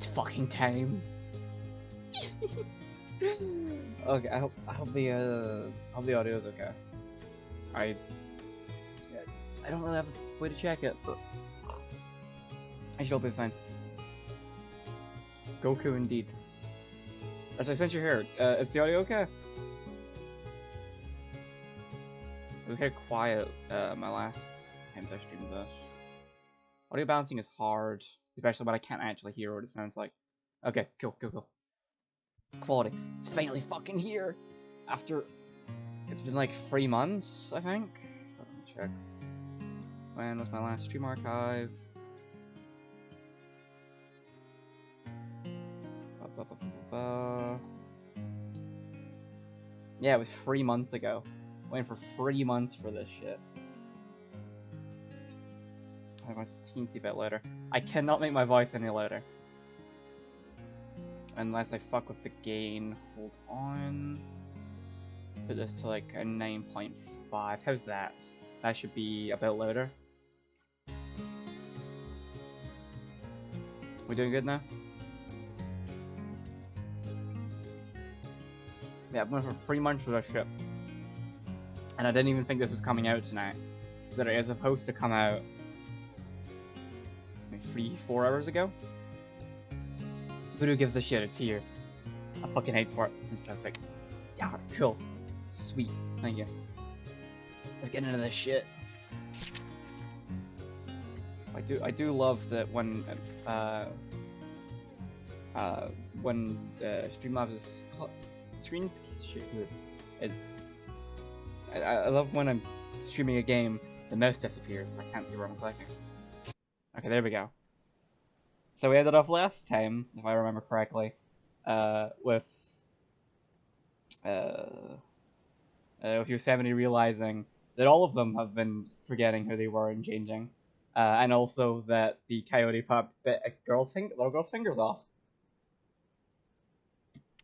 It's fucking time. Okay, I hope the audio is okay. I don't really have a way to check it, but I should all be fine. Goku indeed. Actually, since you're here, is the audio okay? It was kind of quiet my last times I streamed this. Audio balancing is hard, especially when I can't actually hear what it sounds like. Okay, cool. Quality. It's finally fucking here! After... It's been like 3 months, I think? Let me check. When was my last stream archive? Yeah, it was 3 months ago. Waiting for 3 months for this shit. I think it was a teensy bit louder. I cannot make my voice any louder. Unless I fuck with the gain. Hold on. Put this to like a 9.5. How's that? That should be a bit louder. We doing good now? Yeah, I've been for 3 months for this shit. And I didn't even think this was coming out tonight. So that it is supposed to come out like 3-4 hours ago. But who gives a shit? It's here. I fucking hate for it. It's perfect. Yeah, cool. Sweet. Thank you. Let's get into this shit. I do love that when Streamlabs is I love when I'm streaming a game, the mouse disappears, so I can't see where I'm clicking. Okay, there we go. So we ended off last time, if I remember correctly, with Yosemite realizing that all of them have been forgetting who they were and changing, and also that the coyote pup bit a little girl's fingers off.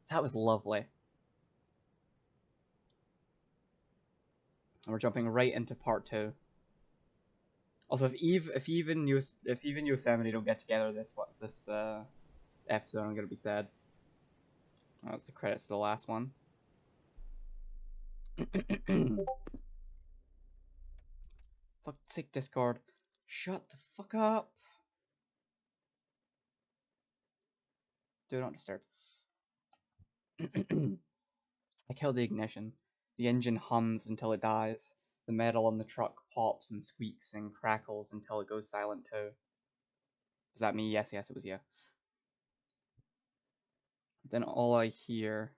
That was lovely. And we're jumping right into part 2. Also, if even Yosemite don't get together this episode, I'm gonna be sad. Oh, that's the credits to the last one. Fuck's sake, Discord. Shut the fuck up. Do not disturb. I kill the ignition. The engine hums until it dies. The metal on the truck pops and squeaks and crackles until it goes silent too. Is that me? Yes, it was you. Then all I hear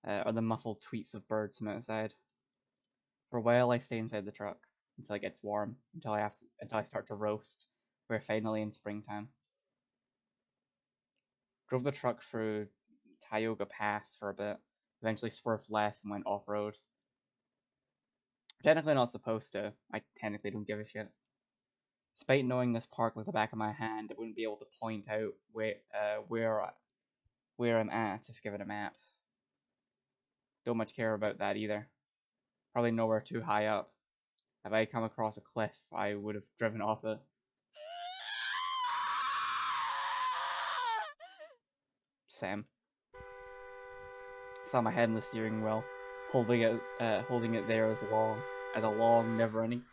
are the muffled tweets of birds from outside. For a while, I stay inside the truck until it gets warm, until I start to roast. We're finally in springtime. Drove the truck through Tioga Pass for a bit, eventually swerved left and went off-road. Technically not supposed to. I technically don't give a shit. Despite knowing this park like the back of my hand, I wouldn't be able to point out where I'm at if given a map. Don't much care about that either. Probably nowhere too high up. If I come across a cliff, I would have driven off it. Sam. Saw my head in the steering wheel, holding it there as a long, never-ending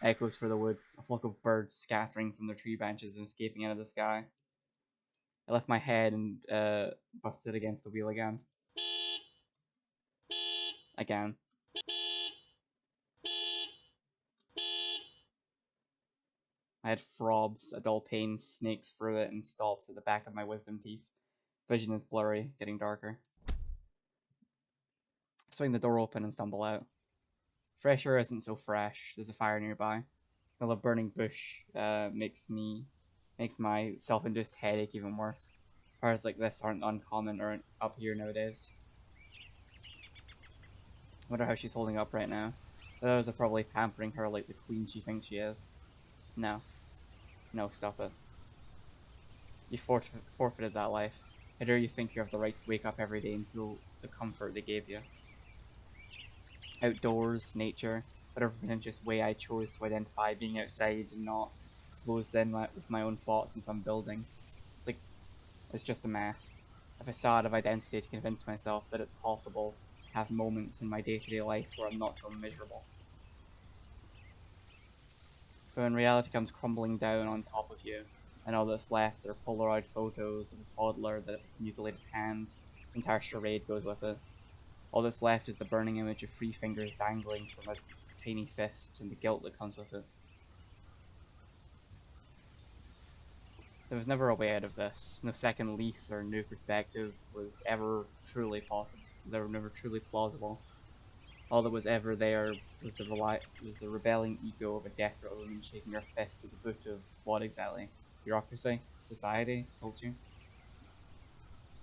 echoes for the woods. A flock of birds scattering from their tree branches and escaping out of the sky. I left my head and busted against the wheel again. I had throbs, a dull pain snakes through it and stops at the back of my wisdom teeth. Vision is blurry, getting darker. I swing the door open and stumble out. Fresh air isn't so fresh. There's a fire nearby. The smell of burning bush makes my self-induced headache even worse. Fires like this aren't uncommon or up here nowadays. I wonder how she's holding up right now. Those are probably pampering her like the queen she thinks she is. No, stop it. You forfeited that life. How dare you think you have the right to wake up every day and feel the comfort they gave you? Outdoors, nature, whatever pretentious way I chose to identify being outside and not closed in with my own thoughts in some building. It's just a mask, a facade of identity to convince myself that it's possible to have moments in my day-to-day life where I'm not so miserable. But when reality comes crumbling down on top of you, and all that's left are Polaroid photos of a toddler that with a mutilated hand, the entire charade goes with it. All that's left is the burning image of 3 fingers dangling from a tiny fist and the guilt that comes with it. There was never a way out of this. No second lease or new perspective was ever truly possible. They were never truly plausible. All that was ever there was the rebelling ego of a desperate woman shaking her fist at the boot of what exactly? Bureaucracy? Society? Culture?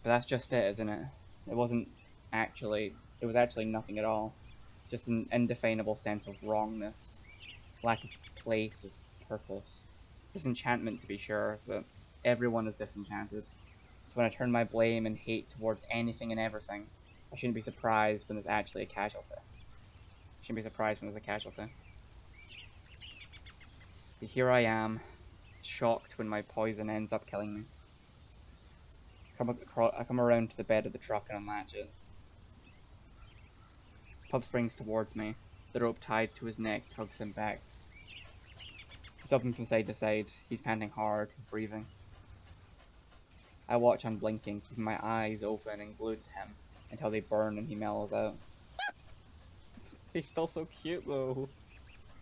But that's just it, isn't it? It was actually nothing at all. Just an indefinable sense of wrongness. Lack of place, of purpose. Disenchantment, to be sure, but everyone is disenchanted. So when I turn my blame and hate towards anything and everything, I shouldn't be surprised when there's actually a casualty. But here I am, shocked when my poison ends up killing me. I come around to the bed of the truck and unlatch it. Pup springs towards me. The rope tied to his neck tugs him back. He's up from side to side. He's panting hard. He's breathing. I watch unblinking, keeping my eyes open and glued to him until they burn and he mellows out. He's still so cute though.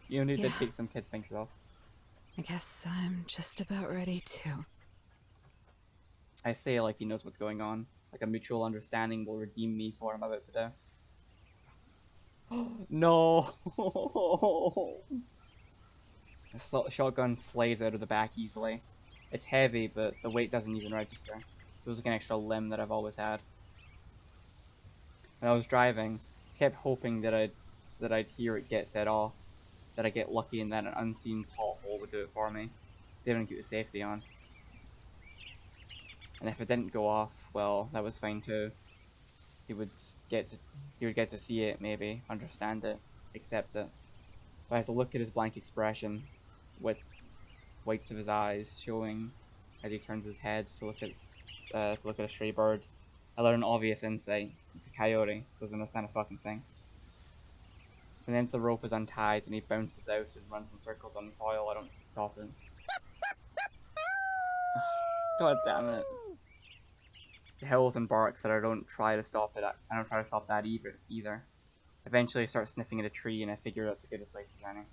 You need to take some kids' fingers off. I guess I'm just about ready to. I say like he knows what's going on. Like a mutual understanding will redeem me for what I'm about to do. No! The shotgun slides out of the back easily. It's heavy, but the weight doesn't even register. It feels like an extra limb that I've always had. When I was driving, I kept hoping that I'd hear it get set off, that I'd get lucky and that an unseen pothole would do it for me. They didn't keep the safety on. And if it didn't go off, well, that was fine too. He would get to see it, maybe, understand it, accept it. But as I look at his blank expression, with whites of his eyes showing as he turns his head to look at a stray bird, I learn an obvious insight. It's a coyote. Doesn't understand a fucking thing. And then the rope is untied and he bounces out and runs in circles on the soil. I don't stop him. God damn it. He howls and barks that I don't try to stop it. I don't try to stop that either. Eventually I start sniffing at a tree and I figure that's as good a place as any.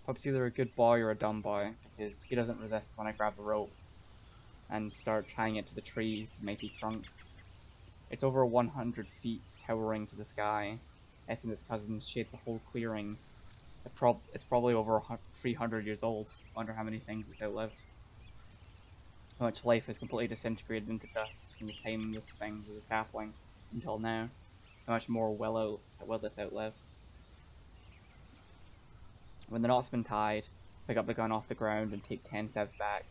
Pup's either a good boy or a dumb boy, because he doesn't resist when I grab the rope and start tying it to the tree's mighty trunk. It's over 100 feet, towering to the sky. It and its cousins shade the whole clearing. It's probably over 300 years old. Wonder how many things it's outlived. How much life has completely disintegrated into dust from the time this thing was a sapling until now. How much more will it outlive? When the knot's been tied, pick up the gun off the ground and take 10 steps back.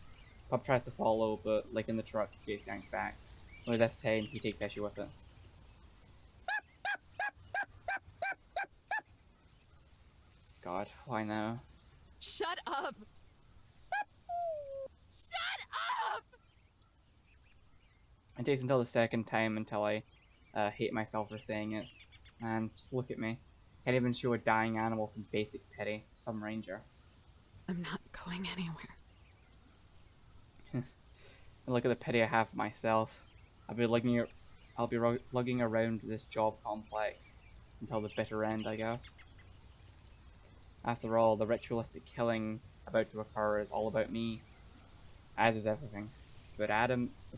Pup tries to follow, but like in the truck, he gets yanked back. Only this time, he takes issue with it. God, why now? Shut up! Shut up! It takes until the second time until I hate myself for saying it. And just look at me. Can't even show a dying animal some basic pity. Some ranger. I'm not going anywhere. And look at the pity I have for myself. I'll be lugging around this job complex until the bitter end, I guess. After all, the ritualistic killing about to occur is all about me. As is everything. It's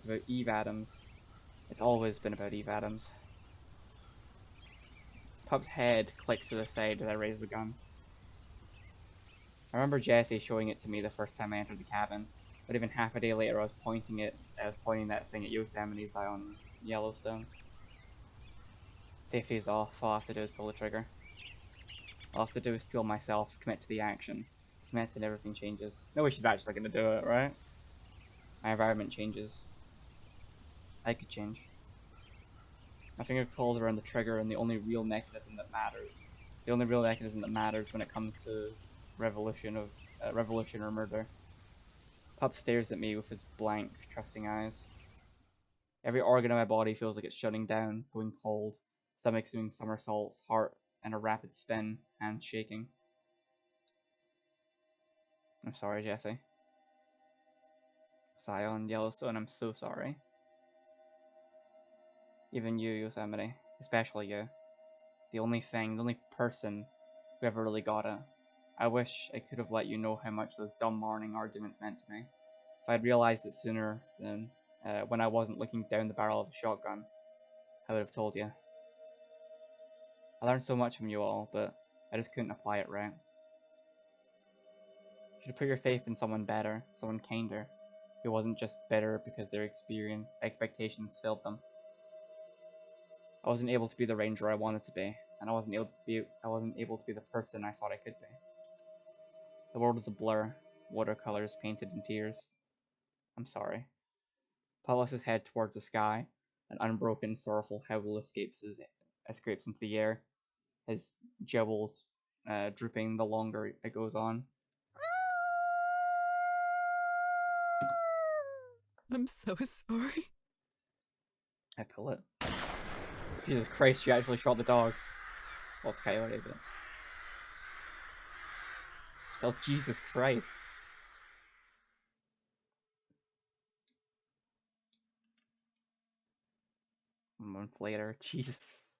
about Eve Adams. It's always been about Eve Adams. Pup's head clicks to the side as I raise the gun. I remember Jesse showing it to me the first time I entered the cabin, but even half a day later I was pointing that thing at Yosemite's eye on Yellowstone. Safety is off. All I have to do is pull the trigger. All I have to do is steel myself, commit to the action. Commit and everything changes. No way she's actually gonna do it, right? My environment changes. I could change. My finger crawls around the trigger and the only real mechanism that matters when it comes to revolution or murder. Pup stares at me with his blank, trusting eyes. Every organ of my body feels like it's shutting down, going cold. Stomach's doing somersaults, heart in a rapid spin, hands shaking. I'm sorry, Jesse. Zion, Yellowstone, I'm so sorry. Even you, Yosemite. Especially you. The only person who ever really got it. I wish I could have let you know how much those dumb morning arguments meant to me. If I'd realized it sooner than when I wasn't looking down the barrel of a shotgun, I would have told you. I learned so much from you all, but I just couldn't apply it right. You should put your faith in someone better, someone kinder, who wasn't just bitter because their expectations failed them. I wasn't able to be the ranger I wanted to be, and I wasn't able to be the person I thought I could be. The world is a blur, watercolors painted in tears. I'm sorry. Paulus his head towards the sky. An unbroken, sorrowful howl escapes into the air, his jowls drooping the longer it goes on. I'm so sorry. I pull it. Jesus Christ, you actually shot the dog. Well, it's Coyote, but... Oh, Jesus Christ. A month later, Jesus.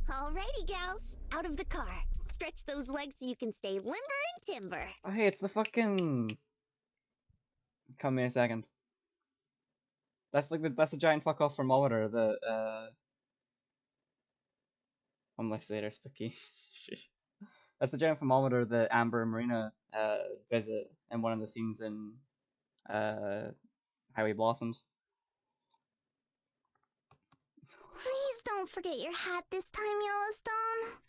Alrighty, gals. Out of the car. Stretch those legs so you can stay limber and timber. Oh, hey, it's the fucking... Come in a second. That's like that's the giant fuck off thermometer that, Unless later, spooky. That's the giant thermometer that Amber and Marina visit in one of the scenes in Highway Blossoms. Please don't forget your hat this time, Yellowstone.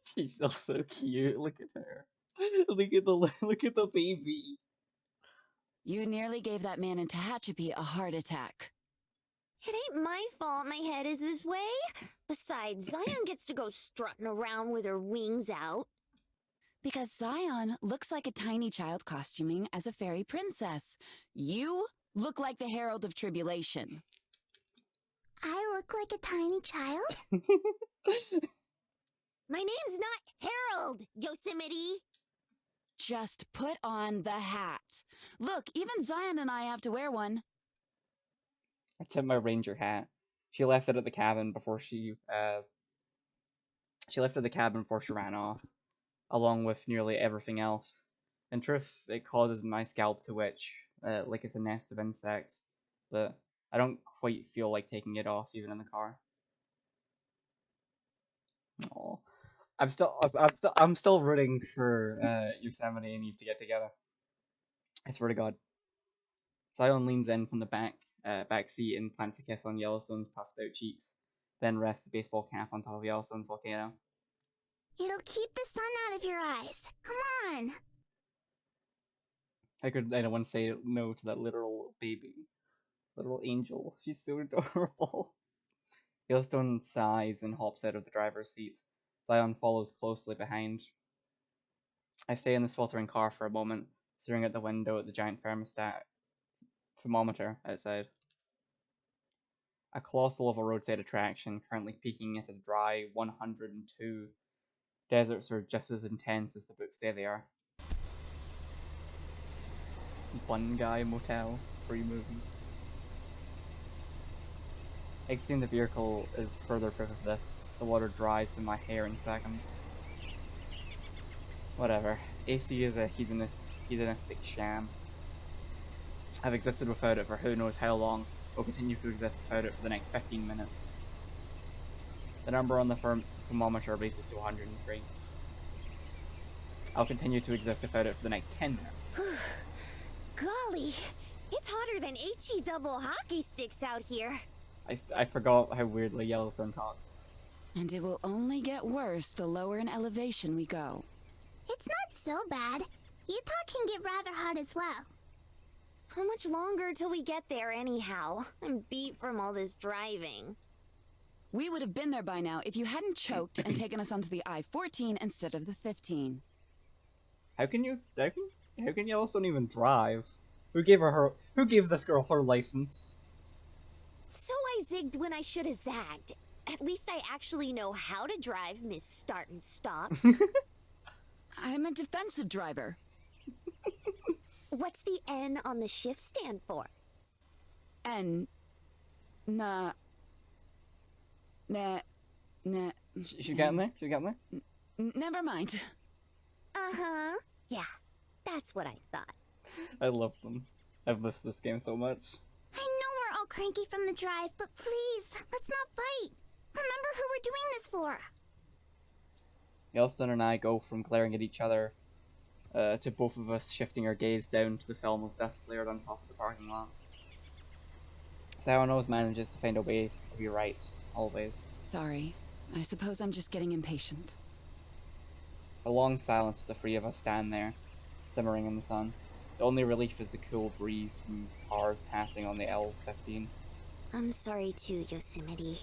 She's still so cute. Look at her. Look at the baby. You nearly gave that man in Tehachapi a heart attack. It ain't my fault my head is this way. Besides, Zion gets to go strutting around with her wings out. Because Zion looks like a tiny child costuming as a fairy princess. You look like the Herald of Tribulation. I look like a tiny child? My name's not Harold, Yosemite. Just put on the hat. Look, even Zion and I have to wear one. I took my ranger hat. She left it at the cabin before she ran off, along with nearly everything else. In truth, it causes my scalp to itch, like it's a nest of insects, but I don't quite feel like taking it off even in the car. Aww. I'm still rooting for Yosemite and Eve to get together. I swear to God. Zion leans in from the back seat and plants a kiss on Yellowstone's puffed out cheeks, then rests the baseball cap on top of Yellowstone's volcano. It'll keep the sun out of your eyes. Come on. How could anyone say no to that literal baby? Little angel. She's so adorable. Yellowstone sighs and hops out of the driver's seat. Zion follows closely behind. I stay in the sweltering car for a moment, staring out the window at the giant thermometer outside. A colossal of a roadside attraction, currently peaking at a dry 102. Deserts are just as intense as the books say they are. Bun Guy Motel, free movies. Exiting the vehicle is further proof of this. The water dries from my hair in seconds. Whatever. AC is a hedonistic sham. I've existed without it for who knows how long. Will continue to exist without it for the next 15 minutes. The number on the thermometer raises to 103. I'll continue to exist without it for the next 10 minutes. Golly, it's hotter than HE double hockey sticks out here. I forgot how weirdly Yellowstone talks. And it will only get worse the lower in elevation we go. It's not so bad. Utah can get rather hot as well. How much longer till we get there anyhow? I'm beat from all this driving. We would have been there by now if you hadn't choked and taken us onto the I-14 instead of the 15. How can Yellowstone even drive? Who gave this girl her license? So I zigged when I should have zagged. At least I actually know how to drive, Miss Start and Stop. I'm a defensive driver. What's the N on the shift stand for? And... Nah... She's getting there? She's getting there? Never mind. Uh-huh. Yeah, that's what I thought. I love them. I've missed this game so much. I know we're all cranky from the drive, but please, let's not fight. Remember who we're doing this for. Yellowstone and I go from glaring at each other to both of us shifting our gaze down to the film of dust layered on top of the parking lot. Zion always manages to find a way to be right, always. Sorry. I suppose I'm just getting impatient. A long silence as the three of us stand there, simmering in the sun. The only relief is the cool breeze from cars passing on the L-15. I'm sorry too, Yosemite.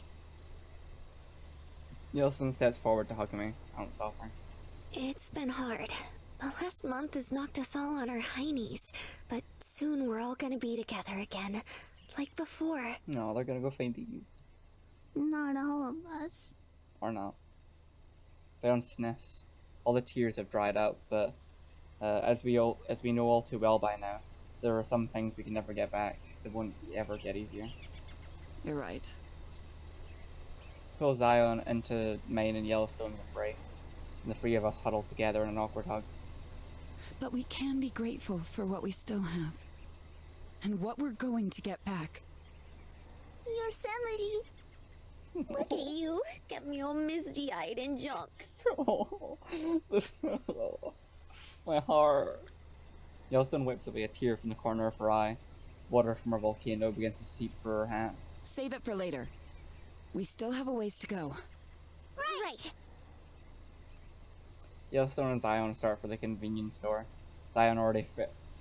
Yellowstone steps forward to hug me. I don't stop her. It's been hard. The last month has knocked us all on our high knees, but soon we're all gonna be together again, like before. No, they're gonna go find you. Not all of us. Or not. Zion sniffs. All the tears have dried up, but as we know all too well by now, there are some things we can never get back that won't ever get easier. You're right. Pull Zion into mine and Yellowstone's embrace, and the three of us huddle together in an awkward hug. But we can be grateful for what we still have. And what we're going to get back. Yosemite. Look at you. Get me all misty-eyed and junk. My heart. Yellowstone wipes away a tear from the corner of her eye. Water from her volcano begins to seep through her hat. Save it for later. We still have a ways to go. Right. Yellowstone and Zion start for the convenience store. Zion already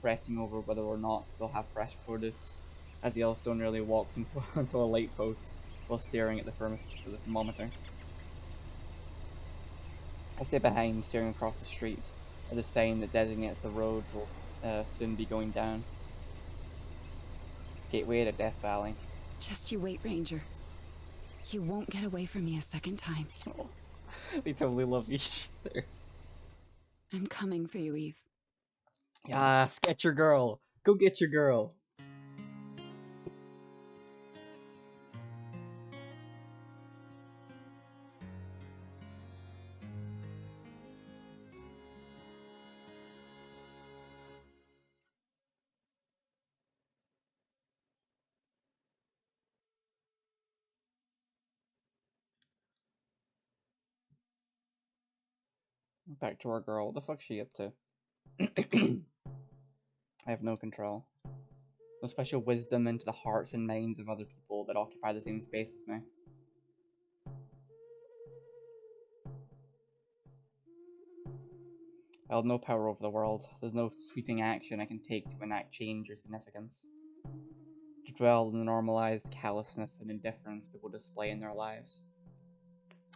fretting over whether or not they'll have fresh produce, as Yellowstone nearly walks into a light post while staring at the thermometer. I stay behind, staring across the street at the sign that designates the road will soon be going down. Gateway to Death Valley. Just you wait, Ranger. You won't get away from me a second time. Oh, they totally love each other. I'm coming for you, Eve. Yes, get your girl. Go get your girl. Back to our girl. What the fuck's she up to? I have no control. No special wisdom into the hearts and minds of other people that occupy the same space as me. I hold no power over the world. There's no sweeping action I can take to enact change or significance. To dwell in the normalized callousness and indifference people display in their lives.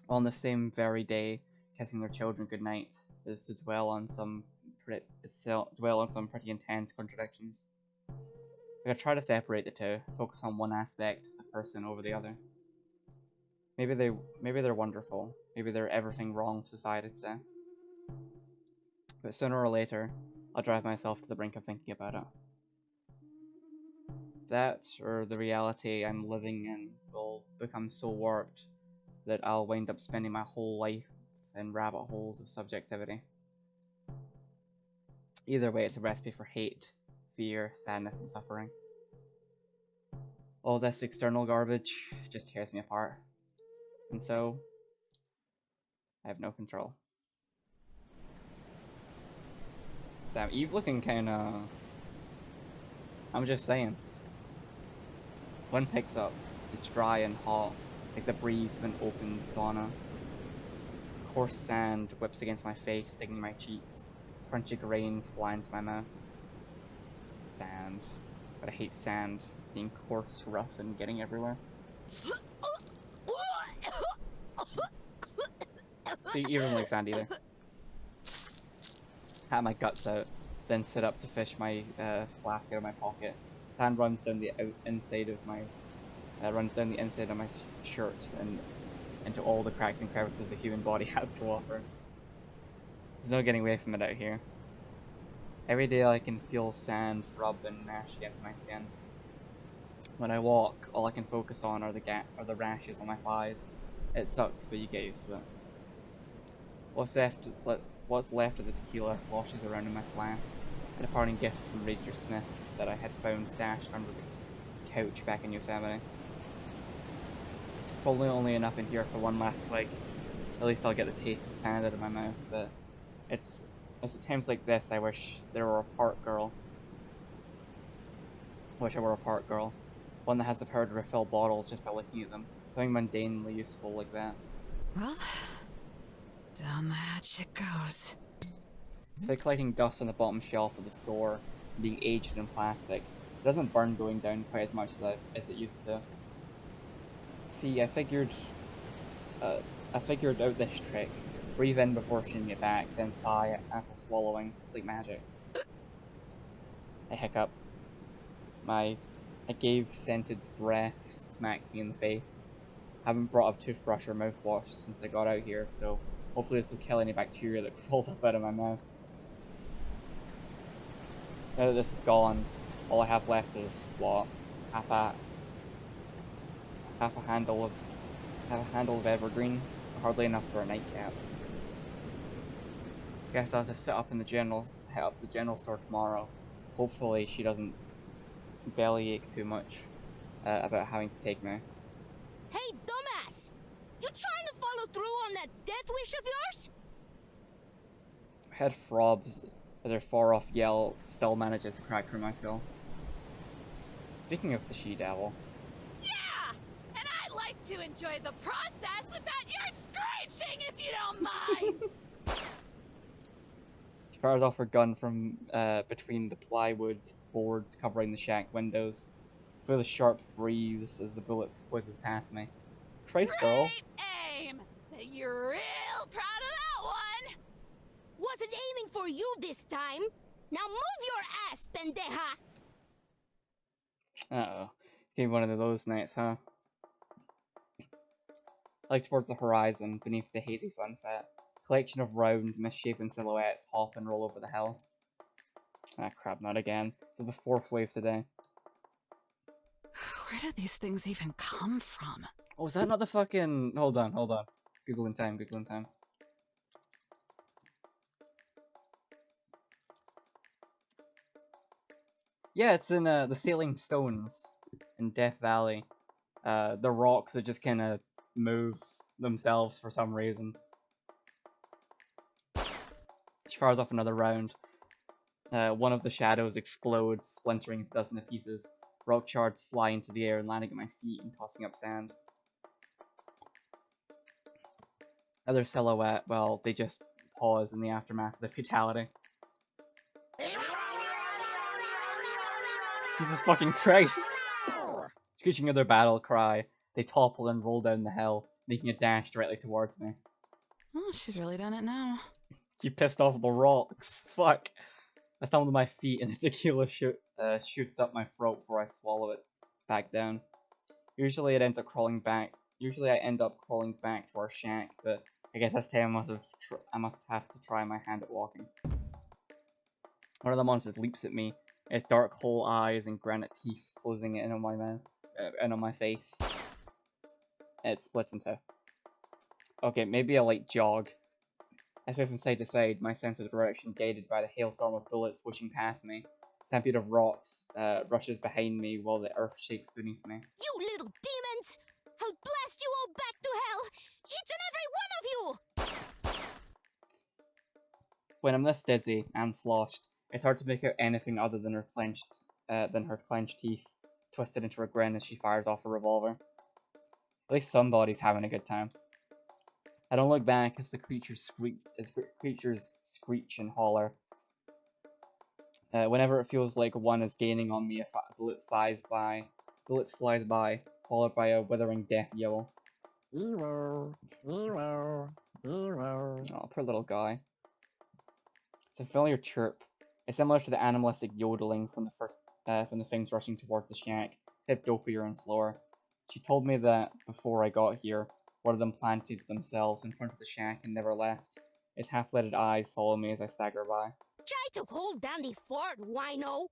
On the same very day, kissing their children goodnight is to dwell on some pretty intense contradictions. I could try to separate the two, focus on one aspect of the person over the other. Maybe they're wonderful. Maybe they're everything wrong with society today. But sooner or later, I'll drive myself to the brink of thinking about it. That, or the reality I'm living in, will become so warped that I'll wind up spending my whole life in rabbit holes of subjectivity. Either way, it's a recipe for hate, fear, sadness, and suffering. All this external garbage just tears me apart. And so, I have no control. Damn, Eve looking kinda... I'm just saying. Wind picks up. It's dry and hot, like the breeze of an open sauna. Coarse sand whips against my face, stinging my cheeks. Crunchy grains fly into my mouth. Sand. But I hate sand. Being coarse, rough, and getting everywhere. So you don't like sand either. Have my guts out, then sit up to fish my flask out of my pocket. Sand runs down the inside of my shirt and into all the cracks and crevices the human body has to offer. There's no getting away from it out here. Every day I can feel sand rub and mash against my skin. When I walk, all I can focus on are the rashes on my thighs. It sucks, but you get used to it. What's left of the tequila sloshes around in my flask, a departing gift from Ranger Smith that I had found stashed under the couch back in Yosemite. Probably only enough in here for one last swig. At least I'll get the taste of sand out of my mouth, but it's at times like this I wish there were a park girl. Wish I were a park girl. One that has the power to refill bottles just by looking at them. Something mundanely useful like that. Well, down the hatch it goes. It's like collecting dust on the bottom shelf of the store and being aged in plastic. It doesn't burn going down quite as much as it used to. See, I figured out this trick. Breathe in before shooting it back, then sigh after swallowing. It's like magic. I hiccup. My gave scented breath smacks me in the face. I haven't brought a toothbrush or mouthwash since I got out here, so hopefully this will kill any bacteria that crawled up out of my mouth. Now that this is gone, all I have left is what? Half a handle of evergreen, hardly enough for a nightcap. Guess I'll have to hit up the general store tomorrow. Hopefully she doesn't bellyache too much about having to take me. Hey, dumbass! You trying to follow through on that death wish of yours? Head throbs as her far-off yell still manages to crack through my skull. Speaking of the she-devil. Yeah! And I like to enjoy the process without your screeching, if you don't mind! She fires off her gun from between the plywood boards covering the shack windows. Feel the sharp breeze as the bullet whizzes past me. Christ, girl. Great aim! Bet you're real proud of that one! Wasn't aiming for you this time. Now move your ass, pendeja! Uh-oh. Gave one of those nights, huh? I look towards the horizon, beneath the hazy sunset. Collection of round, misshapen silhouettes hop and roll over the hill. Ah, crap, not again. This is the fourth wave today. Where did these things even come from? Oh, is that not the fucking... Hold on. Googling time. Yeah, it's in the Sailing Stones in Death Valley. The rocks that just kind of move themselves for some reason. She fires off another round. One of the shadows explodes, splintering into dozens of pieces. Rock shards fly into the air and landing at my feet and tossing up sand. Other silhouette, well, they just pause in the aftermath of the fatality. Jesus fucking Christ! Screeching their battle cry, they topple and roll down the hill, making a dash directly towards me. Oh, she's really done it now. You pissed off the rocks. Fuck. I stumble to my feet and the tequila shoots up my throat before I swallow it back down. Usually I end up crawling back to our shack, but I guess this time I must have to try my hand at walking. One of the monsters leaps at me, its dark hole eyes and granite teeth closing in on my mouth, and on my face. It splits in two. Okay, maybe a light jog. I sway from side to side, my sense of direction guided by the hailstorm of bullets swishing past me. Stampede of rocks rushes behind me while the earth shakes beneath me. You little demons! I'll blast you all back to hell! Each and every one of you! When I'm this dizzy and sloshed, it's hard to make out anything other than her clenched teeth, twisted into a grin as she fires off a revolver. At least somebody's having a good time. I don't look back as the creatures screech and holler. Whenever it feels like one is gaining on me, a bullet flies by, followed by a withering death yell. Oh, poor little guy. It's a familiar chirp. It's similar to the animalistic yodeling from the things rushing towards the shack, except dopier and slower. She told me that before I got here, one of them planted themselves in front of the shack and never left. Its half-lidded eyes follow me as I stagger by. Try to hold down the fort, wino!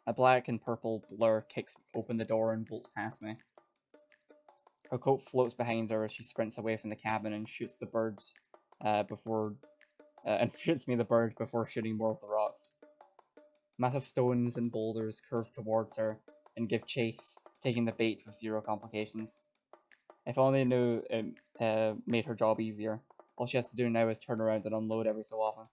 A black and purple blur kicks open the door and bolts past me. Her coat floats behind her as she sprints away from the cabin and shoots the birds shoots me the bird before shooting more of the rocks. Massive stones and boulders curve towards her and give chase, taking the bait with zero complications. If only I knew it made her job easier. All she has to do now is turn around and unload every so often.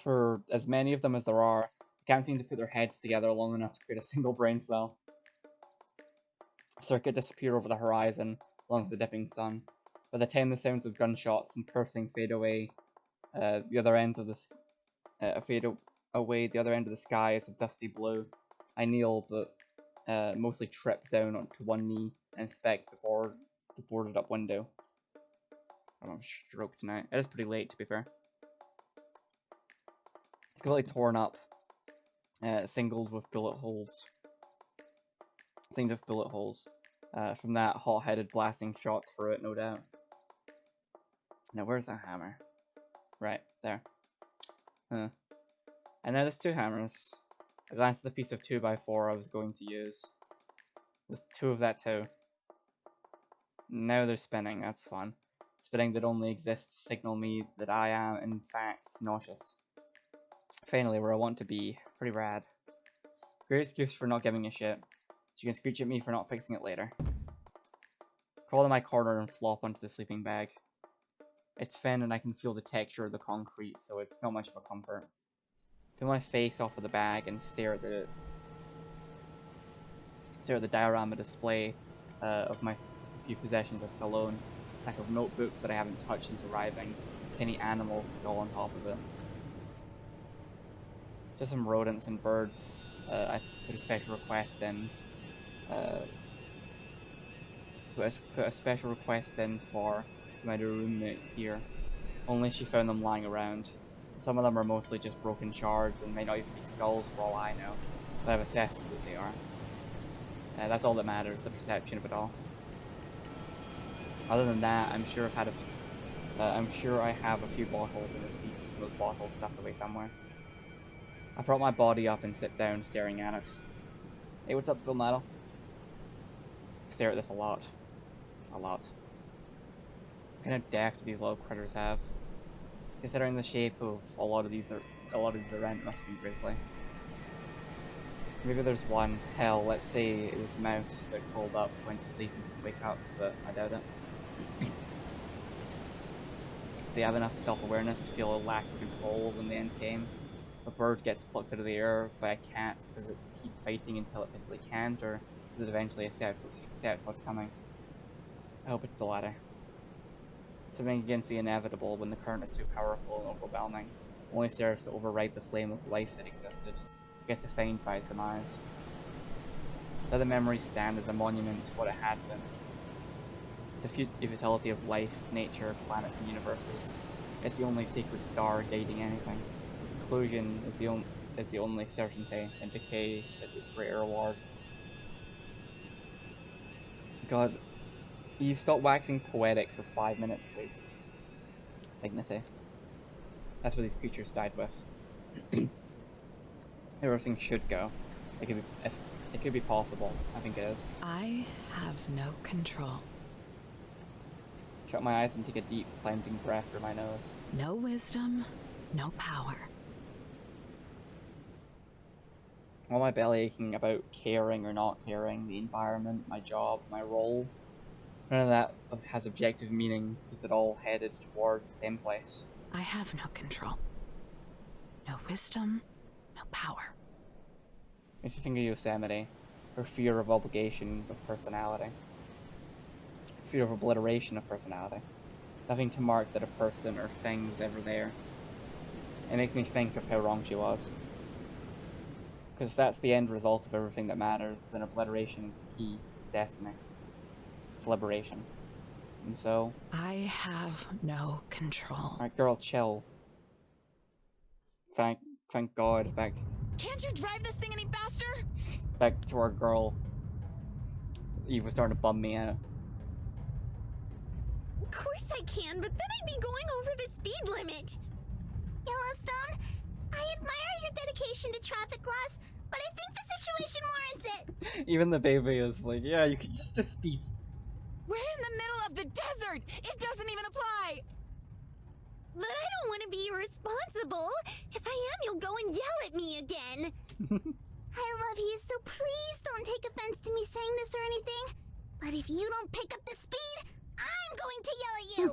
For as many of them as there are, they can't seem to put their heads together long enough to create a single brain cell. Circuit disappear over the horizon, along with the dipping sun. By the time the sounds of gunshots and cursing fade away, the other end of the sky is a dusty blue. I kneel, but mostly trip down onto one knee and inspect the boarded up window. I'm stroked tonight. It is pretty late, to be fair. It's completely torn up, singled with bullet holes. From that hot-headed blasting shots through it, no doubt. Now, where's that hammer? Right, there. And now there's two hammers. I glanced at the piece of 2x4 I was going to use. There's two of that too. Now they're spinning, that's fun. Spinning that only exists to signal me that I am, in fact, nauseous. Finally, where I want to be. Pretty rad. Great excuse for not giving a shit. She can screech at me for not fixing it later. Crawl in my corner and flop onto the sleeping bag. It's thin and I can feel the texture of the concrete, so it's not much of a comfort. Put my face off of the bag and stare at the diorama display of the few possessions I still own. A stack of notebooks that I haven't touched since arriving. A tiny animal skull on top of it. Just some rodents and birds. I put a special request in. Put a special request in to my roommate here. Only she found them lying around. Some of them are mostly just broken shards and may not even be skulls for all I know, but I've assessed that they are. That's all that matters, the perception of it all. Other than that, I'm sure I have a few bottles and receipts from those bottles stuffed away somewhere. I prop my body up and sit down, staring at it. Hey, what's up, Phil Metal? I stare at this a lot. A lot. What kind of depth do these little critters have? Considering the shape of a lot of these rent must be grisly. Maybe there's one. Hell, let's say it was the mouse that crawled up, went to sleep, and didn't wake up, but I doubt it. Do you have enough self-awareness to feel a lack of control when the end came? A bird gets plucked out of the air by a cat. Does it keep fighting until it physically can't, or does it eventually accept what's coming? I hope it's the latter. Swimming against the inevitable when the current is too powerful and overwhelming only serves to override the flame of life that existed, gets defined by its demise. Let the memories stand as a monument to what it had been. The futility of life, nature, planets, and universes. It's the only sacred star guiding anything. Conclusion is the only certainty, and decay is its greater reward. God, you stop waxing poetic for 5 minutes, please. Dignity. That's what these creatures died with. Everything should go. If it could be possible, I think it is. I have no control. Shut my eyes and take a deep, cleansing breath through my nose. No wisdom, no power. All my belly aching about caring or not caring, the environment, my job, my role, none of that has objective meaning because it all headed towards the same place. I have no control. No wisdom, no power. Makes you think of Yosemite, her fear of obligation of personality. Fear of obliteration of personality. Nothing to mark that a person or thing was ever there. It makes me think of how wrong she was. Because if that's the end result of everything that matters, then obliteration is the key, it's destiny. It's liberation. And so, I have no control. alright, girl, chill. Thank God, Can't you drive this thing any faster? back to our girl. Eve was starting to bum me out. Of course I can, but then I'd be going over the speed limit. Yellowstone, I admire your dedication to traffic laws, but I think the situation warrants it. Even the baby is like, yeah, you can just speed. We're in the middle of the desert. It doesn't even apply. But I don't want to be irresponsible. If I am, you'll go and yell at me again. I love you, so please don't take offense to me saying this or anything. But if you don't pick up the speed, I'm going to yell at you.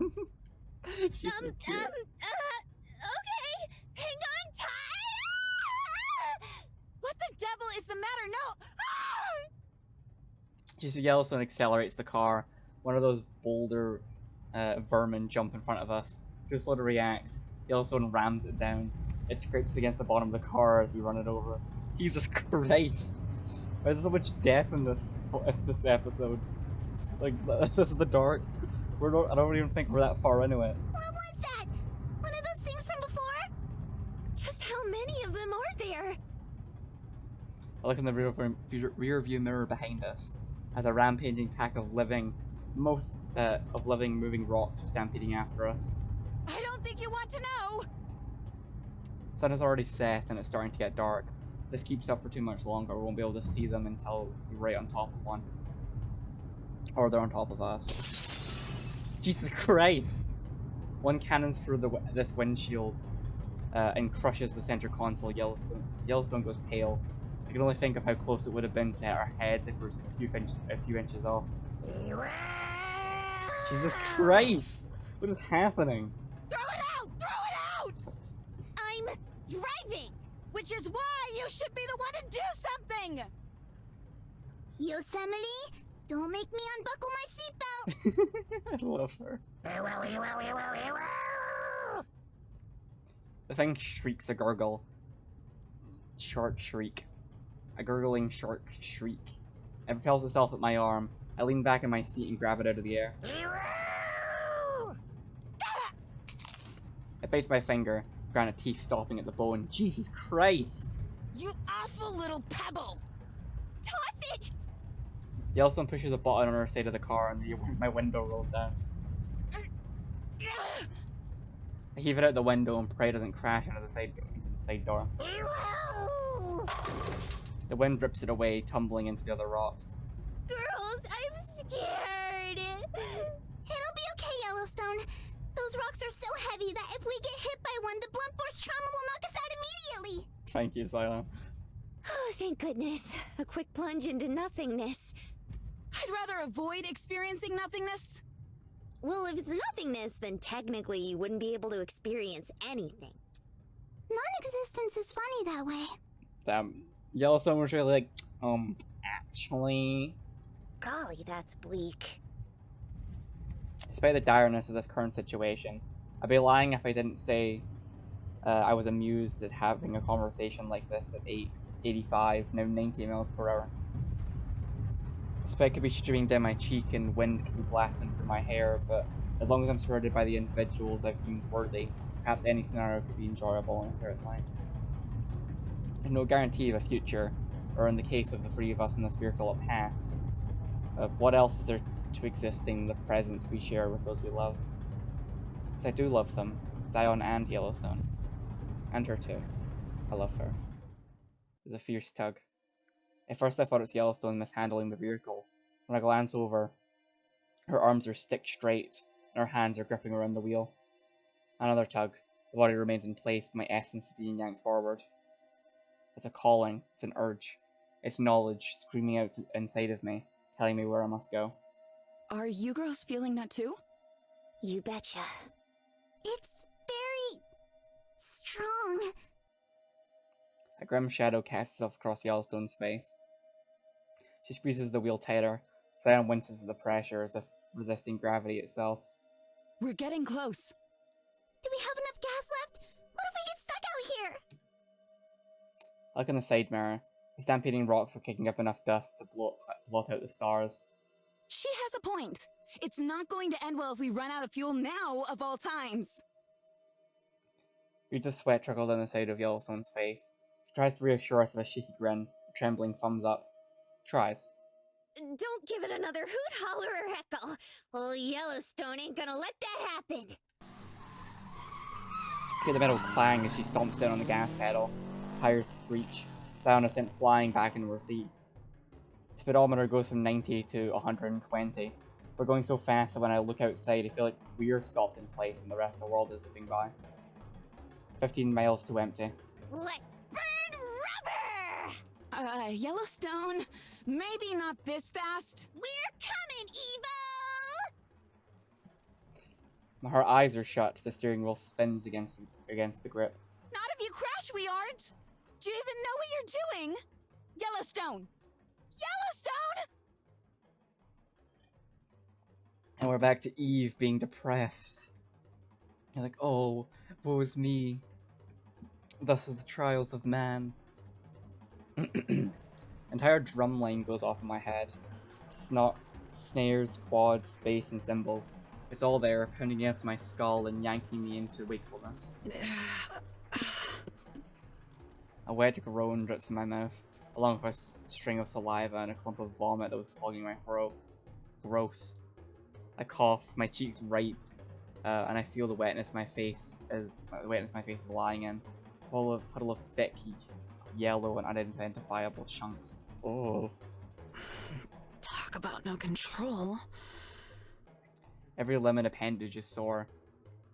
She's so cute. Okay. Hang on tight. What the devil is the matter? No. You see Yellowstone accelerates the car. One of those boulder vermin jump in front of us. Just sort of reacts. Yellowstone rams it down. It scrapes against the bottom of the car as we run it over. Jesus Christ! Why is there so much death in this episode? Like, this is the dark. I don't even think we're that far into it. What was that? One of those things from before? Just how many of them are there? I look in the rear view mirror behind us as a rampaging pack of living moving rocks are stampeding after us. I don't think you want to know. Sun has already set and it's starting to get dark. If this keeps up for too much longer, we won't be able to see them until we're right on top of one. Or they're on top of us. Jesus Christ! One cannons through this windshield and crushes the center console. Yellowstone goes pale. I can only think of how close it would have been to hit our heads if we were a few inches off. Jesus Christ! What is happening? Throw it out! Throw it out! I'm driving! Which is why you should be the one to do something! Yosemite, don't make me unbuckle my seatbelt! I love her. The thing shrieks a gurgle. Short shriek. A gurgling short shriek. It propels itself at my arm. I lean back in my seat and grab it out of the air. It bites my finger, granite teeth stopping at the bone. Jesus Christ! You awful little pebble! Toss it! Yellowstone pushes a button on her side of the car and my window rolls down. I heave it out the window and pray it doesn't crash into the side door. The wind rips it away, tumbling into the other rocks. Girls, I'm scared. It'll be okay, Yellowstone. Those rocks are so heavy that if we get hit by one, the blunt force trauma will knock us out immediately. Thank you, Zyla. Oh, thank goodness. A quick plunge into nothingness. I'd rather avoid experiencing nothingness. Well, if it's nothingness, then technically you wouldn't be able to experience anything. Non-existence is funny that way. Damn. Yellowstone was really like, actually... Golly, that's bleak. Despite the direness of this current situation, I'd be lying if I didn't say I was amused at having a conversation like this at 85, now 90 miles per hour. Sweat could be streaming down my cheek and wind could be blasting through my hair, but as long as I'm surrounded by the individuals I've deemed worthy, perhaps any scenario could be enjoyable in a certain light. There's no guarantee of a future, or in the case of the three of us in this vehicle, a past. What else is there to existing in the present we share with those we love? Because I do love them, Zion and Yellowstone. And her too. I love her. There's a fierce tug. At first I thought it was Yellowstone mishandling the vehicle. When I glance over, her arms are stick straight, and her hands are gripping around the wheel. Another tug. The body remains in place, but my essence is being yanked forward. It's a calling, it's an urge. It's knowledge screaming out inside of me, telling me where I must go. Are you girls feeling that too? You betcha. It's very... strong. A grim shadow casts itself across Yellowstone's face. She squeezes the wheel tighter. Zion winces at the pressure as if resisting gravity itself. We're getting close. Do we have enough gas left? What if we get stuck out here? I look in the side mirror. The stampeding rocks are kicking up enough dust to blot out the stars. She has a point. It's not going to end well if we run out of fuel now, of all times. Beads of sweat trickle down the side of Yellowstone's face. She tries to reassure us with a shaky grin, a trembling thumbs up. Tries. Don't give it another hoot, holler, or heckle. Old Yellowstone ain't gonna let that happen. Hear the metal clang as she stomps down on the gas pedal. Tires screech. Zion is sent flying back into her seat. The speedometer goes from 90 to 120. We're going so fast that when I look outside, I feel like we're stopped in place and the rest of the world is slipping by. 15 miles to empty. Let's burn rubber! Yellowstone, maybe not this fast. We're coming, Evo! Her eyes are shut. The steering wheel spins against the grip. Not if you crash, we aren't. Do you even know what you're doing? Yellowstone! Yellowstone! And we're back to Eve being depressed. You're like, oh, woe is me. Thus is the trials of man. Entire drum line goes off in my head. Snot, snares, quads, bass, and cymbals. It's all there, pounding against my skull and yanking me into wakefulness. A wet groan drips from my mouth, along with a string of saliva and a clump of vomit that was clogging my throat. Gross. I cough, my cheeks ripe, and I feel the wetness my face is lying in. A puddle of thick, yellow and unidentifiable chunks. Oh. Talk about no control. Every limb and appendage is sore,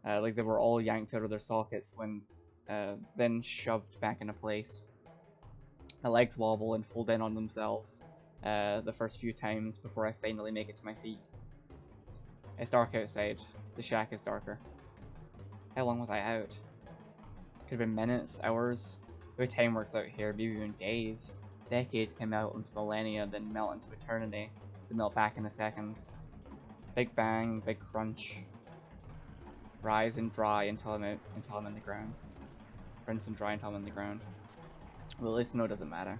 like they were all yanked out of their sockets when then shoved back into place. My legs wobble and fold in on themselves the first few times before I finally make it to my feet. It's dark outside. The shack is darker. How long was I out? Could have been minutes, hours. The way time works out here, maybe even days. Decades can melt into millennia, then melt into eternity, then melt back into seconds. Big bang, big crunch. Rise and dry until I'm in the ground. Rinse and dry until I'm in the ground. Well, at least no, it doesn't matter.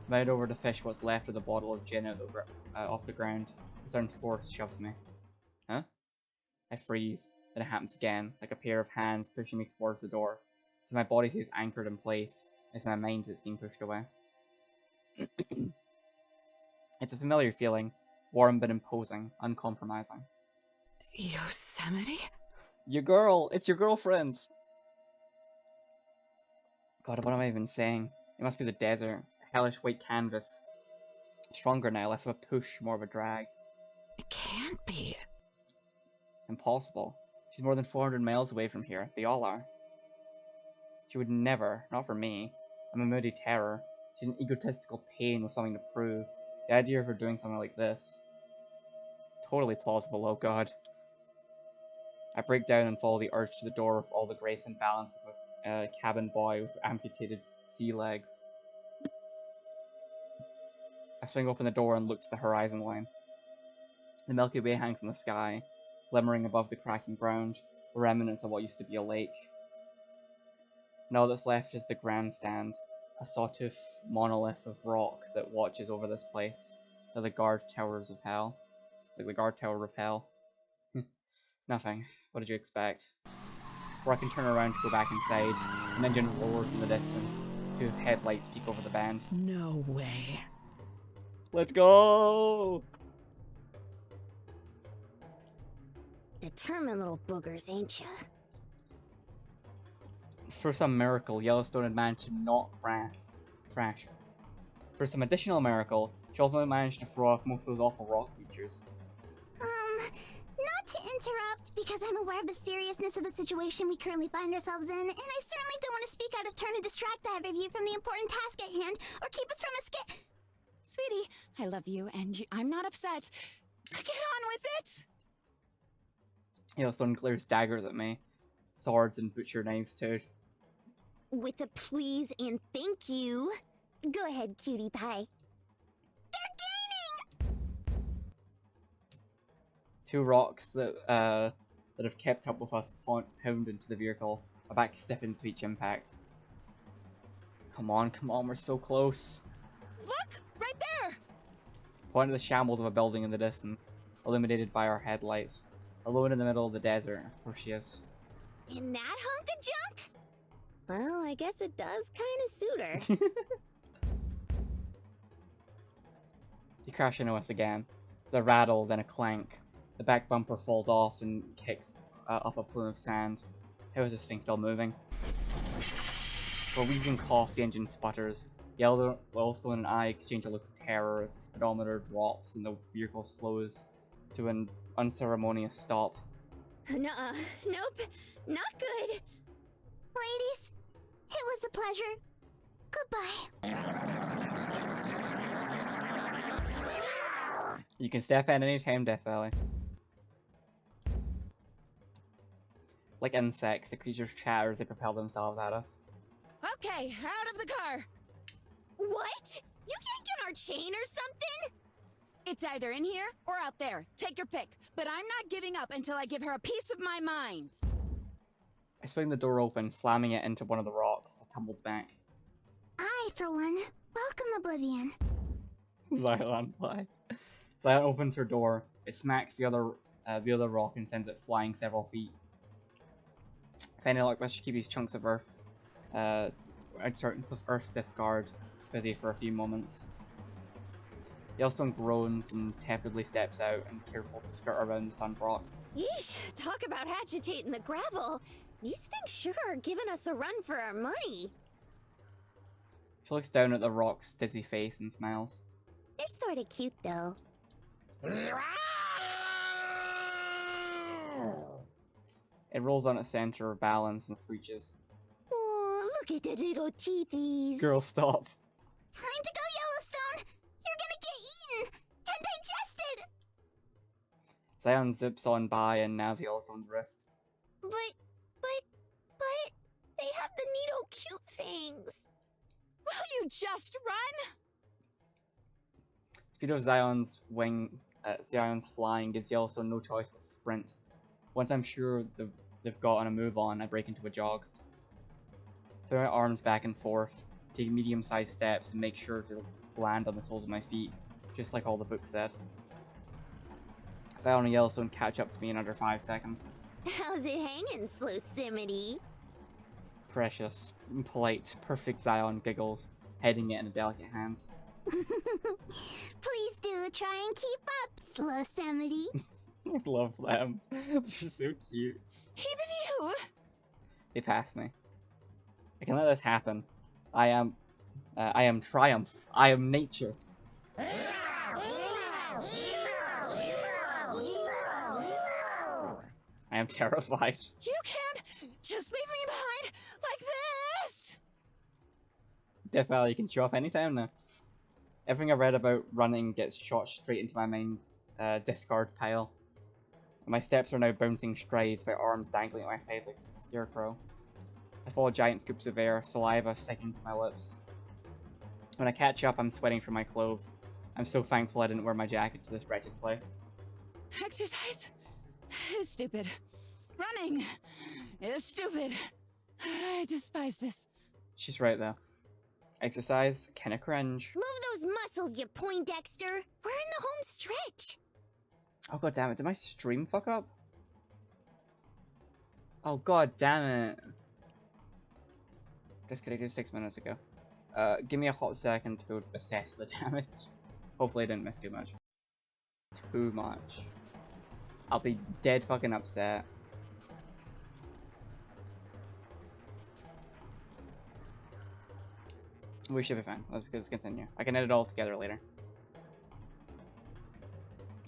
I'm out over to fish what's left of the bottle of gin off the ground. A certain force shoves me. Huh? I freeze. Then it happens again, like a pair of hands pushing me towards the door. So my body stays anchored in place. It's my mind that's being pushed away. It's a familiar feeling. Warm but imposing, uncompromising. Yosemite? Your girl! It's your girlfriend! God, what am I even saying? It must be the desert. A hellish white canvas. Stronger now, less of a push, more of a drag. It can't be. Impossible. She's more than 400 miles away from here. They all are. She would never, not for me. I'm a moody terror. She's an egotistical pain with something to prove. The idea of her doing something like this. Totally plausible, oh god. I break down and follow the urge to the door with all the grace and balance of a cabin boy with amputated sea legs. I swing open the door and look to the horizon line. The Milky Way hangs in the sky, glimmering above the cracking ground, the remnants of what used to be a lake. And all that's left is the grandstand, a sawtooth monolith of rock that watches over this place, like the guard towers of hell. Like the guard tower of hell. Nothing. What did you expect? Or I can turn around to go back inside. An engine roars in the distance. Two headlights peek over the bend. No way. Let's go! Determined little boogers, ain't ya? For some miracle, Yellowstone had managed to not crash. For some additional miracle, she ultimately managed to throw off most of those awful rock features. Not to interrupt, because I'm aware of the seriousness of the situation we currently find ourselves in, and I certainly don't want to speak out of turn and distract either of you from the important task at hand, or keep us from Sweetie, I love you, and I'm not upset. Get on with it! Yellowstone glares daggers at me. Swords and butcher knives too. With a please and thank you. Go ahead, cutie pie. They're gaining! Two rocks that have kept up with us pound into the vehicle. My back stiffens with each impact. Come on, we're so close. Look! Right there! Point to the shambles of a building in the distance. illuminated by our headlights. Alone in the middle of the desert. Where she is. In that hunk of junk? Well, I guess it does kind of suit her. You crash into us again. There's a rattle, then a clank. The back bumper falls off and kicks up a plume of sand. How is this thing still moving? For a wheezing cough, the engine sputters. Yellowstone and I exchange a look of terror as the speedometer drops and the vehicle slows to an unceremonious stop. Nuh-uh. Nope. Not good. Ladies, it was a pleasure. Goodbye. You can step in any time, Death Valley. Like insects, the creatures chatter as they propel themselves at us. Okay, out of the car. What? You can't get our chain or something? It's either in here or out there. Take your pick. But I'm not giving up until I give her a piece of my mind. I swing the door open, slamming it into one of the rocks. It tumbles back. I, for one, welcome Oblivion. Zion, why? Zion opens her door. It smacks the other rock and sends it flying several feet. If any luck, let's keep these chunks of earth, chunks of Earth's discard busy for a few moments. Yellowstone groans and tepidly steps out and careful to skirt around the sun rock. Yeesh, talk about agitating the gravel. These things sure are giving us a run for our money. She looks down at the rock's dizzy face and smiles. They're sort of cute, though. It rolls on its center of balance and screeches. Oh, look at the little teethies. Girl, stop. Time to go, Yellowstone! You're gonna get eaten and digested! Zion zips on by and nabs Yellowstone's wrist. But, they have the neato cute things. Will you just run? Speed of Zion's wings, Zion's flying gives Yellowstone no choice but to sprint. Once I'm sure they've gotten a move on, I break into a jog. Throw my arms back and forth, take medium-sized steps and make sure to land on the soles of my feet, just like all the books said. Zion and Yellowstone catch up to me in under 5 seconds. How's it hanging, Slowcimity? Precious, polite, perfect Zion giggles, heading it in a delicate hand. Please do try and keep up, Slowcimity. I love them. They're so cute. Even you. They pass me. I can let this happen. I am triumph. I am nature. I am terrified. You can't just leave me behind like this. Death Valley, you can show off anytime now. Everything I read about running gets shot straight into my mind discard pile. My steps are now bouncing strides, my arms dangling at my side like a scarecrow. I follow giant scoops of air, saliva sticking to my lips. When I catch up, I'm sweating from my clothes. I'm so thankful I didn't wear my jacket to this wretched place. Exercise is stupid. Running is stupid. I despise this. She's right there. Exercise, kinda cringe. Move those muscles, you Poindexter. We're in the home stretch. Oh god damn it, did my stream fuck up? Oh god damn it. Disconnected 6 minutes ago. Give me a hot second to go assess the damage. Hopefully I didn't miss too much. Too much. I'll be dead fucking upset. We should be fine. Let's continue. I can edit it all together later.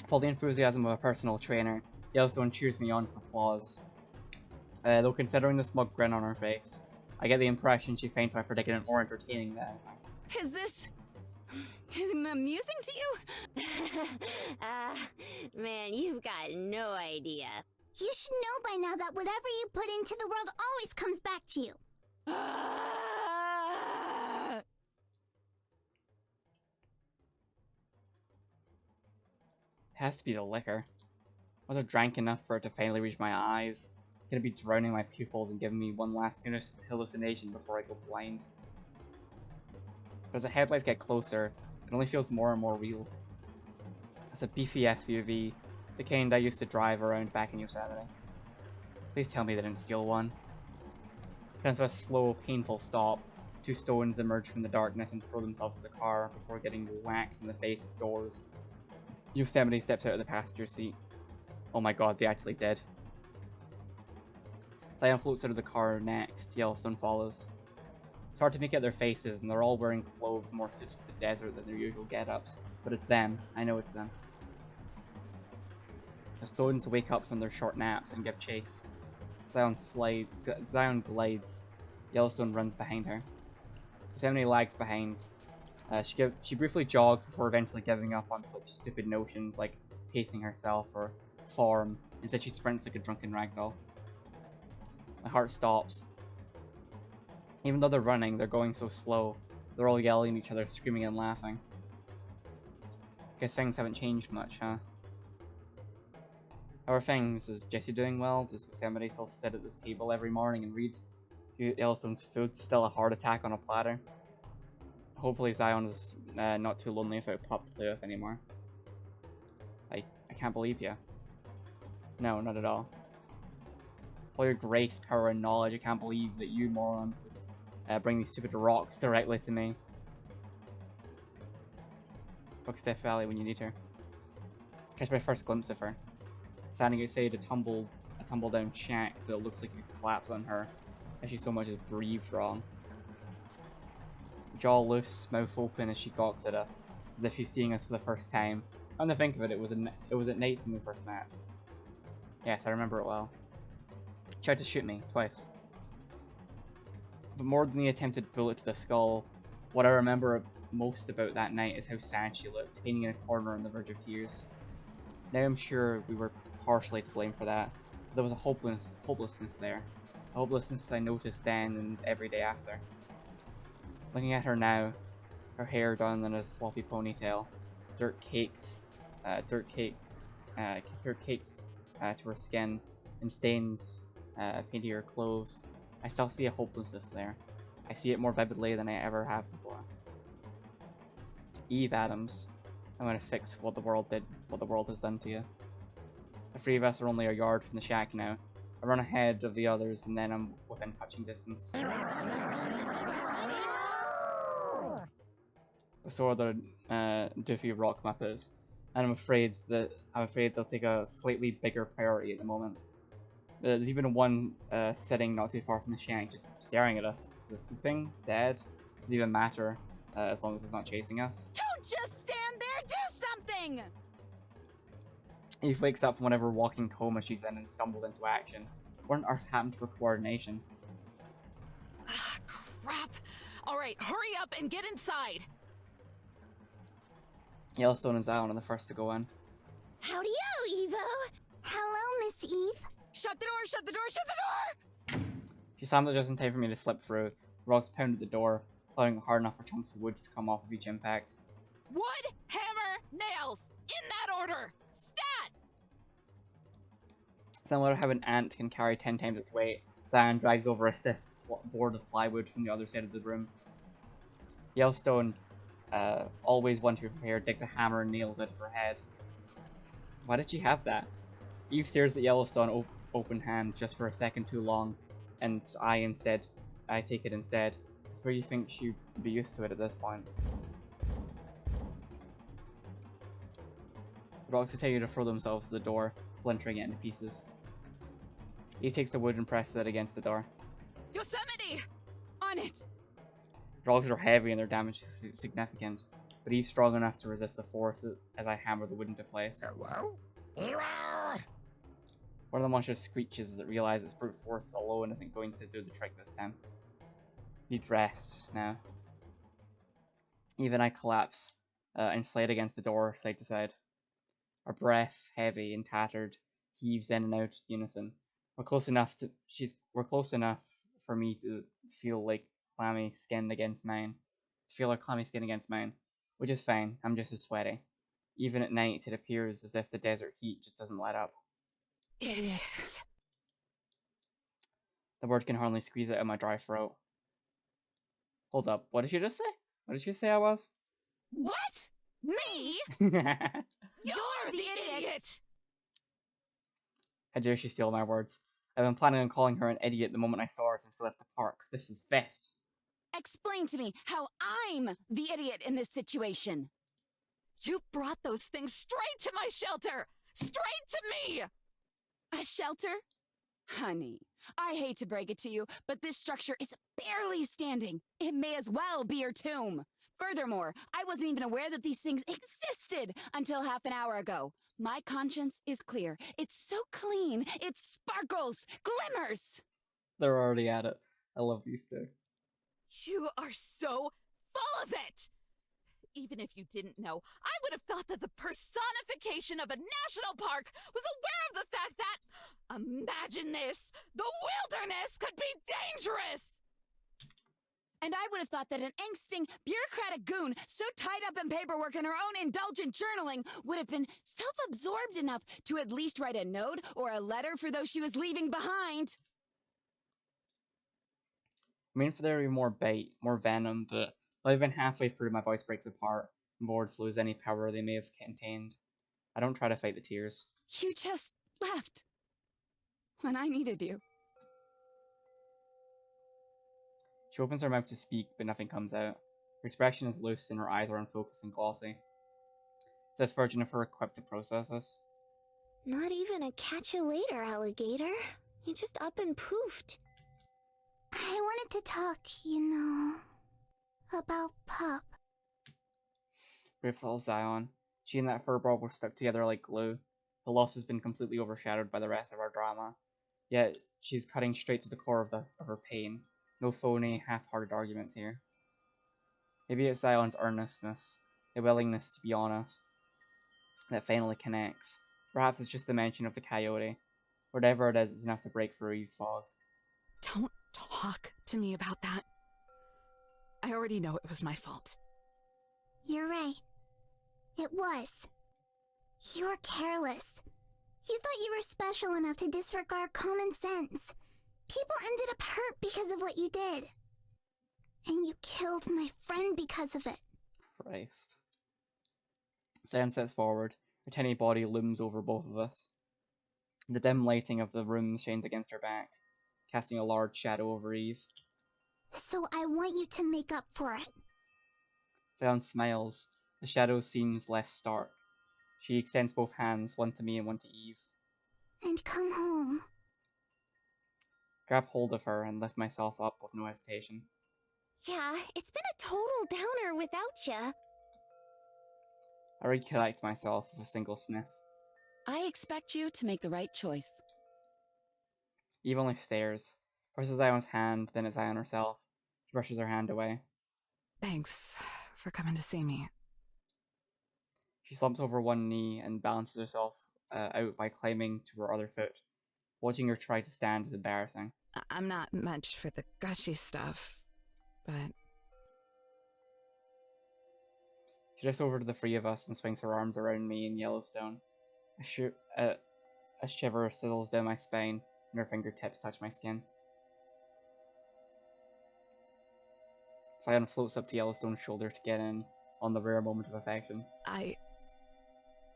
For the enthusiasm of a personal trainer, Yellowstone cheers me on for applause. Though considering the smug grin on her face, I get the impression she finds my predicament more entertaining than anything. Is this amusing to you? Man, you've got no idea. You should know by now that whatever you put into the world always comes back to you. Has to be the liquor. Was I drank enough for it to finally reach my eyes? Gonna be drowning my pupils and giving me one last hallucination before I go blind. But as the headlights get closer, it only feels more and more real. It's a beefy SUV, The kind I used to drive around back in Yosemite. Please tell me they didn't steal one. Comes to a slow, painful stop. Two stones emerge from the darkness and throw themselves to the car before getting whacked in the face with doors. Yosemite steps out of the passenger seat. Oh my god, they actually did. Zion floats out of the car next. Yellowstone follows. It's hard to make out their faces, and they're all wearing clothes more suited to the desert than their usual get-ups. But it's them. I know it's them. The stones wake up from their short naps and give chase. Zion glides. Yellowstone runs behind her. Yosemite lags behind. She briefly jogs before eventually giving up on such stupid notions like pacing herself or form. Instead, she sprints like a drunken ragdoll. My heart stops. Even though they're running, they're going so slow. They're all yelling at each other, screaming and laughing. Guess things haven't changed much, huh? How are things? Is Jesse doing well? Does Yosemite still sit at this table every morning and read? Do Yellowstone's food still a heart attack on a platter? Hopefully Zion is not too lonely without a pup to play with anymore. I can't believe you. No, not at all. All your grace, power, and knowledge, I can't believe that you morons would bring these stupid rocks directly to me. Fuck Steph Valley when you need her. Catch my first glimpse of her. Standing outside a tumble down shack that looks like it could collapse on her if she so much as breathed wrong. Jaw loose, mouth open as she gawks at us, as if she's seeing us for the first time. Come to think of it, it was at night when we first met. Yes, I remember it well. She tried to shoot me, twice. But more than the attempted bullet to the skull, what I remember most about that night is how sad she looked, hanging in a corner on the verge of tears. Now I'm sure we were partially to blame for that. There was a hopelessness there. A hopelessness I noticed then and every day after. Looking at her now, her hair done in a sloppy ponytail, dirt caked to her skin, and stains painting her clothes, I still see a hopelessness there. I see it more vividly than I ever have before. Eve Adams, I'm gonna fix what the world has done to you. The three of us are only a yard from the shack now. I run ahead of the others, and then I'm within touching distance. I saw the doofy rock muppets, and I'm afraid they'll take a slightly bigger priority at the moment. There's even one sitting not too far from the shack, just staring at us. Is it sleeping? Dead? Does it even matter, as long as it's not chasing us? Don't just stand there, do something! Eve wakes up from whatever walking coma she's in and stumbles into action. What on earth happened to her coordination? Ah, crap. All right, hurry up and get inside. Yellowstone and Zion are the first to go in. Howdy-o, Evo! Hello, Miss Eve. Shut the door, shut the door, shut the door! She slammed it just in time for me to slip through. Rocks pounded the door, plowing hard enough for chunks of wood to come off of each impact. Wood, hammer, nails. In that order. Stat! Similar to how an ant can carry 10 times its weight, Zion drags over a stiff board of plywood from the other side of the room. Yellowstone, always one to be prepared, digs a hammer and nails out of her head. Why did she have that? Eve stares at Yellowstone open hand just for a second too long, and I take it instead. It's where you think she'd be used to it at this point. Rocks continue to throw themselves to the door, splintering it into pieces. Eve takes the wood and presses it against the door. Yosemite! On it! Rocks are heavy and their damage is significant, but Eve's strong enough to resist the force as I hammer the wood into place. Hello? One of the monsters screeches as it realizes brute force alone isn't going to do the trick this time. Need rest now. Eve and I collapse and slide against the door side to side. Our breath, heavy and tattered, heaves in and out unison. We're close enough for me to feel like clammy skin against mine. Feel her clammy skin against mine, which is fine. I'm just as sweaty. Even at night, it appears as if the desert heat just doesn't let up. Idiot. The word can hardly squeeze it out of my dry throat. Hold up, what did you just say? What did you say I was? What? Me? I You're the idiot! How dare she steal my words? I've been planning on calling her an idiot the moment I saw her since we left the park. This is theft. Explain to me how I'm the idiot in this situation. You brought those things straight to my shelter! Straight to me! A shelter? Honey, I hate to break it to you, but this structure is barely standing. It may as well be your tomb. Furthermore, I wasn't even aware that these things existed until half an hour ago. My conscience is clear. It's so clean. It sparkles, glimmers. They're already at it. I love these two. You are so full of it! Even if you didn't know, I would have thought that the personification of a national park was aware of the fact that, imagine this, the wilderness could be dangerous! And I would have thought that an angsting, bureaucratic goon so tied up in paperwork and her own indulgent journaling would have been self-absorbed enough to at least write a note or a letter for those she was leaving behind. I mean, for there to be more bait, more venom, but even halfway through my voice breaks apart, and words lose any power they may have contained. I don't try to fight the tears. You just left when I needed you. She opens her mouth to speak, but nothing comes out. Her expression is loose and her eyes are unfocused and glossy. Is this version of her equipped to process this? Not even a catch you later, alligator. You just up and poofed. I wanted to talk, about Pup. Brave little Zion. She and that furball were stuck together like glue. The loss has been completely overshadowed by the rest of our drama. Yet, she's cutting straight to the core of her pain. No phony, half-hearted arguments here. Maybe it's Zion's earnestness, the willingness to be honest, that finally connects. Perhaps it's just the mention of the coyote. Whatever it is enough to break through Eve's fog. Don't talk to me about that. I already know it was my fault. You're right. It was. You were careless. You thought you were special enough to disregard common sense. People ended up hurt because of what you did. And you killed my friend because of it. Christ. Zion steps forward. Her tiny body looms over both of us. The dim lighting of the room shines against her back, casting a large shadow over Eve. So I want you to make up for it. Zion smiles. The shadow seems less stark. She extends both hands, one to me and one to Eve. And come home. Grab hold of her and lift myself up with no hesitation. Yeah, it's been a total downer without ya. I recollect myself with a single sniff. I expect you to make the right choice. Eve only stares. First at Zion's hand, then at Zion herself. She brushes her hand away. Thanks for coming to see me. She slumps over one knee and balances herself out by climbing to her other foot. Watching her try to stand is embarrassing. I'm not much for the gushy stuff, but... She drifts over to the three of us and swings her arms around me and Yellowstone. A shiver settles down my spine, and her fingertips touch my skin. Zion floats up to Yellowstone's shoulder to get in on the rare moment of affection. I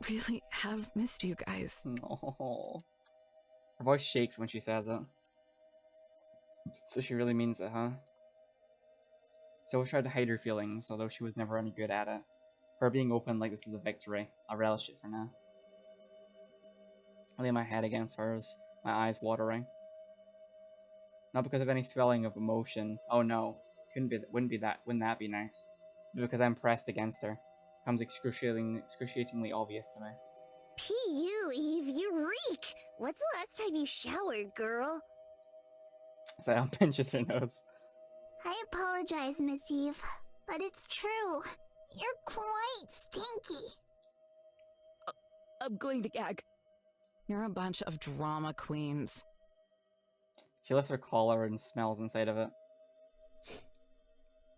really have missed you guys. No. Her voice shakes when she says it. So she really means it, huh? She always tried to hide her feelings, although she was never any good at it. Her being open like this is a victory. I relish it for now. I lay my head against hers, my eyes watering. Not because of any swelling of emotion. Oh no, wouldn't that be nice? But because I'm pressed against her. Becomes excruciatingly obvious to me. P.U., Eve, you reek! What's the last time you showered, girl? Zion pinches her nose. I apologize, Miss Eve, but it's true. You're quite stinky. I'm going to gag. You're a bunch of drama queens. She lifts her collar and smells inside of it.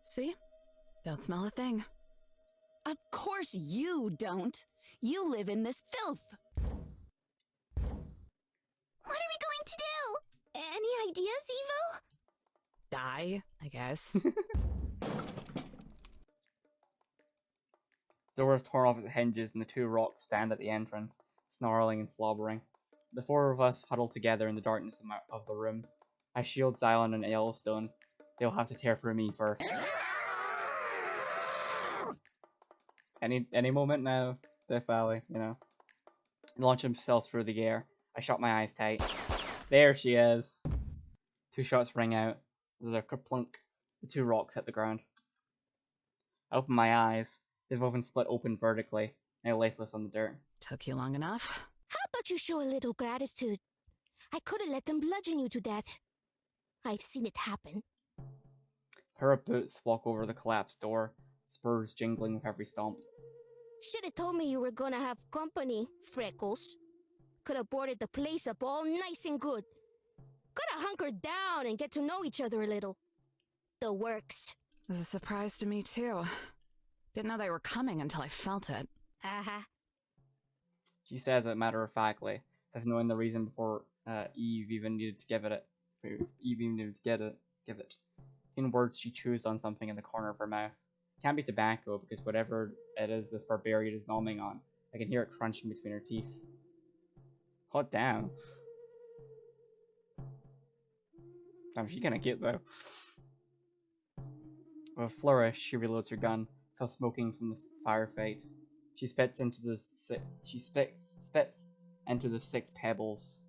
See? Don't smell a thing. Of course you don't. You live in this filth. What are we going to do? Any ideas, Evo? Die, I guess. The door is torn off its hinges and the two rocks stand at the entrance, snarling and slobbering. The four of us huddle together in the darkness of the room. I shield Zion and Yellowstone. They'll have to tear through me first. Any moment now, Death Valley, you know. Launch themselves through the air. I shut my eyes tight. There she is. 2 shots ring out. There's a kerplunk. The 2 rocks hit the ground. I open my eyes. His woven split open vertically, now lifeless on the dirt. Took you long enough? How about you show a little gratitude? I could have let them bludgeon you to death. I've seen it happen. Her boots walk over the collapsed door, spurs jingling with every stomp. Should have told me you were gonna have company, Freckles. Could have boarded the place up all nice and good. Could have hunkered down and get to know each other a little. The works. It was a surprise to me, too. Didn't know they were coming until I felt it. Uh-huh. She says it matter-of-factly, as if knowing the reason before Eve even needed to give it. Eve even needed to give it. In words, she chews on something in the corner of her mouth. It can't be tobacco, because whatever it is this barbarian is gnawing on, I can hear it crunching between her teeth. Hot damn. Damn, she kinda cute though. With a flourish, she reloads her gun, still smoking from the firefight. She spits into the 6 pebbles.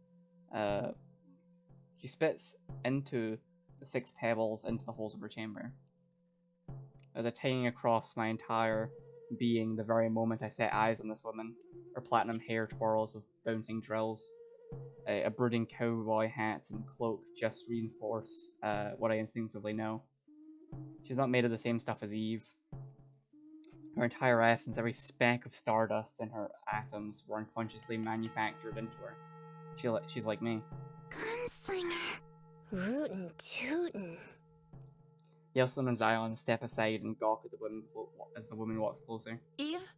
She spits into the 6 pebbles into the holes of her chamber. As I tangling across my entire being the very moment I set eyes on this woman, her platinum hair twirls with bouncing drills. A brooding cowboy hat and cloak just reinforce what I instinctively know. She's not made of the same stuff as Eve. Her entire essence, every speck of stardust in her atoms, were unconsciously manufactured into her. She's like me. Gunslinger. Rootin' tootin'. Yellowstone and Zion step aside and gawk at the woman as the woman walks closer. Eve,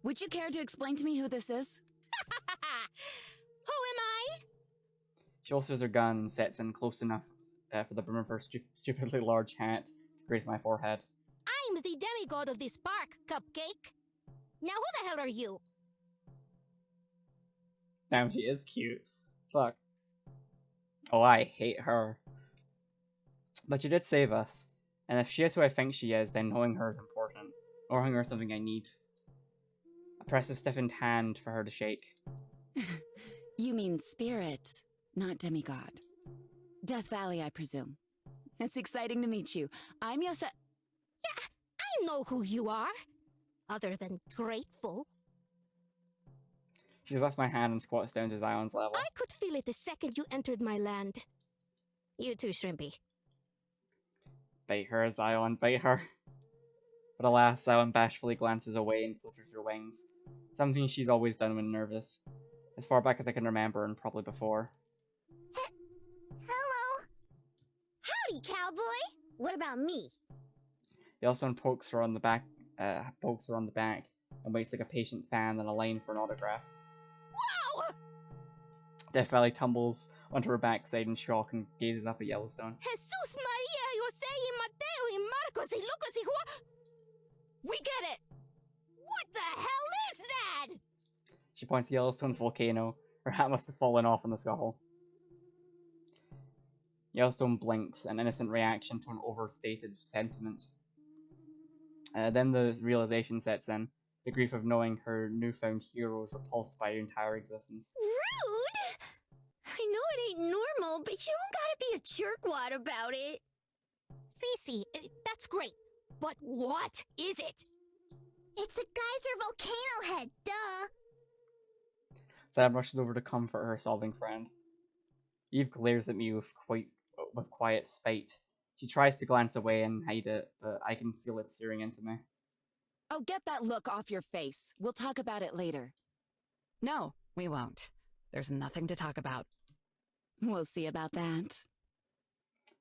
would you care to explain to me who this is? Who am I? She holsters her gun and sets in close enough for the brim of her stupidly large hat to graze my forehead. I'm the demigod of this park, Cupcake. Now who the hell are you? Damn, she is cute. Fuck. Oh, I hate her. But she did save us. And if she is who I think she is, then knowing her is important. Knowing her is something I need. I press a stiffened hand for her to shake. You mean spirit, not demigod. Death Valley, I presume. It's exciting to meet you. I'm Yosa. I know who you are. Other than grateful. She lets my hand and squats down to Zion's level. I could feel it the second you entered my land. You too, Shrimpy. Bite her, Zion, bite her. But alas, Zion bashfully glances away and flutters her wings. Something she's always done when nervous. As far back as I can remember, and probably before. Hello. Howdy, cowboy. What about me? Yellowstone pokes her on the back, and waits like a patient fan in a line for an autograph. Wow! Death Valley tumbles onto her backside in shock and gazes up at Yellowstone. Jesus Maria, Jose y Mateo y Marcos y Lucas y Juan. We get it! What the hell is that? She points to Yellowstone's volcano. Her hat must have fallen off in the scuffle. Yellowstone blinks, an innocent reaction to an overstated sentiment. Then the realization sets in. The grief of knowing her newfound hero is repulsed by her entire existence. Rude? I know it ain't normal, but you don't gotta be a jerkwad about it. Cece, that's great. But what is it? It's a geyser volcano head, duh. Sam rushes over to comfort her sobbing friend. Eve glares at me with quiet spite. She tries to glance away and hide it, but I can feel it searing into me. Oh, get that look off your face. We'll talk about it later. No, we won't. There's nothing to talk about. We'll see about that.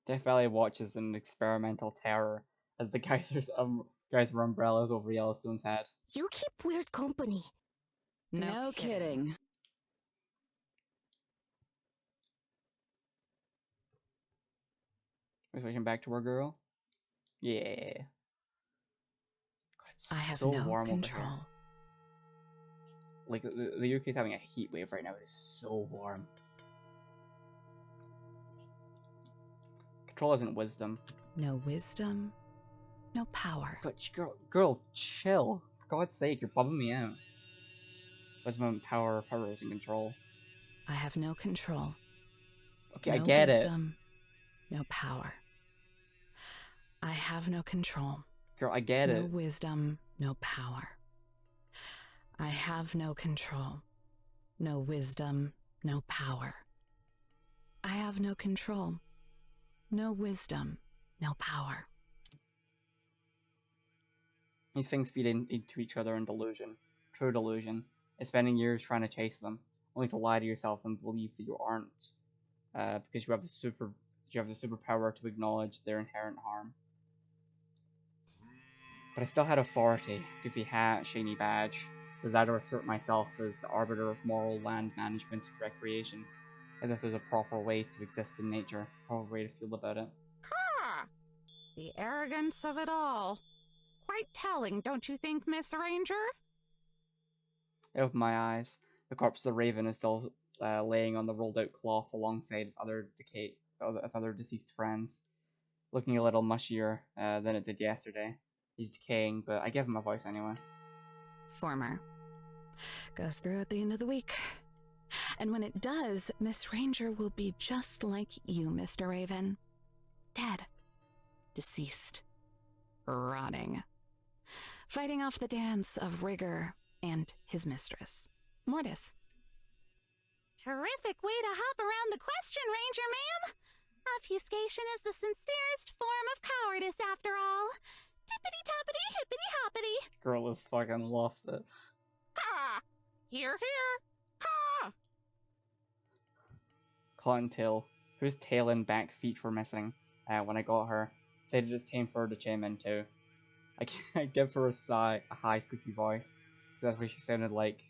Death Valley watches in experimental terror as the geyser umbrellas over Yellowstone's head. You keep weird company. No kidding. We're switching back to our girl? Yeah. God, it's I have so no warm control. over here. like the UK is having a heat wave right now. It is so warm. Control isn't wisdom. No wisdom, no power. But girl, chill. For God's sake, you're bumming me out. Wisdom and power isn't control. I have no control. Okay, no I get wisdom, no power. I have no control. it. Girl, I get no it. wisdom, no power. I have no control. No wisdom, no power. I have no control. No wisdom, no power. These things feed into each other in delusion. True delusion. It's spending years trying to chase them, only to lie to yourself and believe that you aren't. Because you have the superpower to acknowledge their inherent harm. But I still had authority, goofy hat, shiny badge. Desire to assert myself as the arbiter of moral land management and recreation, as if there's a proper way to exist in nature, a proper way to feel about it. Ah, the arrogance of it all. Quite telling, don't you think, Miss Ranger? I opened my eyes. The corpse of the raven is still laying on the rolled-out cloth alongside its other deceased friends, looking a little mushier than it did yesterday. He's decaying, but I give him a voice anyway. Former. Goes through at the end of the week. And when it does, Miss Ranger will be just like you, Mr. Raven. Dead. Deceased. Rotting. Fighting off the dance of Rigor and his mistress, Mortis. Terrific way to hop around the question, Ranger ma'am. Obfuscation is the sincerest form of cowardice, after all. Tippity-toppity, hippity-hoppity. Girl has fucking lost it. Ha! Here, here! Ha! Cottontail, whose tail and back feet were missing when I got her, said it is time for her to chime in too. I give her a sigh, a high, squeaky voice. That's what she sounded like.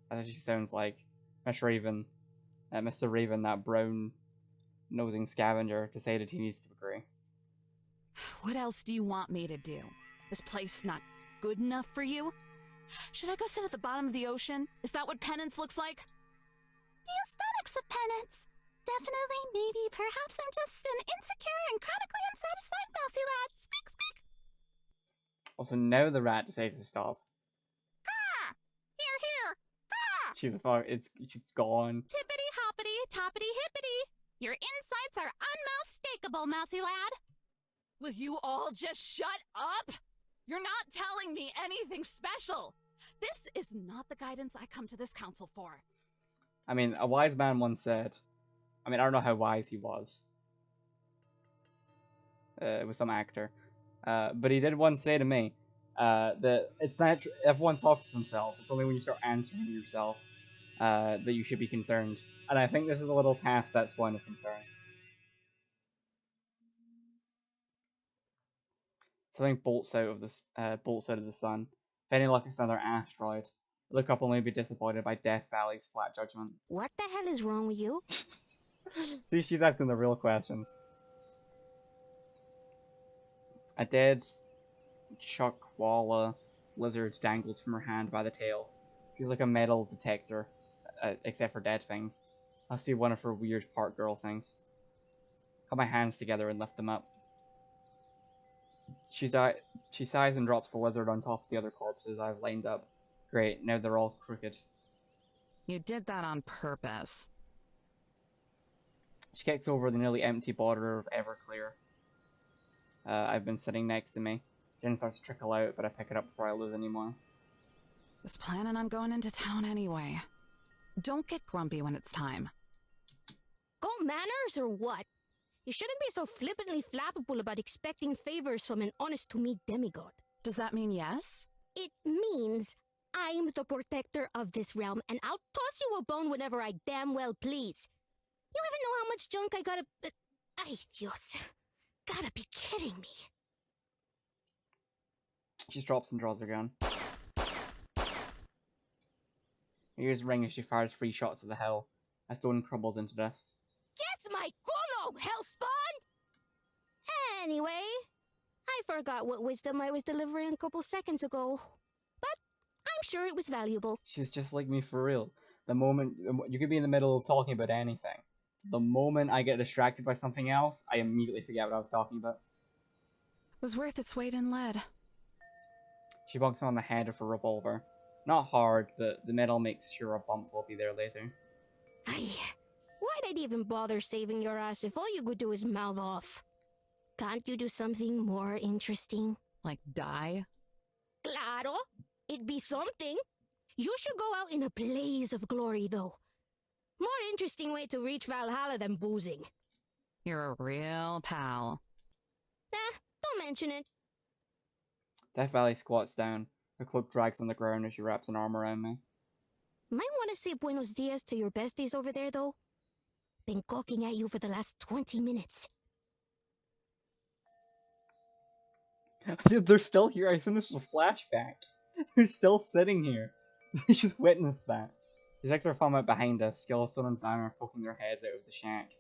That's what she sounds like. Miss Raven, Mr. Raven, that brown-nosing scavenger, decided he needs to agree. What else do you want me to do? This place not good enough for you? Should I go sit at the bottom of the ocean? Is that what penance looks like? The aesthetics of penance. Definitely, maybe, perhaps I'm just an insecure and chronically unsatisfied mousy lad. Speak, speak. Also, now the rat decides to stop. Ha! Here, here! Ha! She's gone. Tippity hoppity, toppity hippity. Your insights are unmistakable, mousy lad. Will you all just shut up? You're not telling me anything special. This is not the guidance I come to this council for. I mean, a wise man once said, I don't know how wise he was. It was some actor. But he did once say to me that it's natural. Everyone talks to themselves. It's only when you start answering yourself that you should be concerned. And I think this is a little past that point of concern. Something bolts out of the sun. If any luck, it's another asteroid. I look up only to be disappointed by Death Valley's flat judgment. What the hell is wrong with you? See, she's asking the real questions. A dead Chuckwalla lizard dangles from her hand by the tail. She's like a metal detector, except for dead things. Must be one of her weird part girl things. Got my hands together and lift them up. She sighs and drops the lizard on top of the other corpses I've lined up. Great, now they're all crooked. You did that on purpose. She kicks over the nearly empty bottle of Everclear. I've been sitting next to me. Gin starts to trickle out, but I pick it up before I lose any more. Was planning on going into town anyway. Don't get grumpy when it's time. Got manners or what? You shouldn't be so flippantly flappable about expecting favors from an honest-to-me demigod. Does that mean yes? It means I'm the protector of this realm, and I'll toss you a bone whenever I damn well please. You even know how much junk I gotta... Ay, Dios. Gotta be kidding me. She drops and draws her gun. Her ears ring as she fires 3 shots at the hill. A stone crumbles into dust. Yes, my culo, hellspawn! Anyway, I forgot what wisdom I was delivering a couple seconds ago. But I'm sure it was valuable. She's just like me for real. The moment you could be in the middle of talking about anything, the moment I get distracted by something else, I immediately forget what I was talking about. Was worth its weight in lead. She bonks him on the head with her revolver. Not hard, but the metal makes sure a bump will be there later. Ay, why'd I even bother saving your ass if all you could do is mouth off? Can't you do something more interesting? Like die? Claro, it'd be something. You should go out in a blaze of glory, though. More interesting way to reach Valhalla than boozing. You're a real pal. Don't mention it. Death Valley squats down. Her cloak drags on the ground as she wraps an arm around me. Might want to say buenos dias to your besties over there, though. Been gawking at you for the last 20 minutes. Dude, they're still here. I assume this was a flashback. They're still sitting here. We just witnessed that. These extra fun out behind us. Yellowstone and Zion are poking their heads out of the shack,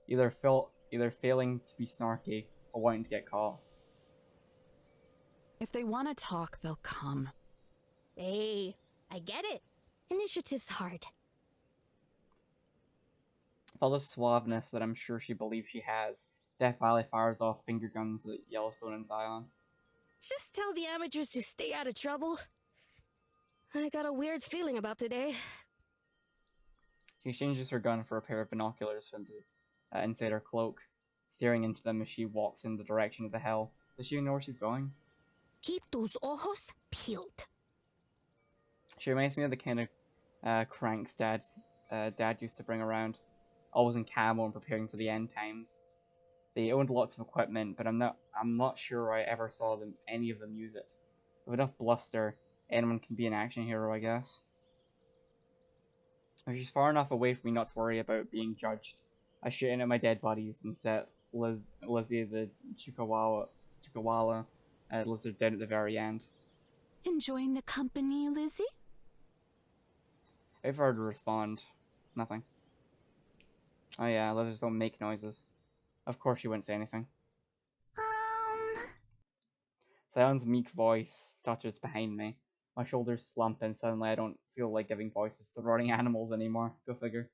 either failing to be snarky or wanting to get caught. If they want to talk, they'll come. Hey, I get it. Initiative's hard. With all the suaveness that I'm sure she believes she has, Death Valley fires off finger guns at Yellowstone and Zion. Just tell the amateurs to stay out of trouble. I got a weird feeling about today. She exchanges her gun for a pair of binoculars from the inside her cloak, staring into them as she walks in the direction of the hell. Does she even know where she's going? Keep those ojos peeled. She reminds me of the kind of cranks dad used to bring around, always in camo and preparing for the end times. They owned lots of equipment, but I'm not sure I ever saw any of them use it. With enough bluster, anyone can be an action hero, I guess. If she's far enough away from me not to worry about being judged, I shoot in at my dead bodies and set Lizzie the Chukawala lizard down at the very end. Enjoying the company, Lizzie? I wait for her to respond. Nothing. Oh yeah, lizards don't make noises. Of course she wouldn't say anything. Zion's meek voice stutters behind me. My shoulders slump and suddenly I don't feel like giving voices to rotting animals anymore. Go figure.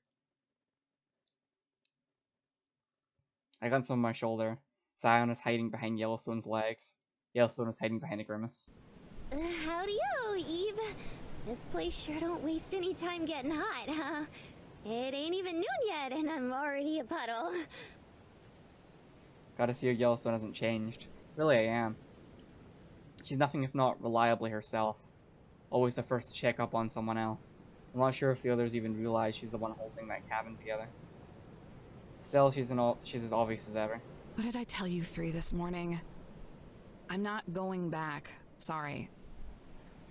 I glance over my shoulder. Zion is hiding behind Yellowstone's legs. Yellowstone is hiding behind a grimace. Howdy-o, Eve. This place sure don't waste any time getting hot, huh? It ain't even noon yet, and I'm already a puddle. Gotta see how Yellowstone hasn't changed. Really, I am. She's nothing if not reliably herself. Always the first to check up on someone else. I'm not sure if the others even realize she's the one holding that cabin together. Still, she's as obvious as ever. What did I tell you 3 this morning? I'm not going back. Sorry.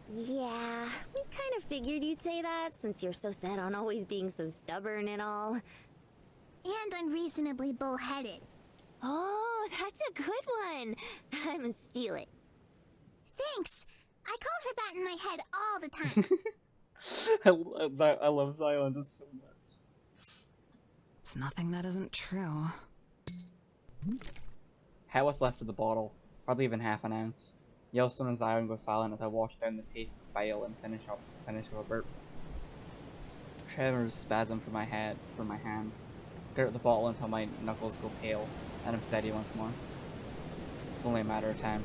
Yeah, we kind of figured you'd say that, since you're so set on always being so stubborn and all. And unreasonably bullheaded. Oh, that's a good one. I'm gonna steal it. Thanks. I call her that in my head all the time. I love Zion just so much. It's nothing that isn't true. Had what's left of the bottle, hardly even half an ounce. Yellowstone and Zion go silent as I wash down the taste of bile and finish with a burp. Tremors spasm from my hand. Get out the bottle until my knuckles go pale, and I'm steady once more. It's only a matter of time.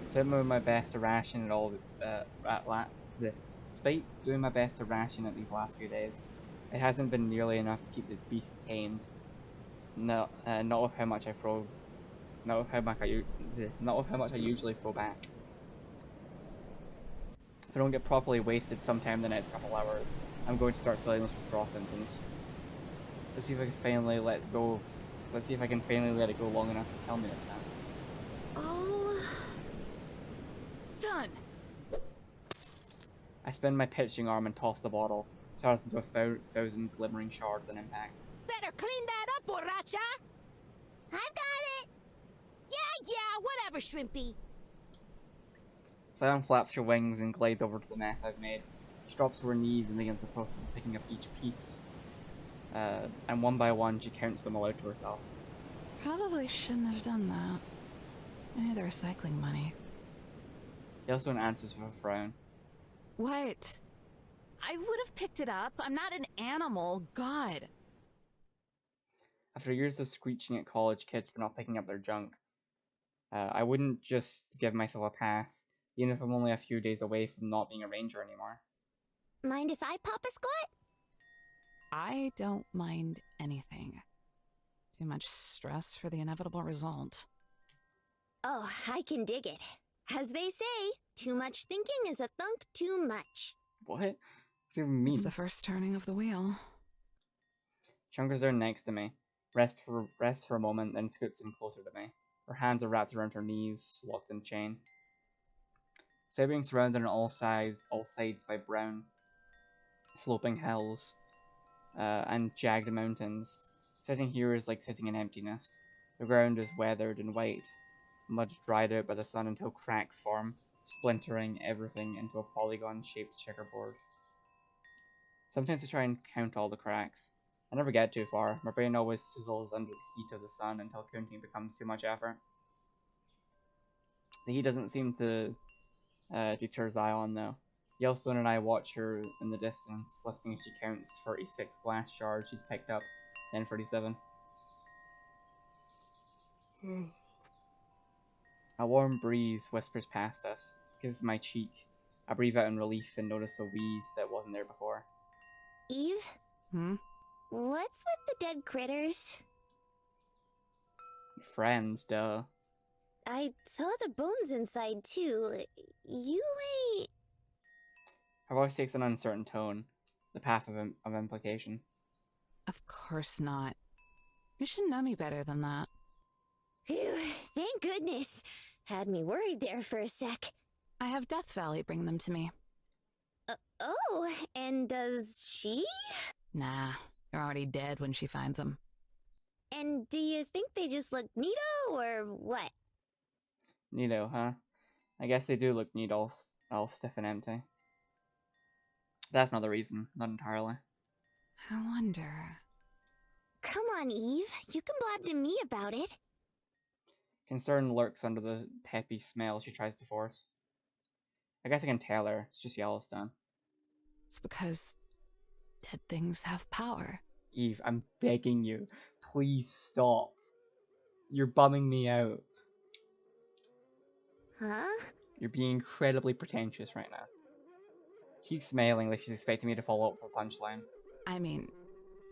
So I'm doing my best to ration it all. Despite doing my best to ration it these last few days, it hasn't been nearly enough to keep the beast tamed. Not with how much I throw. Not with how much I usually throw back. If I don't get properly wasted sometime in the next couple hours, I'm going to start feeling those withdrawal symptoms. Let's see if I can finally let it go long enough to tell me this time. Oh. Done. I spin my pitching arm and toss the bottle, shatters into 1,000 glimmering shards on impact. Better clean that up, borracha! I've got it! Yeah, whatever, Shrimpy. Zion flaps her wings and glides over to the mess I've made. She drops to her knees and begins the process of picking up each piece. And one by one, she counts them aloud to herself. Probably shouldn't have done that. I need the recycling money. Yellowstone answers with a frown. What? I would have picked it up. I'm not an animal. God. After years of screeching at college kids for not picking up their junk, I wouldn't just give myself a pass, even if I'm only a few days away from not being a ranger anymore. Mind if I pop a squat? I don't mind anything. Too much stress for the inevitable result. Oh, I can dig it. As they say, too much thinking is a thunk too much. What? What does it even mean? It's the first turning of the wheel. Chunker's there next to me. Rests for a moment, then scoots in closer to me. Her hands are wrapped around her knees, locked in chain. Faye being surrounded on all sides by brown, sloping hills, and jagged mountains. Sitting here is like sitting in emptiness. The ground is weathered and white, mud dried out by the sun until cracks form, splintering everything into a polygon-shaped checkerboard. Sometimes I try and count all the cracks. I never get too far. My brain always sizzles under the heat of the sun until counting becomes too much effort. The heat doesn't seem to deter Zion though. Yellowstone and I watch her in the distance, listening as she counts 36 glass shards she's picked up, then 37. A warm breeze whispers past us, kisses my cheek. I breathe out in relief and notice a wheeze that wasn't there before. Eve, Hmm? what's with the dead critters? Friends, duh. I saw the bones inside too. You ain't. Her voice takes an uncertain tone, the path of implication. Of course not. You should know me better than that. Phew, thank goodness. Had me worried there for a sec. I have Death Valley bring them to me. Oh, and does she? Nah, they're already dead when she finds them. And do you think they just look neato or what? Neato, huh? I guess they do look neat, all stiff and empty. That's not the reason, not entirely. I wonder. Come on, Eve. You can blab to me about it. Concern lurks under the peppy smell she tries to force. I guess I can tell her, it's just Yellowstone. It's because dead things have power. Eve, I'm begging you, please stop. You're bumming me out. Huh? You're being incredibly pretentious right now. Keeps smiling like she's expecting me to follow up with a punchline. I mean,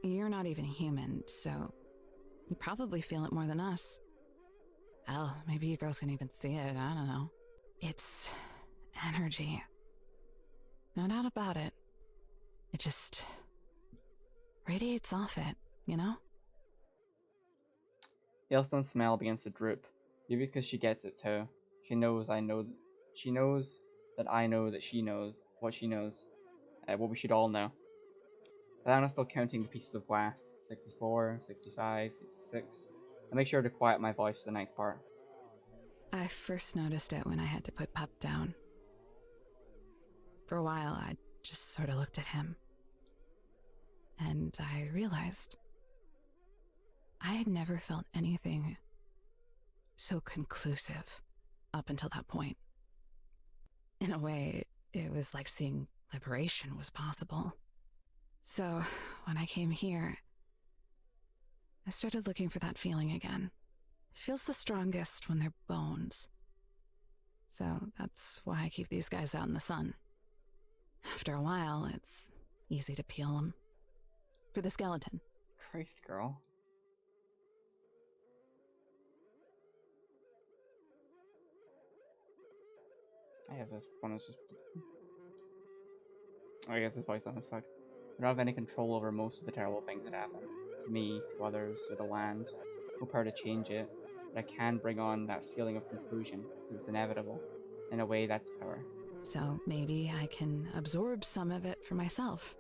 you're not even human, so you probably feel it more than us. Hell, maybe you girls can even see it, I don't know. It's energy. No doubt about it. It just radiates off it, you know? Yellowstone's smile begins to droop, maybe because she gets it too. She knows I know. She knows that I know that she knows what she knows. What we should all know. Diana's still counting the pieces of glass. 64, 65, 66. I make sure to quiet my voice for the next part. I first noticed it when I had to put Pup down. For a while, I just sort of looked at him. And I realized I had never felt anything so conclusive up until that point. In a way, it was like seeing liberation was possible. So, when I came here, I started looking for that feeling again. It feels the strongest when they're bones. So that's why I keep these guys out in the sun. After a while, it's easy to peel them. For the skeleton. Christ, girl. I guess this one is just... I guess this voice on is fucked. I don't have any control over most of the terrible things that happen. To me, to others, to the land. No power to change it, but I can bring on that feeling of conclusion, because it's inevitable. In a way, that's power. So maybe I can absorb some of it for myself.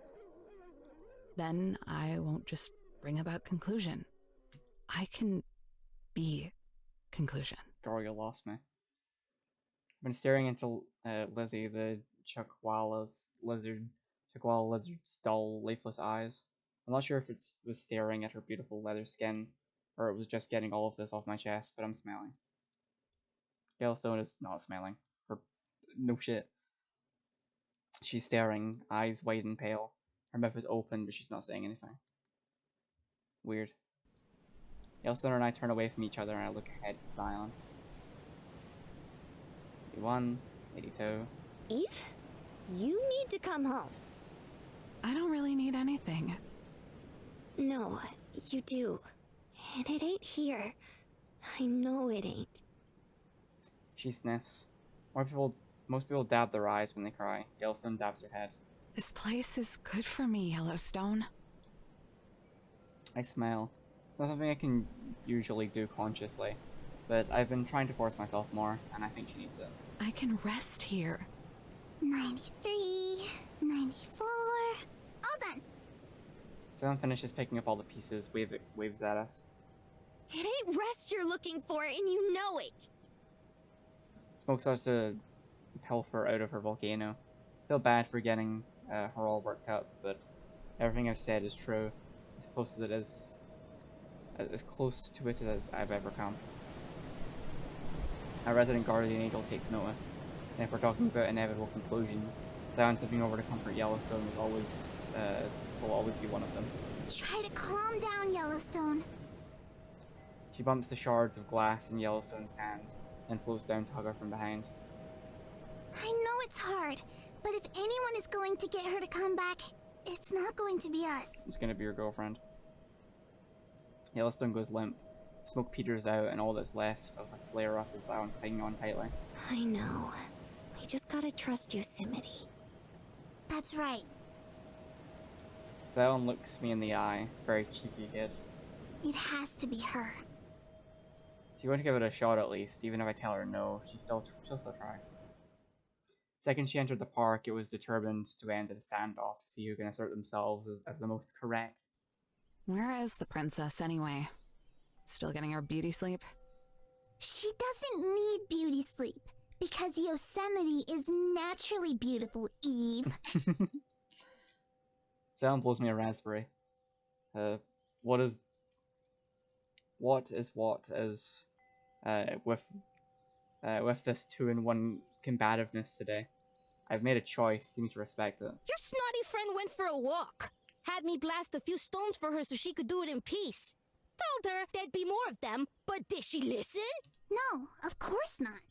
Then I won't just bring about conclusion. I can be conclusion. Girl, you lost me. I've been staring into Lizzie, the Chuckwalla lizard's dull, lifeless eyes. I'm not sure if it was staring at her beautiful leather skin, or it was just getting all of this off my chest, but I'm smelling. Yellowstone is not smelling. For no shit. She's staring, eyes wide and pale. Her mouth is open, but she's not saying anything. Weird. Yellowstone and I turn away from each other and I look ahead to Zion. 81, 82. Eve, you need to come home. I don't really need anything. No, you do. And it ain't here. I know it ain't. She sniffs. Most people dab their eyes when they cry. Yellowstone dabs her head. This place is good for me, Yellowstone. I smile. It's not something I can usually do consciously, but I've been trying to force myself more, and I think she needs it. I can rest here. 93, 94. All done. Zion finishes picking up all the pieces, waves at us. It ain't rest you're looking for, and you know it. Smoke starts to pilfer out of her volcano. I feel bad for getting her all worked up, but everything I've said is true. As close to it as I've ever come. Our resident guardian angel takes notice, and if we're talking about inevitable conclusions, Zion slipping over to comfort Yellowstone will always be one of them. Try to calm down, Yellowstone. She bumps the shards of glass in Yellowstone's hand, and floats down to hug her from behind. I know it's hard, but if anyone is going to get her to come back, it's not going to be us. It's gonna be your girlfriend. Yellowstone goes limp. Smoke peters out, and all that's left of the flare-up is Zion clinging on tightly. I know. We just gotta trust Yosemite. That's right. Zion looks me in the eye, very cheeky kid. It has to be her. She's going to give it a shot at least, even if I tell her no, she'll still try. Second she entered the park, it was determined to end in a standoff to see who can assert themselves as the most correct. Where is the princess, anyway? Still getting her beauty sleep? She doesn't need beauty sleep, because Yosemite is naturally beautiful, Eve. Zion blows me a raspberry. What is with this 2-in-1 combativeness today? I've made a choice, you need to respect it. Your snotty friend went for a walk. Had me blast a few stones for her so she could do it in peace. Told her there'd be more of them, but did she listen? No, of course not.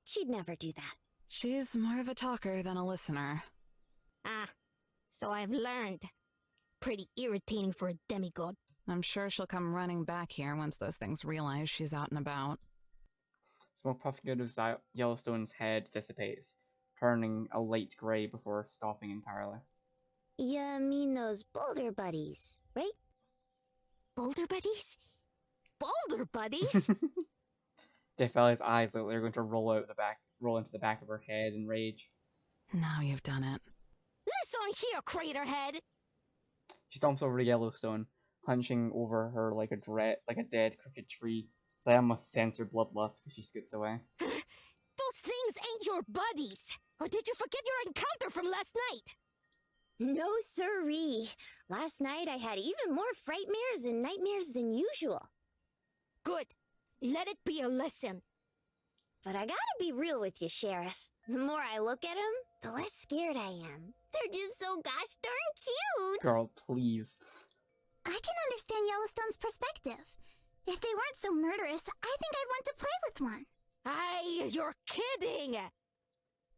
She'd never do that. She's more of a talker than a listener. Ah, so I've learned. Pretty irritating for a demigod. I'm sure she'll come running back here once those things realize she's out and about. Smoke puffing out of Yellowstone's head dissipates, turning a light grey before stopping entirely. You mean those boulder buddies, right? Boulder buddies? Boulder buddies? Death Valley's eyes look like they're going to roll into the back of her head in rage. Now you've done it. Listen here, Craterhead! She stomps over to Yellowstone, hunching over her like a dead crooked tree. Zion must sense her bloodlust because she scoots away. Those things ain't your buddies! Or did you forget your encounter from last night? No siree. Last night I had even more frightmares and nightmares than usual. Good. Let it be a lesson. But I gotta be real with you, Sheriff. The more I look at them, the less scared I am. They're just so gosh darn cute. Girl, please. I can understand Yellowstone's perspective. If they weren't so murderous, I think I'd want to play with one. You're kidding!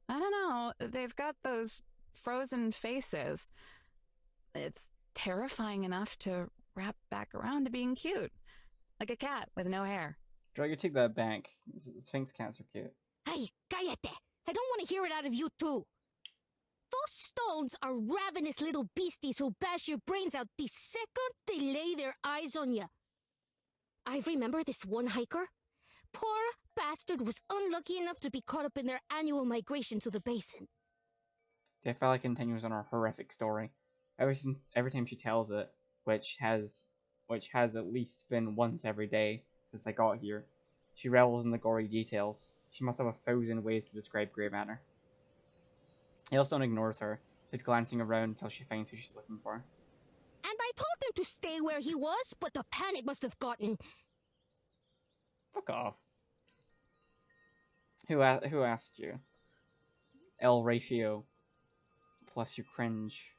I don't know. They've got those frozen faces. It's terrifying enough to wrap back around to being cute. Like a cat with no hair. Girl, you take that back. Sphinx cats are cute. Hey, cállate! I don't want to hear it out of you too. Those stones are ravenous little beasties who bash your brains out the second they lay their eyes on you. I remember this one hiker. Poor bastard was unlucky enough to be caught up in their annual migration to the basin. Death Valley continues on her horrific story. Every time she tells it, which has at least been once every day since I got here, she revels in the gory details. She must have 1,000 ways to describe grey matter. Yellowstone ignores her, just glancing around until she finds who she's looking for. And I told him to stay where he was, but the panic must have gotten... Fuck off. Who asked you? El Ratio. plus you cringe.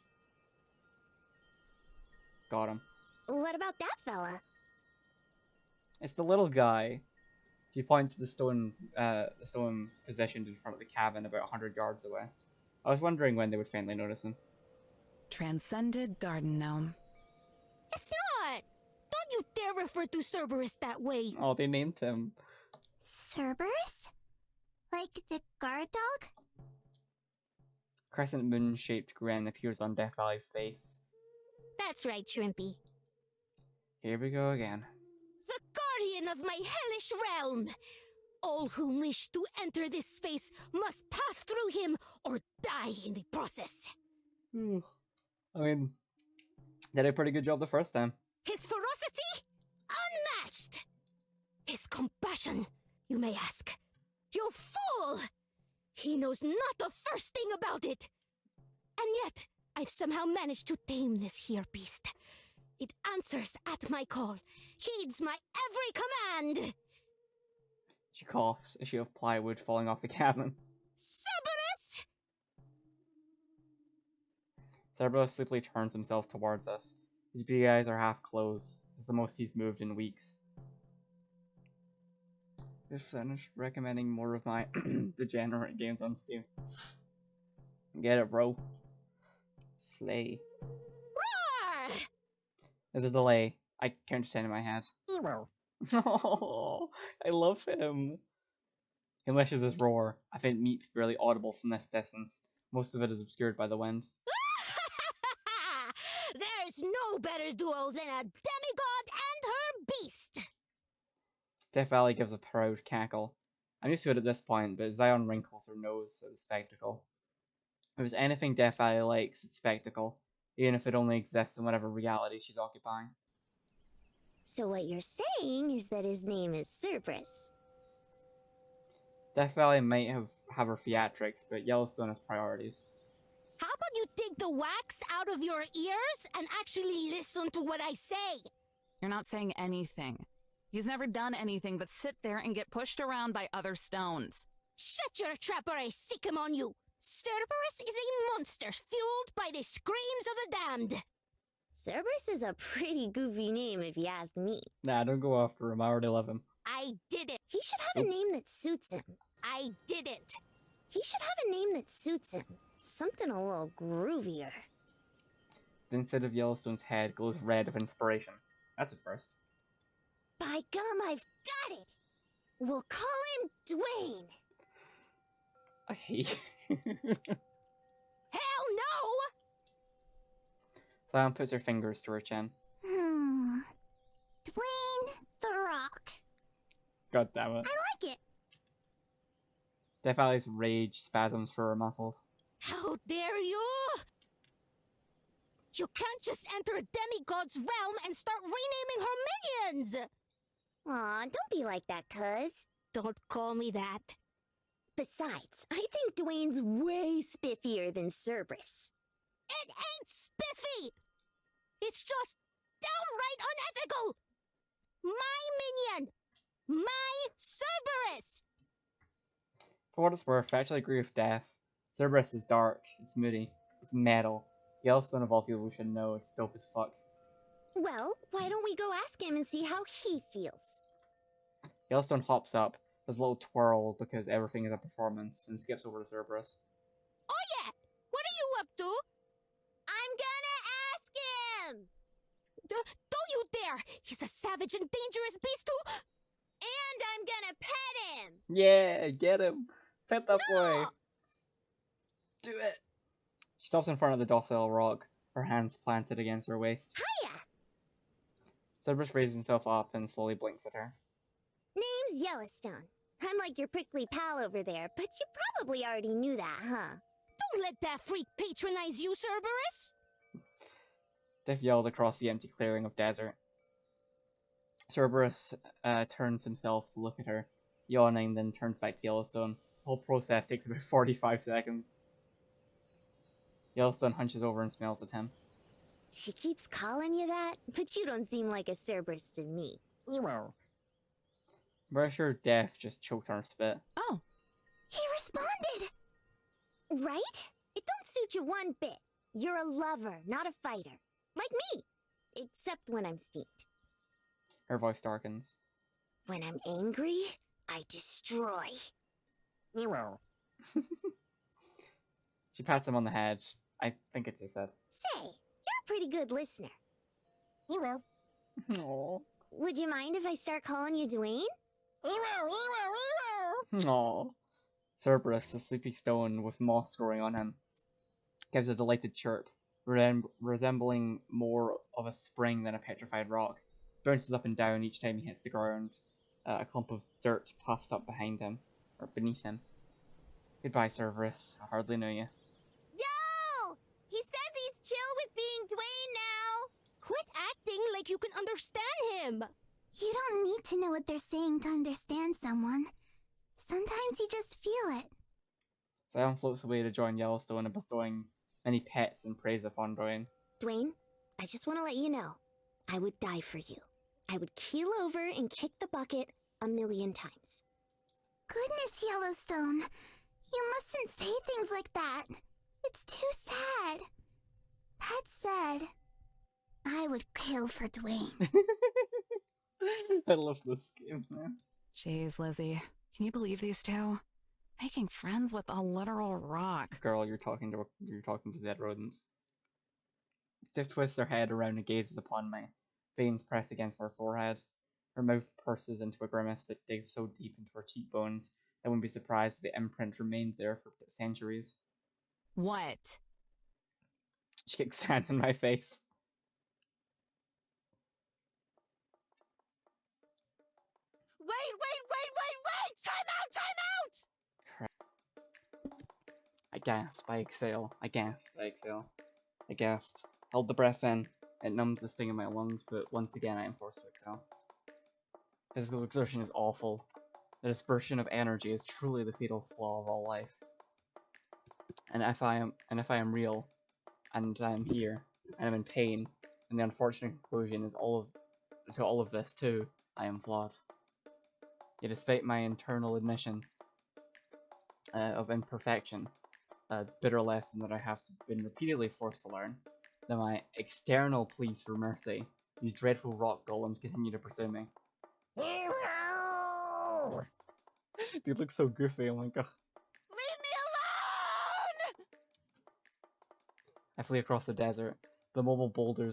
Got him. What about that fella? It's the little guy. He points to the stone positioned in front of the cabin about 100 yards away. I was wondering when they would finally notice him. Transcended garden gnome. It's not! Don't you dare refer to Cerberus that way! Oh, they named him. Cerberus? Like the guard dog? Crescent moon-shaped grin appears on Death Valley's face. That's right, Shrimpy. Here we go again. The guardian of my hellish realm! All who wish to enter this space must pass through him or die in the process. I mean, they did a pretty good job the first time. His ferocity? Unmatched! His compassion, you may ask. You fool! He knows not the first thing about it. And yet, I've somehow managed to tame this here beast. It answers at my call, heeds my every command. She coughs, a sheet of plywood falling off the cabin. Cerberus! Cerberus sleepily turns himself towards us. His big eyes are half closed. It's the most he's moved in weeks. Just finished recommending more of my degenerate games on Steam. Get it, bro. Slay. Roar! There's a delay. I can't understand in my head. Oh, I love him. He unleashes his roar. I find meat barely audible from this distance. Most of it is obscured by the wind. There's no better duo than a demigod and her beast! Death Valley gives a proud cackle. I'm used to it at this point, but Zion wrinkles her nose at the spectacle. If there's anything Death Valley likes, it's spectacle, even if it only exists in whatever reality she's occupying. So what you're saying is that his name is Cerberus. Death Valley might have her theatrics, but Yellowstone has priorities. How about you take the wax out of your ears and actually listen to what I say? You're not saying anything. He's never done anything but sit there and get pushed around by other stones. Shut your trap or I sick him on you! Cerberus is a monster fueled by the screams of the damned! Cerberus is a pretty goofy name if you ask me. Nah, don't go after him. I already love him. I did it! He should have a name that suits him. I did it! He should have a name that suits him. Something a little groovier. The inside of Yellowstone's head glows red with inspiration. That's at first. By gum, I've got it! We'll call him Dwayne! I hate Hell no! Zion puts her fingers to her chin. Dwayne the Rock. God damn it. I like it. Death Valley's rage spasms through her muscles. How dare you! You can't just enter a demigod's realm and start renaming her minions! Aw, don't be like that, cuz. Don't call me that. Besides, I think Dwayne's way spiffier than Cerberus. It ain't spiffy! It's just downright unethical! My minion! My Cerberus! For what it's worth, I actually agree with Death. Cerberus is dark, it's moody, it's metal. Yellowstone of all people should know, it's dope as fuck. Well, why don't we go ask him and see how he feels? Yellowstone hops up, does a little twirl because everything is a performance, and skips over to Cerberus. Oh yeah! What are you up to? I'm gonna ask him! Don't you dare! He's a savage and dangerous beast too! And I'm gonna pet him! Yeah, get him! Pet that boy! Do it! She stops in front of the docile rock, her hands planted against her waist. Hiya! Cerberus raises himself up and slowly blinks at her. Name's Yellowstone. I'm like your prickly pal over there, but you probably already knew that, huh? Don't let that freak patronize you, Cerberus! Death yells across the empty clearing of desert. Cerberus turns himself to look at her, yawning, then turns back to Yellowstone. The whole process takes about 45 seconds. Yellowstone hunches over and smells at him. She keeps calling you that, but you don't seem like a Cerberus to me. I'm very sure Death just choked on her spit. Oh, He responded! Right? It don't suit you one bit. You're a lover, not a fighter. Like me. Except when I'm steamed. Her voice darkens. When I'm angry, I destroy. She pats him on the head. I think it's his head. Say, you're a pretty good listener. Aww. Would you mind if I start calling you Dwayne? Aww. Cerberus, the sleepy stone with moss growing on him, gives a delighted chirp, resembling more of a spring than a petrified rock. Bounces up and down each time he hits the ground. A clump of dirt puffs up behind him, or beneath him. Goodbye, Cerberus. I hardly know you. Yo! He says he's chill with being Dwayne now! Quit acting like you can understand him. You don't need to know what they're saying to understand someone. Sometimes you just feel it. Zion floats away to join Yellowstone and bestowing many pets and praise upon Dwayne. Dwayne, I just want to let you know, I would die for you. I would keel over and kick the bucket 1,000,000 times. Goodness, Yellowstone. You mustn't say things like that. It's too sad. That said, I would kill for Dwayne. I love this game, man. Jeez, Lizzie. Can you believe these two? Making friends with a literal rock. Girl, you're talking to dead rodents. Tiff twists her head around and gazes upon me. Veins press against her forehead. Her mouth purses into a grimace that digs so deep into her cheekbones that I wouldn't be surprised if the imprint remained there for centuries. What? She kicks sand in my face. Wait! Time out! I gasp, I exhale. I gasp, I exhale. I gasp. Hold the breath in. It numbs the sting in my lungs, but once again I am forced to exhale. Physical exertion is awful. The dispersion of energy is truly the fatal flaw of all life. And if I am real, and I am here, and I'm in pain, and the unfortunate conclusion is all of this too, I am flawed. Yet despite my internal admission of imperfection, a bitter lesson that I have been repeatedly forced to learn, that my external pleas for mercy, these dreadful rock golems continue to pursue me. They look so goofy, oh my god. Leave me alone! I flee across the desert. The mobile boulder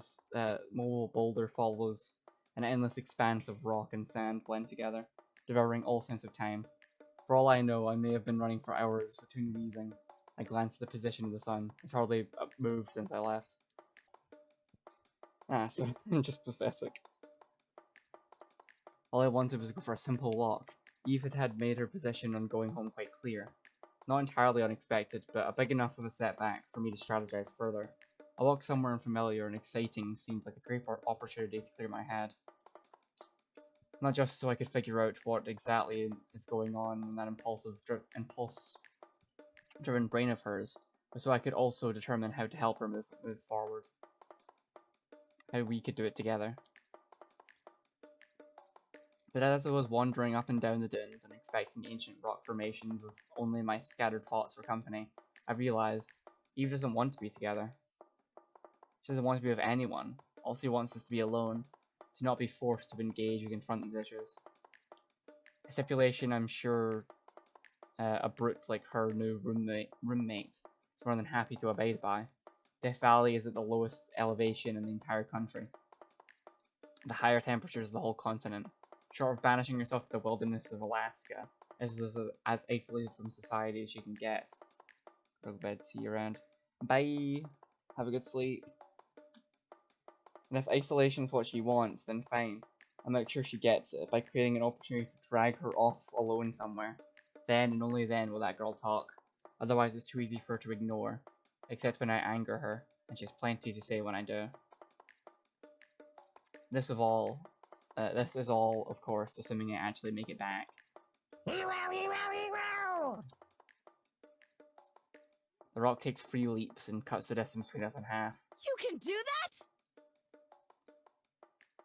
follows. An endless expanse of rock and sand blend together, devouring all sense of time. For all I know, I may have been running for hours between wheezing. I glance at the position of the sun. It's hardly moved since I left. So I'm just pathetic. All I wanted was to go for a simple walk. Eve had made her position on going home quite clear. Not entirely unexpected, but a big enough of a setback for me to strategize further. A walk somewhere unfamiliar and exciting seemed like a great opportunity to clear my head. Not just so I could figure out what exactly is going on in that impulse-driven brain of hers, but so I could also determine how to help her move forward. How we could do it together. But as I was wandering up and down the dunes and expecting ancient rock formations with only my scattered thoughts for company, I realized Eve doesn't want to be together. She doesn't want to be with anyone. All she wants is to be alone, to not be forced to engage or confront these issues. A stipulation I'm sure a brute like her new roommate is more than happy to abide by. Death Valley is at the lowest elevation in the entire country. The higher temperatures of the whole continent, short of banishing yourself to the wilderness of Alaska, is as isolated from society as you can get. Go to bed, see you around. Bye! Have a good sleep. And if isolation is what she wants, then fine. I'll make sure she gets it by creating an opportunity to drag her off alone somewhere. Then and only then will that girl talk. Otherwise it's too easy for her to ignore. Except when I anger her, and she has plenty to say when I do. This is all, of course, assuming I actually make it back. The rock takes 3 leaps and cuts the distance between us in half. You can do that?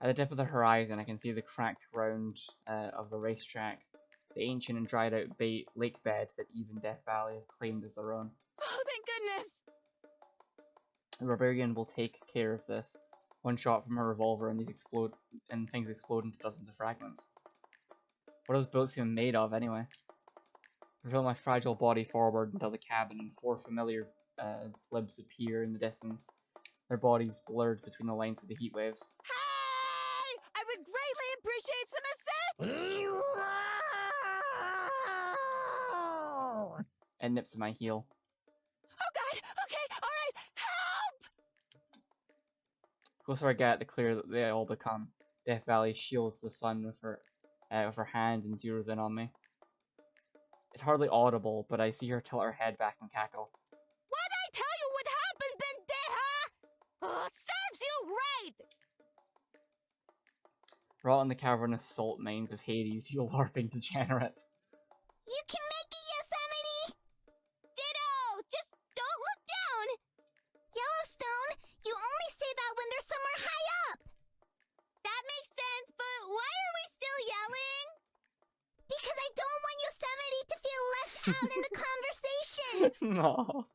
At the tip of the horizon, I can see the cracked ground of the racetrack, the ancient and dried out lake bed that even Death Valley have claimed as their own. Oh, thank goodness! The barbarian will take care of this. One shot from her revolver and things explode into dozens of fragments. What are those bullets even made of, anyway? Propel my fragile body forward until the cabin and 4 familiar plebs appear in the distance. Their bodies blurred between the lines of the heat waves. Hey! I would greatly appreciate some assist! It nips at my heel. Oh god! Okay, alright! Help! The closer I get, the clearer that they all become. Death Valley shields the sun with her hand and zeroes in on me. It's hardly audible, but I see her tilt her head back and cackle. What'd I tell you would happen, Bendeja? Serves you right! Rot in the cavernous salt mines of Hades, you LARPing degenerate. You can make it, Yosemite! Ditto! Just don't look down! Yellowstone, you only say that when there's somewhere high up! That makes sense, but why are we still yelling? Because I don't want Yosemite to feel left out in the conversation! No.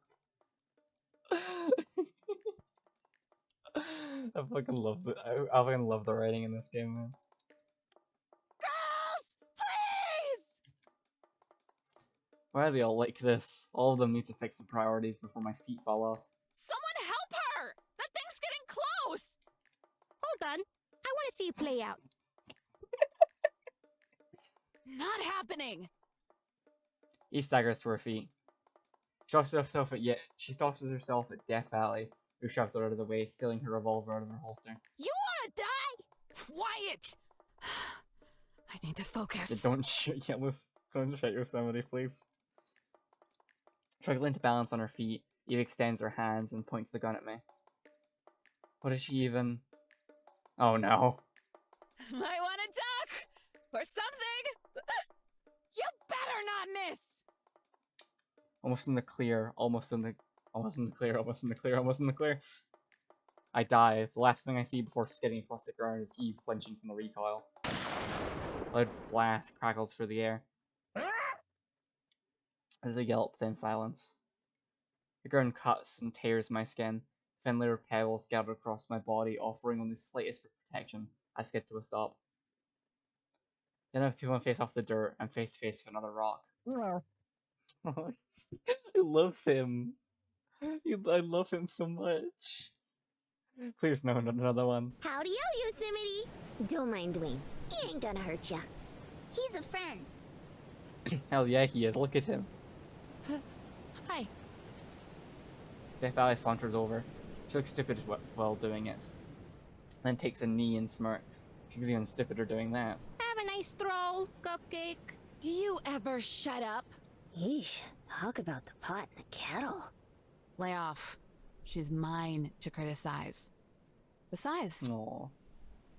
I fucking love I fucking love the writing in this game, man. Girls! Please! Why are they all like this? All of them need to fix some priorities before my feet fall off. Someone help her! That thing's getting close! Hold on. I want to see it play out. Not happening! Eve staggers to her feet. She stalks herself at Death Valley, who shoves her out of the way, stealing her revolver out of her holster. You want to die? Quiet! I need to focus. Don't shoot Yosemite, please. Struggling to balance on her feet, Eve extends her hands and points the gun at me. What is she even? Oh no. Might want to duck! Or something! You better not miss! Almost in the clear, almost in the clear. I dive. The last thing I see before skidding across the ground is Eve flinching from the recoil. A loud blast crackles through the air. There's a yelp, then silence. The ground cuts and tears my skin. Thin layer of pebbles scattered across my body, offering only the slightest protection. I skid to a stop. Then I feel my face off the dirt and face to face with another rock. I love him. I love him so much. Please no, not another one. Howdy-o, Yosemite! Don't mind Dwayne. He ain't gonna hurt ya. He's a friend. Hell yeah, he is. Look at him. Hi. Death Valley saunters over. She looks stupid while doing it. Then takes a knee and smirks. She's even stupider doing that. Have a nice stroll, Cupcake. Do you ever shut up? Yeesh, talk about the pot and the kettle. Lay off. She's mine to criticize. Besides, Aww.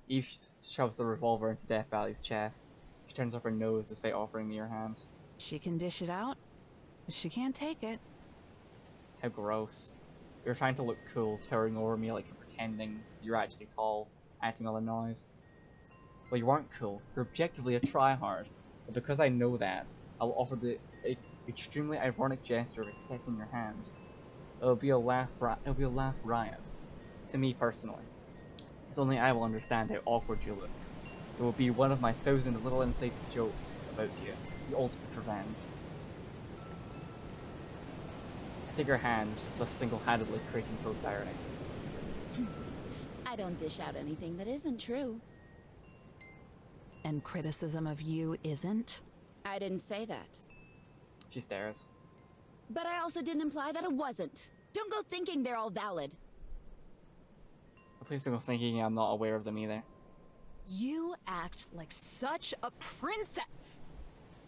Eve shoves the revolver into Death Valley's chest. She turns up her nose despite offering me her hand. she can dish it out, but she can't take it. How gross. You're trying to look cool, towering over me like you're pretending you're actually tall, acting all annoyed. Well, you aren't cool. You're objectively a tryhard. But because I know that, I will offer the extremely ironic gesture of accepting your hand. It'll be a laugh riot. To me personally. Because only I will understand how awkward you look. It will be one of my 1,000 little inside jokes about you. The ultimate revenge. I take her hand, thus single-handedly creating post-irony. I don't dish out anything that isn't true. And criticism of you isn't? I didn't say that. She stares. But I also didn't imply that it wasn't. Don't go thinking they're all valid. Please don't go thinking I'm not aware of them either. You act like such a princess.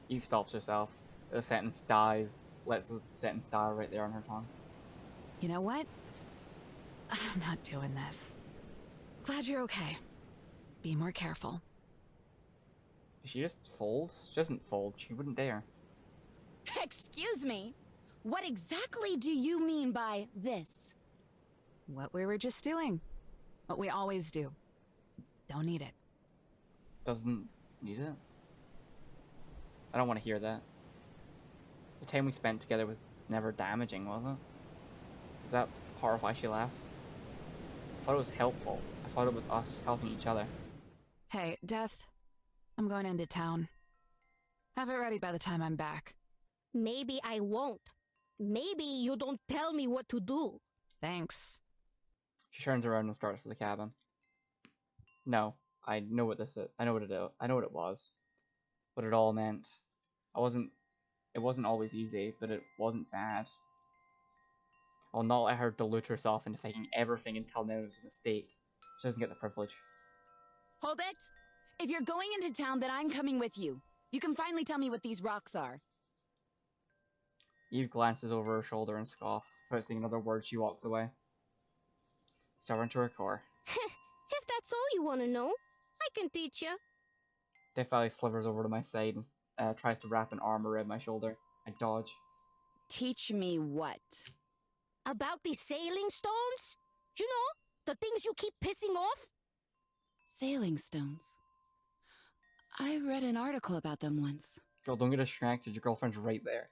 Eve stops herself. The sentence dies. Lets the sentence die right there on her tongue. You know what? I'm not doing this. Glad you're okay. Be more careful. Did she just fold? She doesn't fold. She wouldn't dare. Excuse me. What exactly do you mean by this? What we were just doing. What we always do. Don't need it. Doesn't need it? I don't want to hear that. The time we spent together was never damaging, was it? Was that part of why she left? I thought it was helpful. I thought it was us helping each other. Hey, Death. I'm going into town. Have it ready by the time I'm back. Maybe I won't. Maybe you don't tell me what to do. Thanks. She turns around and starts for the cabin. No, I know what this is. I know what it is. I know what it was. What it all meant. It wasn't always easy, but it wasn't bad. I'll not let her delude herself into thinking everything until now is a mistake. She doesn't get the privilege. Hold it! If you're going into town, then I'm coming with you. You can finally tell me what these rocks are. Eve glances over her shoulder and scoffs. Without saying another word, she walks away. Stubborn to her core. If that's all you want to know, I can teach you. Death Valley slithers over to my side and tries to wrap an arm around my shoulder. I dodge. Teach me what? About these sailing stones? You know, the things you keep pissing off? Sailing stones. I read an article about them once. Girl, don't get distracted. Your girlfriend's right there.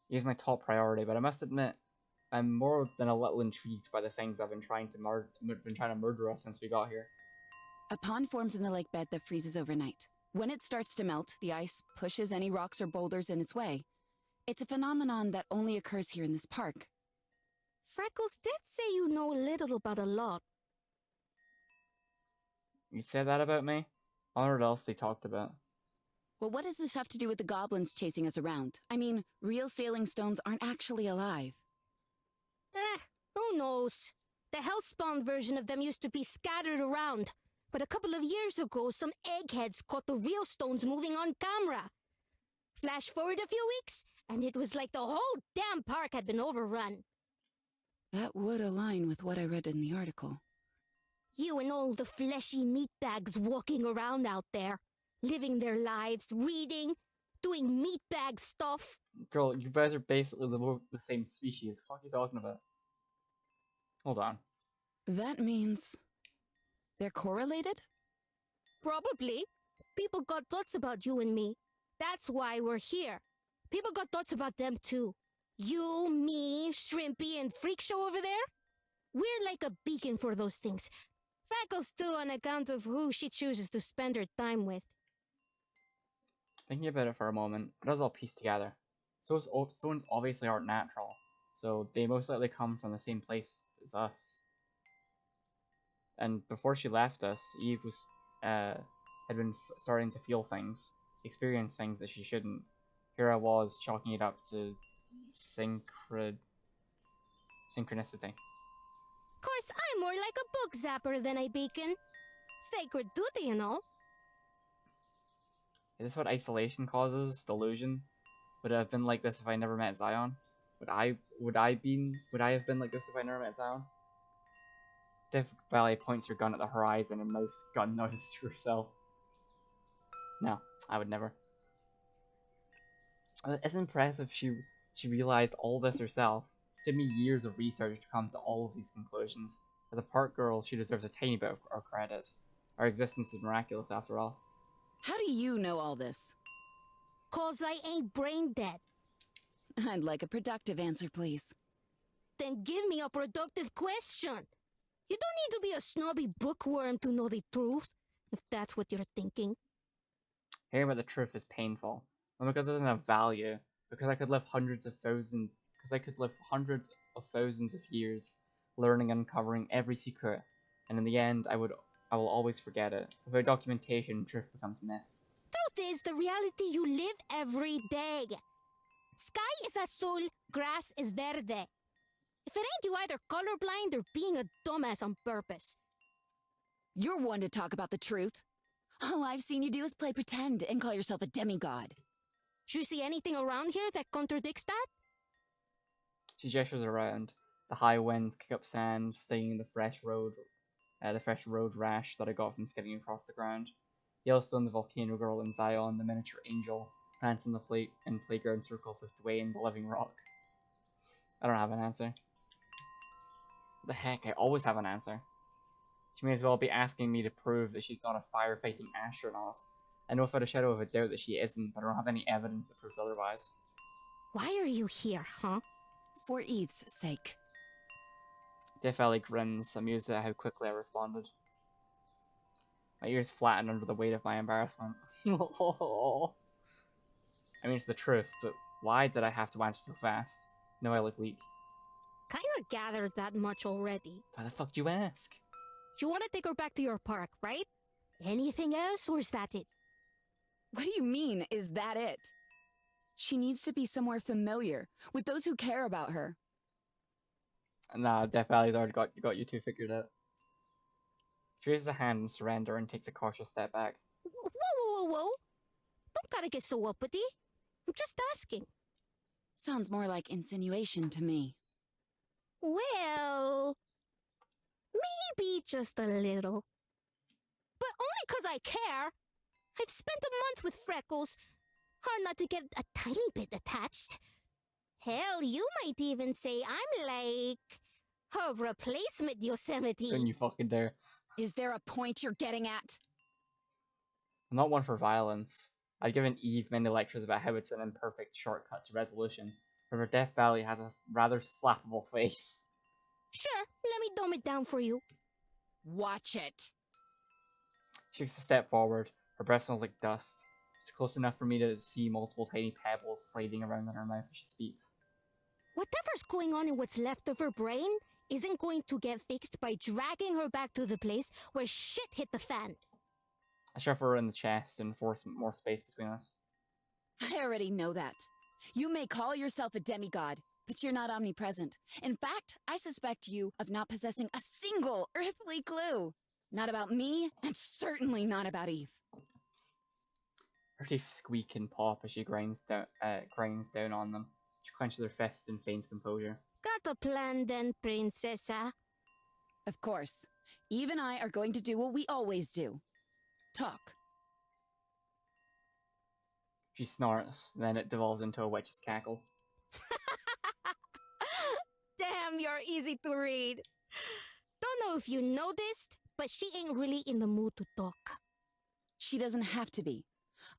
He's my top priority, but I must admit, I'm more than a little intrigued by the things I've been trying to murder us since we got here. A pond forms in the lake bed that freezes overnight. When it starts to melt, the ice pushes any rocks or boulders in its way. It's a phenomenon that only occurs here in this park. Freckles did say you know little about a lot. You said that about me? I wonder what else they talked about. Well, what does this have to do with the goblins chasing us around? I mean, real sailing stones aren't actually alive. Who knows? The Hellspawn version of them used to be scattered around, but a couple of years ago, some eggheads caught the real stones moving on camera. Flash forward a few weeks, and it was like the whole damn park had been overrun. That would align with what I read in the article. You and all the fleshy meatbags walking around out there, living their lives, reading, doing meatbag stuff. Girl, you guys are basically the same species. What are you talking about? Hold on. That means they're correlated? Probably. People got thoughts about you and me. That's why we're here. People got thoughts about them too. You, me, Shrimpy, and Freak Show over there? We're like a beacon for those things. Freckles too on account of who she chooses to spend her time with. Thinking about it for a moment, it does all piece together. Stones obviously aren't natural, so they most likely come from the same place as us. And before she left us, Eve was had been starting to feel things, experience things that she shouldn't. Here I was chalking it up to synchronicity. Course, I'm more like a book zapper than a beacon. Sacred duty, you know. Is this what isolation causes? Delusion? Would it have been like this if I never met Zion? Would I have been like this if I never met Zion? Death Valley points her gun at the horizon and mouths gun noises to herself. No, I would never. It's impressive she realized all this herself. It took me years of research to come to all of these conclusions. As a park girl, she deserves a tiny bit of our credit. Our existence is miraculous after all. How do you know all this? 'Cause I ain't brain dead. I'd like a productive answer, please. Then give me a productive question. You don't need to be a snobby bookworm to know the truth, if that's what you're thinking. Hearing about the truth is painful. Not because it doesn't have value, because I could live hundreds of thousands of years learning and uncovering every secret, and in the end I will always forget it. Without documentation, truth becomes myth. Truth is the reality you live every day. Sky is azul, grass is verde. If it ain't you either colorblind or being a dumbass on purpose. You're one to talk about the truth. All I've seen you do is play pretend and call yourself a demigod. Do you see anything around here that contradicts that? She gestures around. The high winds kick up sand, stinging the fresh road rash that I got from skidding across the ground. Yellowstone, the volcano girl, and Zion, the miniature angel, dance in playground circles with Dwayne, the living rock. I don't have an answer. What the heck, I always have an answer. She may as well be asking me to prove that she's not a firefighting astronaut. I know without a shadow of a doubt that she isn't, but I don't have any evidence that proves otherwise. Why are you here, huh? For Eve's sake. Death Valley grins, amused at how quickly I responded. My ears flattened under the weight of my embarrassment. I mean, it's the truth, but why did I have to answer so fast? No, I look weak. Kinda gathered that much already. Why the fuck do you ask? You wanna take her back to your park, right? Anything else, or is that it? What do you mean, is that it? She needs to be somewhere familiar, with those who care about her. Nah, Death Valley's already got you two figured out. She raises a hand in surrender and takes a cautious step back. Whoa. Don't gotta get so uppity. I'm just asking. Sounds more like insinuation to me. Well, maybe just a little. But only 'cause I care. I've spent a month with Freckles. Hard not to get a tiny bit attached. Hell, you might even say I'm like a replacement Yosemite. Don't you fucking dare. Is there a point you're getting at? I'm not one for violence. I've given Eve many lectures about how it's an imperfect shortcut to resolution. However, Death Valley has a rather slappable face. Sure, let me dumb it down for you. Watch it. She takes a step forward. Her breath smells like dust. It's close enough for me to see multiple tiny pebbles sliding around in her mouth as she speaks. Whatever's going on in what's left of her brain isn't going to get fixed by dragging her back to the place where shit hit the fan. I shove her in the chest and force more space between us. I already know that. You may call yourself a demigod, but you're not omnipresent. In fact, I suspect you of not possessing a single earthly clue. Not about me, and certainly not about Eve. Her teeth squeak and pop as she grinds down on them. She clenches her fists and feigns composure. Got a plan then, Princessa? Of course. Eve and I are going to do what we always do. Talk. She snorts, then it devolves into a witch's cackle. Damn, you're easy to read. Don't know if you noticed, but she ain't really in the mood to talk. She doesn't have to be.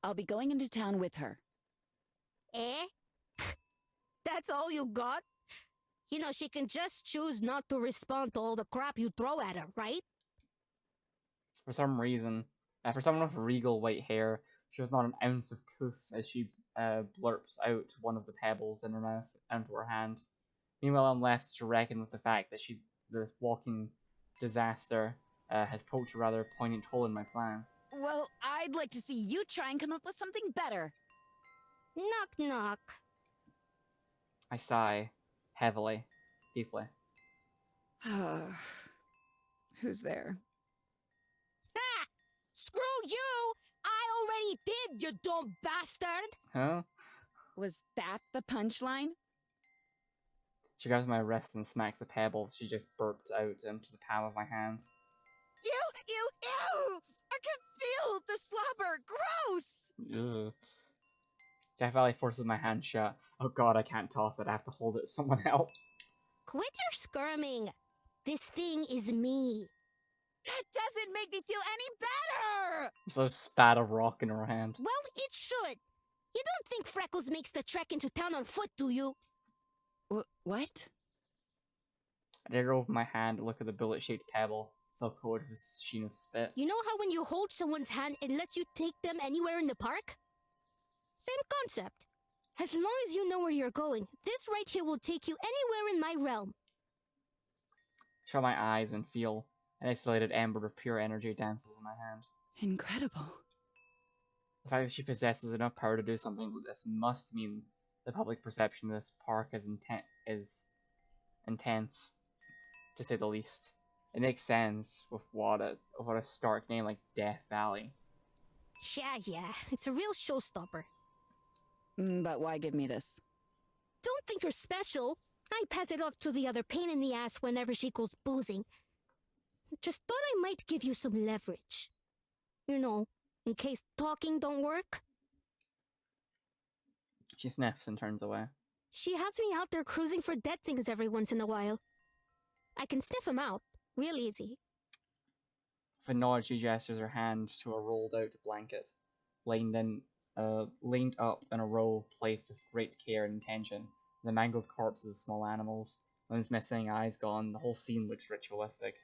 I'll be going into town with her. Eh? That's all you got? You know, she can just choose not to respond to all the crap you throw at her, right? For some reason, for someone with regal white hair, she has not an ounce of couth as she blurps out one of the pebbles in her mouth into her hand. Meanwhile, I'm left to reckon with the fact that this walking disaster has poked a rather poignant hole in my plan. Well, I'd like to see you try and come up with something better. Knock, knock. I sigh, heavily, deeply. Who's there? Ah! Screw you! I already did, you dumb bastard! Huh? Was that the punchline? She grabs my wrist and smacks the pebbles she just burped out into the palm of my hand. Ew! I can feel the slobber! Gross! Ugh. Death Valley forces my hand shut. Oh god, I can't toss it. I have to hold it. Someone help. Quit your skirming. This thing is me. That doesn't make me feel any better! So spat a rock in her hand. Well, it should. You don't think Freckles makes the trek into town on foot, do you? What? I did over my hand to look at the bullet-shaped pebble. It's all coated with a sheen of spit. You know how when you hold someone's hand, it lets you take them anywhere in the park? Same concept. As long as you know where you're going, this right here will take you anywhere in my realm. Shut my eyes and feel an isolated ember of pure energy dances in my hand. Incredible. The fact that she possesses enough power to do something like this must mean the public perception of this park is intense, to say the least. It makes sense with what a stark name like Death Valley. Yeah, it's a real showstopper. But why give me this? Don't think you're special. I pass it off to the other pain in the ass whenever she goes boozing. Just thought I might give you some leverage. You know, in case talking don't work. She sniffs and turns away. She has me out there cruising for dead things every once in a while. I can sniff them out, real easy. With a nod, she gestures her hand to a rolled-out blanket, lined up in a row placed with great care and attention. The mangled corpses of small animals, One's missing, eyes gone. The whole scene looks ritualistic.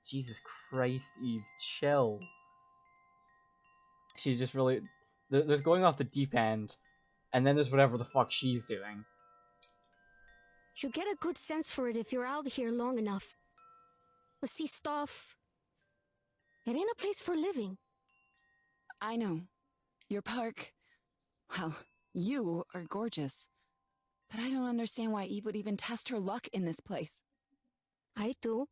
Jesus Christ, Eve, chill. She's just really... There's going off the deep end, and then there's whatever the fuck she's doing. You get a good sense for it if you're out here long enough. But see stuff... It ain't a place for living. I know. Your park... Well, you are gorgeous. But I don't understand why Eve would even test her luck in this place. I do.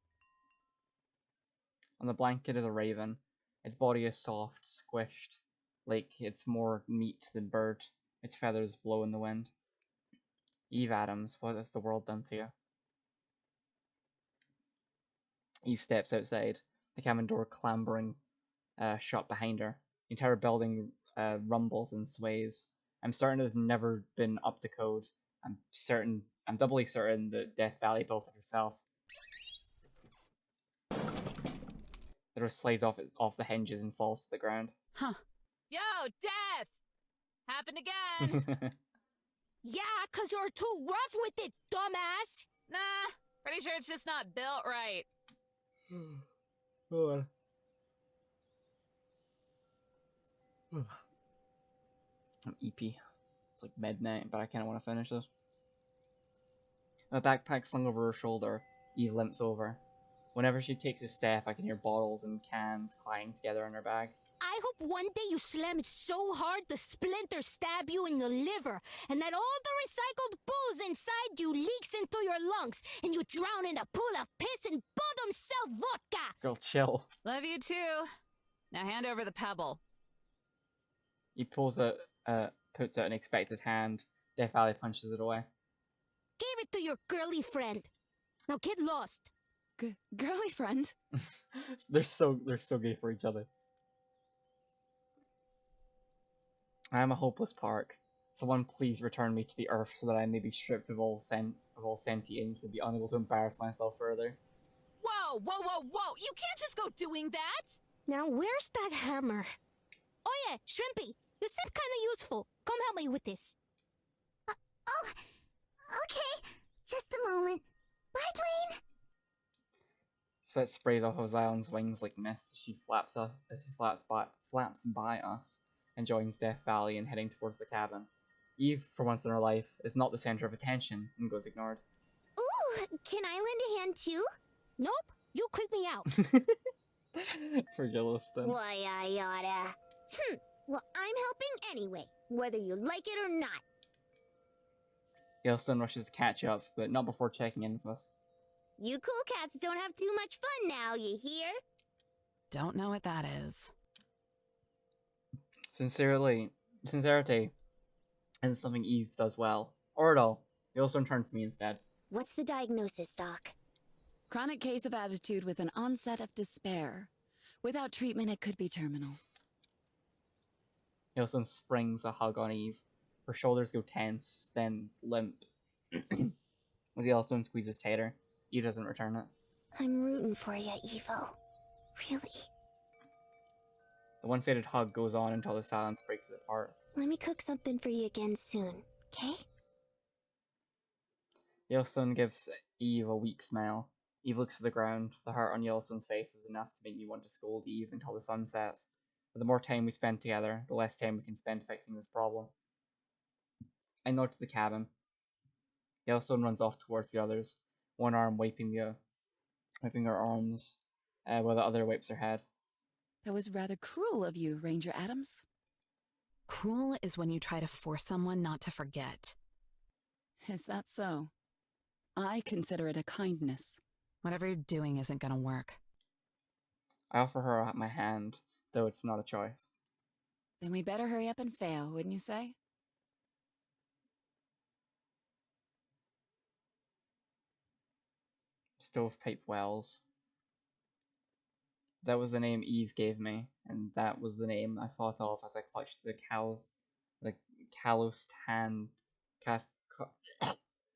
On the blanket is a raven. Its body is soft, squished, like it's more meat than bird. Its feathers blow in the wind. Eve Adams, what has the world done to you? Eve steps outside, the cabin door clambering shut behind her. The entire building rumbles and sways. I'm certain it's never been up to code. I'm doubly certain that Death Valley built it herself. The door slides off the hinges and falls to the ground. Huh. Yo, Death! Happened again! Yeah, 'cause you're too rough with it, dumbass! Nah, pretty sure it's just not built right. I'm EP. It's like midnight, but I kind of want to finish this. A backpack slung over her shoulder, Eve limps over. Whenever she takes a step, I can hear bottles and cans clang together in her bag. I hope one day you slam it so hard the splinter stab you in the liver, and that all the recycled booze inside you leaks into your lungs, and you drown in a pool of piss and bottom cell vodka! Girl, chill. Love you too. Now hand over the pebble. He puts out an expected hand. Death Valley punches it away. Give it to your girly friend. Now get lost. Girly friend? they're so gay for each other. I am a hopeless park. Someone please return me to the earth so that I may be stripped of all sentience and be unable to embarrass myself further. Whoa, whoa, whoa, whoa! You can't just go doing that! Now where's that hammer? Oh yeah, Shrimpy, you seem kinda useful. Come help me with this. Oh, okay. Just a moment. Bye, Dwayne. Sweat sprays off of Zion's wings like mist as she flaps by us and joins Death Valley in heading towards the cabin. Eve, for once in her life, is not the center of attention and goes ignored. Ooh, can I lend a hand too? Nope, you creep me out. For Yellowstone. Why, I oughta. Well, I'm helping anyway, whether you like it or not. Yellowstone rushes to catch up, but not before checking in with us. You cool cats don't have too much fun now, you hear? Don't know what that is. Sincerity isn't something Eve does well, or at all. Yellowstone turns to me instead. What's the diagnosis, Doc? Chronic case of attitude with an onset of despair. Without treatment, it could be terminal. Yellowstone springs a hug on Eve. Her shoulders go tense, then limp. As Yellowstone squeezes tighter, Eve doesn't return it. I'm rooting for you, Evo. Really. The one-sided hug goes on until the silence breaks it apart. Let me cook something for you again soon, okay? Yellowstone gives Eve a weak smile. Eve looks to the ground. The hurt on Yellowstone's face is enough to make me want to scold Eve until the sun sets. But the more time we spend together, the less time we can spend fixing this problem. I nod to the cabin. Yellowstone runs off towards the others, one arm wiping her arms, while the other wipes her head. That was rather cruel of you, Ranger Adams. Cruel is when you try to force someone not to forget. Is that so? I consider it a kindness. Whatever you're doing isn't gonna work. I offer her my hand, though it's not a choice. Then we better hurry up and fail, wouldn't you say? Stovepipe Wells. That was the name Eve gave me, and that was the name I thought of as I clutched the calloused hand.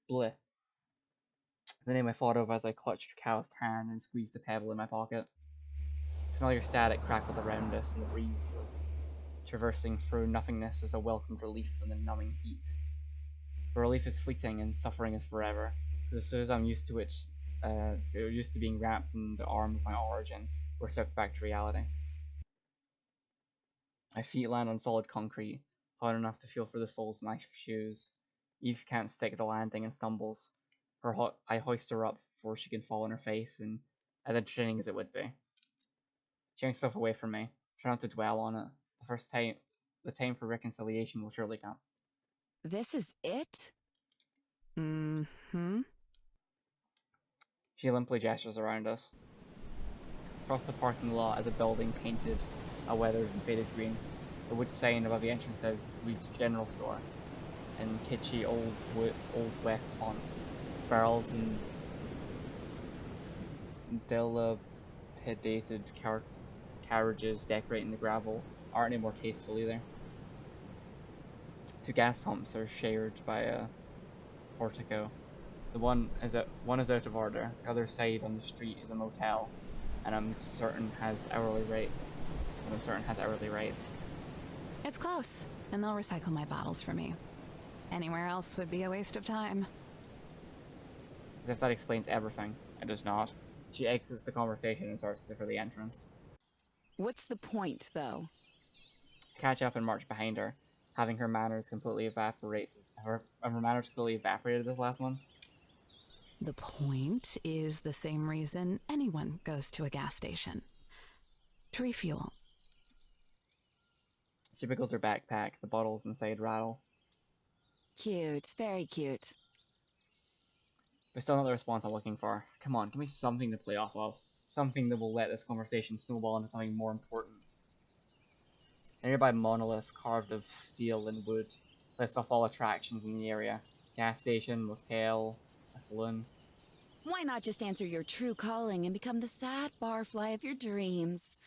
Bleh. The name I thought of as I clutched the calloused hand and squeezed the pebble in my pocket. Familiar static crackled around us, and the breeze of traversing through nothingness is a welcomed relief from the numbing heat. But relief is fleeting, and suffering is forever. As soon as I'm used to it, they're used to being wrapped in the arm of my origin, or stepped back to reality. My feet land on solid concrete, hard enough to feel for the soles of my shoes. Eve can't stick the landing and stumbles. I hoist her up before she can fall on her face, and as entertaining as it would be. She yanks stuff away from me. Try not to dwell on it. The time for reconciliation will surely come. This is it? She limply gestures around us. Across the parking lot is a building painted a weathered and faded green. The wood sign above the entrance reads General Store in kitschy old west font. Barrels and dilapidated carriages decorating the gravel aren't any more tasteful either. Two gas pumps are shared by a portico. One is out of order. The other side on the street is a motel, and I'm certain has hourly rates. It's close, and they'll recycle my bottles for me. Anywhere else would be a waste of time. As if that explains everything. It does not. She exits the conversation and starts to look for the entrance. What's the point, though? To catch up and march behind her, having her manners completely evaporated. Her manners completely evaporated this last month. The point is the same reason anyone goes to a gas station. To refuel. She pickles her backpack. The bottles inside rattle. Cute, very cute. But still not the response I'm looking for. Come on, give me something to play off of. Something that will let this conversation snowball into something more important. A nearby monolith carved of steel and wood lists off all attractions in the area. Gas station, motel, a saloon. Why not just answer your true calling and become the sad barfly of your dreams?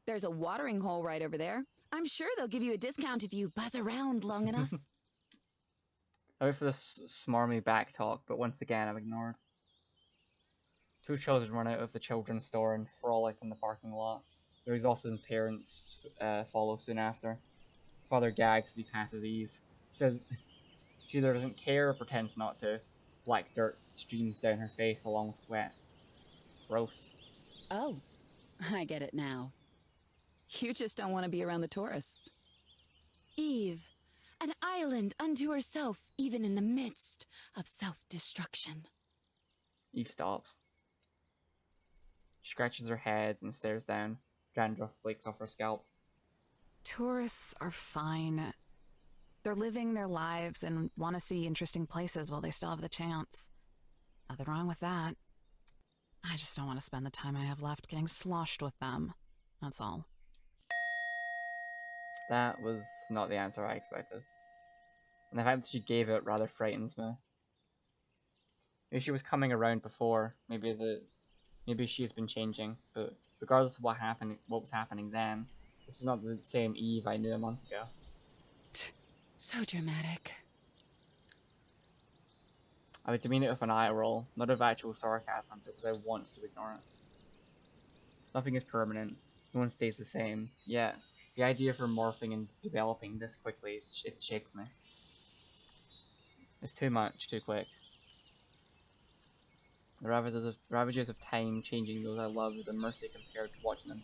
There's a watering hole right over there. I'm sure they'll give you a discount if you buzz around long enough. I wait for this smarmy back talk, but once again I'm ignored. Two children run out of the children's store and frolic in the parking lot. Their exhausted parents follow soon after. Father gags as he passes Eve. She says she either doesn't care or pretends not to. Black dirt streams down her face along with sweat. Gross. Oh, I get it now. You just don't want to be around the tourists. Eve, an island unto herself, even in the midst of self-destruction. Eve stops. She scratches her head and stares down. Dandruff flakes off her scalp. Tourists are fine. They're living their lives and want to see interesting places while they still have the chance. Nothing wrong with that. I just don't want to spend the time I have left getting sloshed with them. That's all. That was not the answer I expected. And the fact that she gave it rather frightens me. Maybe she was coming around before. Maybe she has been changing. But regardless of what was happening then, this is not the same Eve I knew a month ago. So dramatic. I would demean it with an eye roll, not of actual sarcasm, because I want to ignore it. Nothing is permanent. No one stays the same. Yet, the idea of her morphing and developing this quickly, it shakes me. It's too much, too quick. The ravages of time changing those I love is a mercy compared to watching them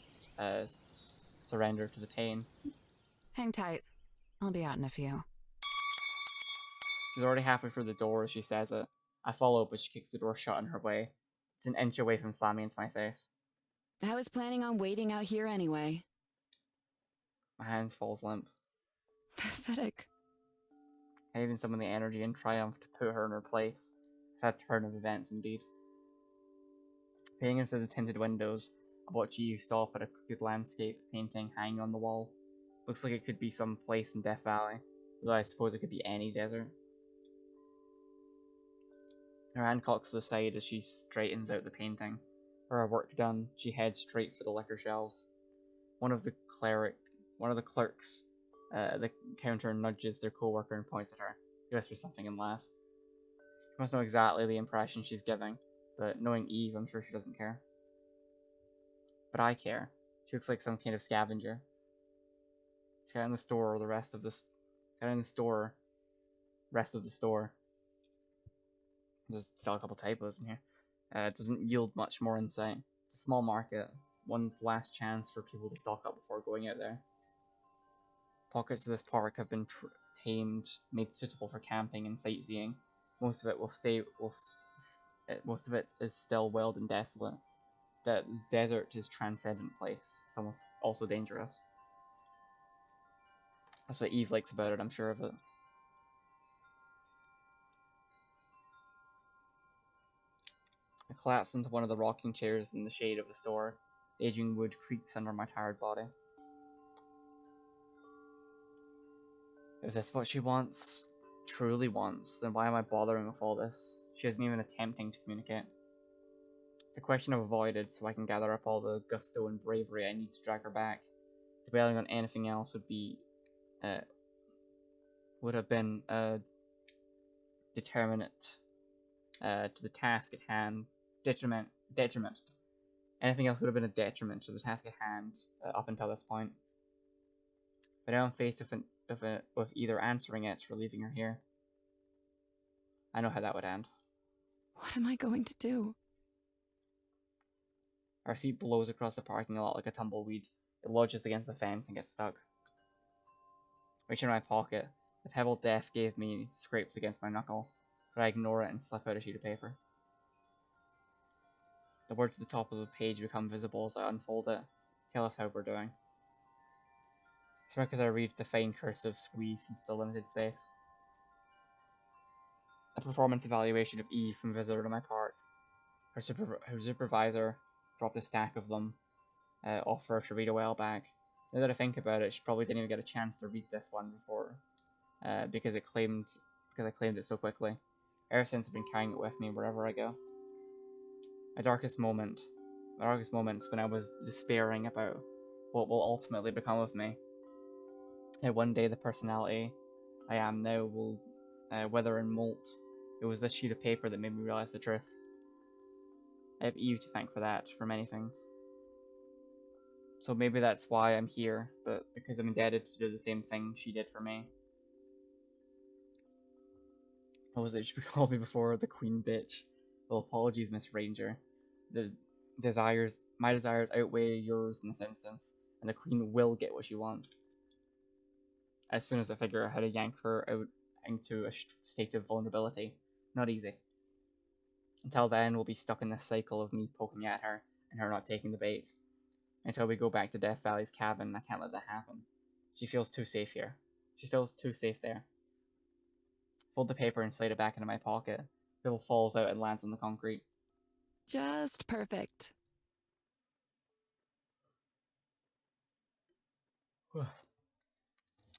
surrender to the pain. Hang tight. I'll be out in a few. She's already halfway through the door as she says it. I follow, but she kicks the door shut in her way. It's an inch away from slamming into my face. I was planning on waiting out here anyway. My hand falls limp. Pathetic. I even summon the energy and triumph to put her in her place. It's that turn of events indeed. Peering into the tinted windows, I watch you stop at a crooked landscape painting hanging on the wall. Looks like it could be some place in Death Valley, though I suppose it could be any desert. Her hand cocks to the side as she straightens out the painting. Her work done, she heads straight for the liquor shelves. One of the clerks at the counter nudges their co-worker and points at her. He whispers something and laughs. She must know exactly the impression she's giving, but knowing Eve, I'm sure she doesn't care. But I care. She looks like some kind of scavenger. She's got in the store the rest of the store. There's still a couple typos in here. It doesn't yield much more insight. It's a small market. One last chance for people to stock up before going out there. Pockets of this park have been tamed, made suitable for camping and sightseeing. Most of it most of it is still wild and desolate. The desert is transcendent place. It's almost also dangerous. That's what Eve likes about it, I'm sure of it. I collapse into one of the rocking chairs in the shade of the store. The aging wood creaks under my tired body. If this is what she wants, truly wants, then why am I bothering with all this? She isn't even attempting to communicate. It's a question I've avoided so I can gather up all the gusto and bravery I need to drag her back. Dwelling on anything else would have been determinant to the task at hand. Detriment. Anything else would have been a detriment to the task at hand up until this point. But now I'm faced with either answering it or leaving her here. I know how that would end. What am I going to do? Our seat blows across the parking lot like a tumbleweed. It lodges against the fence and gets stuck. Reaching in my pocket, the pebble Death gave me scrapes against my knuckle, but I ignore it and slip out a sheet of paper. The words at the top of the page become visible as I unfold it. Tell us how we're doing. Smirk as I read the fine cursive squeezed into the limited space. A performance evaluation of Eve from Visitor to my park. Her supervisor dropped a stack of them off for her to read a while back. Now that I think about it, she probably didn't even get a chance to read this one before, because I claimed it so quickly. Ever since I've been carrying it with me wherever I go. My darkest moments when I was despairing about what will ultimately become of me. That one day the personality I am now will wither and molt. It was this sheet of paper that made me realize the truth. I have Eve to thank for that, for many things. So maybe that's why I'm here, but because I'm indebted to do the same thing she did for me. What was it she called me before? The queen bitch. Well, apologies, Miss Ranger. My desires outweigh yours in this instance, and the queen will get what she wants. As soon as I figure out how to yank her out into a state of vulnerability. Not easy. Until then, we'll be stuck in this cycle of me poking at her, and her not taking the bait. Until we go back to Death Valley's cabin, I can't let that happen. She feels too safe here. She feels too safe there. Fold the paper and slide it back into my pocket. Bill falls out and lands on the concrete. Just perfect.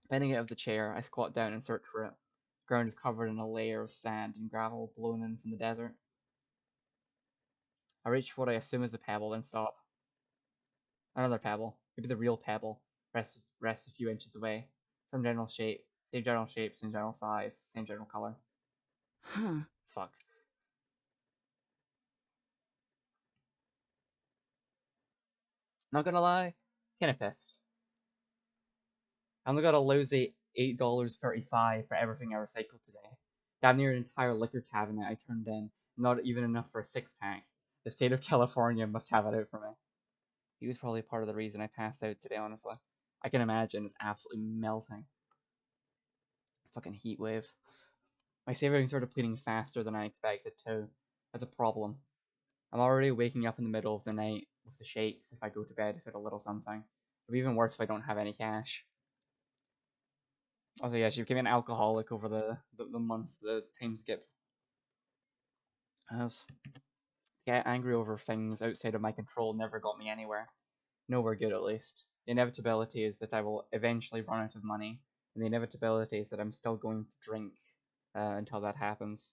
Bending out of the chair, I squat down and search for it. The ground is covered in a layer of sand and gravel blown in from the desert. I reach for what I assume is the pebble and stop. Another pebble, maybe the real pebble, rests a few inches away. Same general shape, same general size, same general color. Huh. Fuck. Not gonna lie, kinda pissed. I only got a lousy $8.35 for everything I recycled today. Damn near an entire liquor cabinet I turned in, not even enough for a 6-pack. The state of California must have it out for me. He was probably part of the reason I passed out today, honestly. I can imagine it's absolutely melting. Fucking heat wave. My savings started depleting faster than I expected too. That's a problem. I'm already waking up in the middle of the night with the shakes if I go to bed without a little something. It'll be even worse if I don't have any cash. Also, yeah, she became an alcoholic over the month, the time skip. As get angry over things outside of my control never got me anywhere. Nowhere good, at least. The inevitability is that I will eventually run out of money, and the inevitability is that I'm still going to drink until that happens.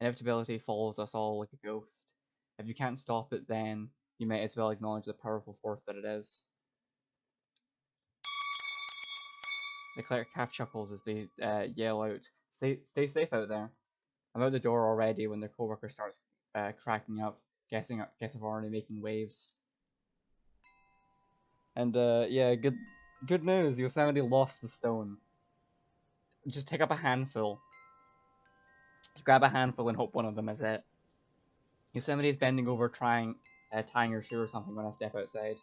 Inevitability follows us all like a ghost. If you can't stop it, then you might as well acknowledge the powerful force that it is. The cleric half chuckles as they yell out, Stay safe out there. I'm out the door already when their coworker starts cracking up, guessing I've already making waves. And yeah, good news, Yosemite lost the stone. Just pick up a handful. Just grab a handful and hope one of them is it. Yosemite is bending over tying her shoe or something when I step outside.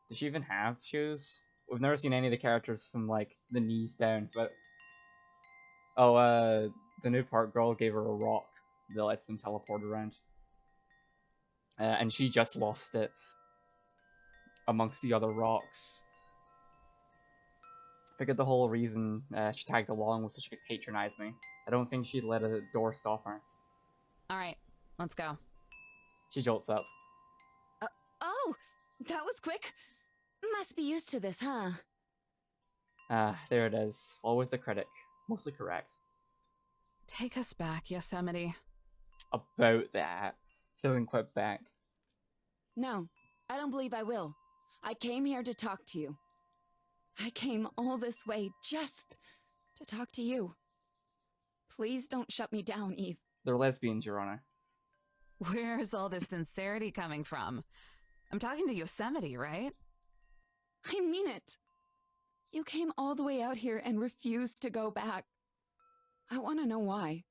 Does she even have shoes? We've never seen any of the characters from like the knees down. So the new park girl gave her a rock that lets them teleport around. And she just lost it amongst the other rocks. I figured the whole reason she tagged along was so she could patronize me. I don't think she'd let a door stop her. Alright, let's go. She jolts up. Oh, that was quick. Must be used to this, huh? There it is. Always the critic. Mostly correct. Take us back, Yosemite. About that. She doesn't quit back. No, I don't believe I will. I came here to talk to you. I came all this way just to talk to you. Please don't shut me down, Eve. They're lesbians, Your Honor. Where's all this sincerity coming from? I'm talking to Yosemite, right? I mean it. You came all the way out here and refused to go back. I want to know why.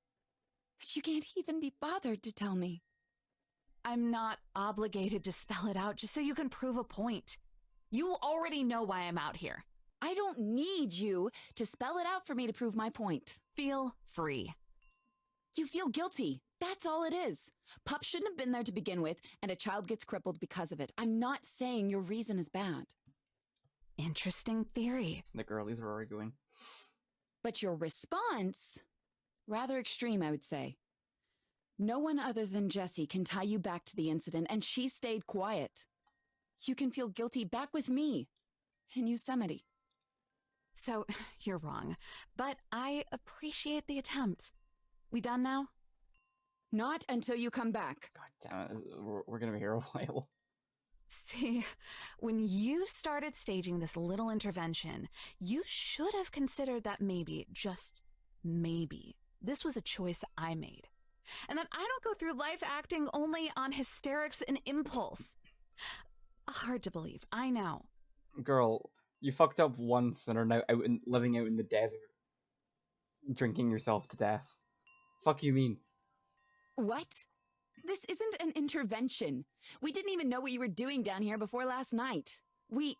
But you can't even be bothered to tell me. I'm not obligated to spell it out just so you can prove a point. You already know why I'm out here. I don't need you to spell it out for me to prove my point. Feel free. You feel guilty. That's all it is. Pup shouldn't have been there to begin with, and a child gets crippled because of it. I'm not saying your reason is bad. Interesting theory. The girlies are arguing. But your response, rather extreme, I would say. No one other than Jessie can tie you back to the incident, and she stayed quiet. You can feel guilty back with me in Yosemite. So, you're wrong, but I appreciate the attempt. We done now? Not until you come back. God damn it. We're gonna be here a while. See, when you started staging this little intervention, you should have considered that maybe, just maybe, this was a choice I made. And that I don't go through life acting only on hysterics and impulse. Hard to believe, I know. Girl, you fucked up once and are now living out in the desert. Drinking yourself to death. Fuck you mean? What? This isn't an intervention. We didn't even know what you were doing down here before last night. We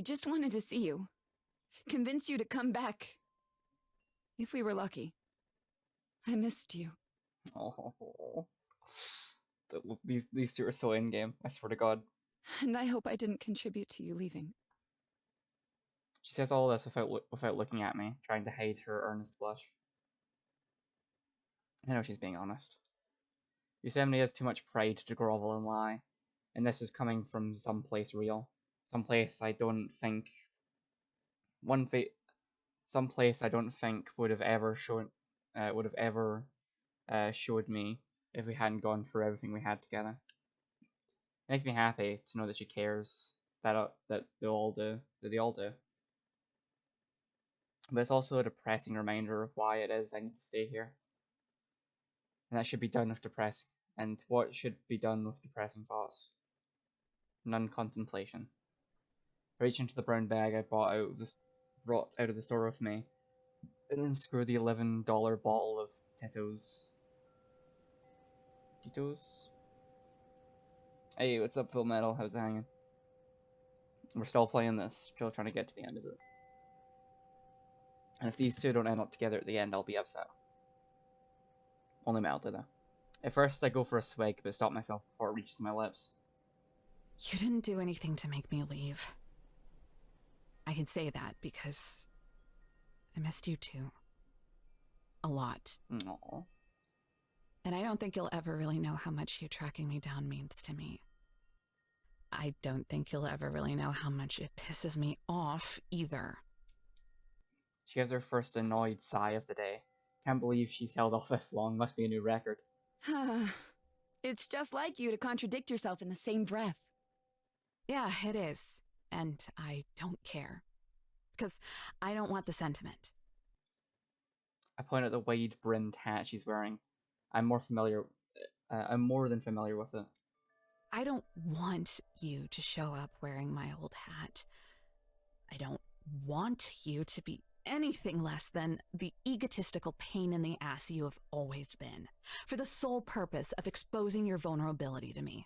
just wanted to see you. Convince you to come back. If we were lucky. I missed you. Oh. These two are so in-game, I swear to God. And I hope I didn't contribute to you leaving. She says all this without looking at me, trying to hide her earnest blush. I know she's being honest. Yosemite has too much pride to grovel and lie, and this is coming from someplace real. Someplace I don't think would have ever showed me if we hadn't gone through everything we had together. It makes me happy to know that she cares, that they all do. But it's also a depressing reminder of why it is I need to stay here. And that should be done with depressing. And what should be done with depressing thoughts? None contemplation. I reach into the brown bag I brought out of the store with me, and unscrew the $11 bottle of Tito's. Hey, what's up, Full Metal? How's it hanging? We're still playing this, still trying to get to the end of it. And if these two don't end up together at the end, I'll be upset. Only mildly, though. At first, I go for a swig, but stop myself before it reaches my lips. You didn't do anything to make me leave. I can say that because I missed you too. A lot. Aww. And I don't think you'll ever really know how much you tracking me down means to me. I don't think you'll ever really know how much it pisses me off either. She gives her first annoyed sigh of the day. Can't believe she's held off this long. Must be a new record. It's just like you to contradict yourself in the same breath. Yeah, it is. And I don't care. Because I don't want the sentiment. I point at the wide-brimmed hat she's wearing. I'm more than familiar with it. I don't want you to show up wearing my old hat. I don't want you to be anything less than the egotistical pain in the ass you have always been, for the sole purpose of exposing your vulnerability to me.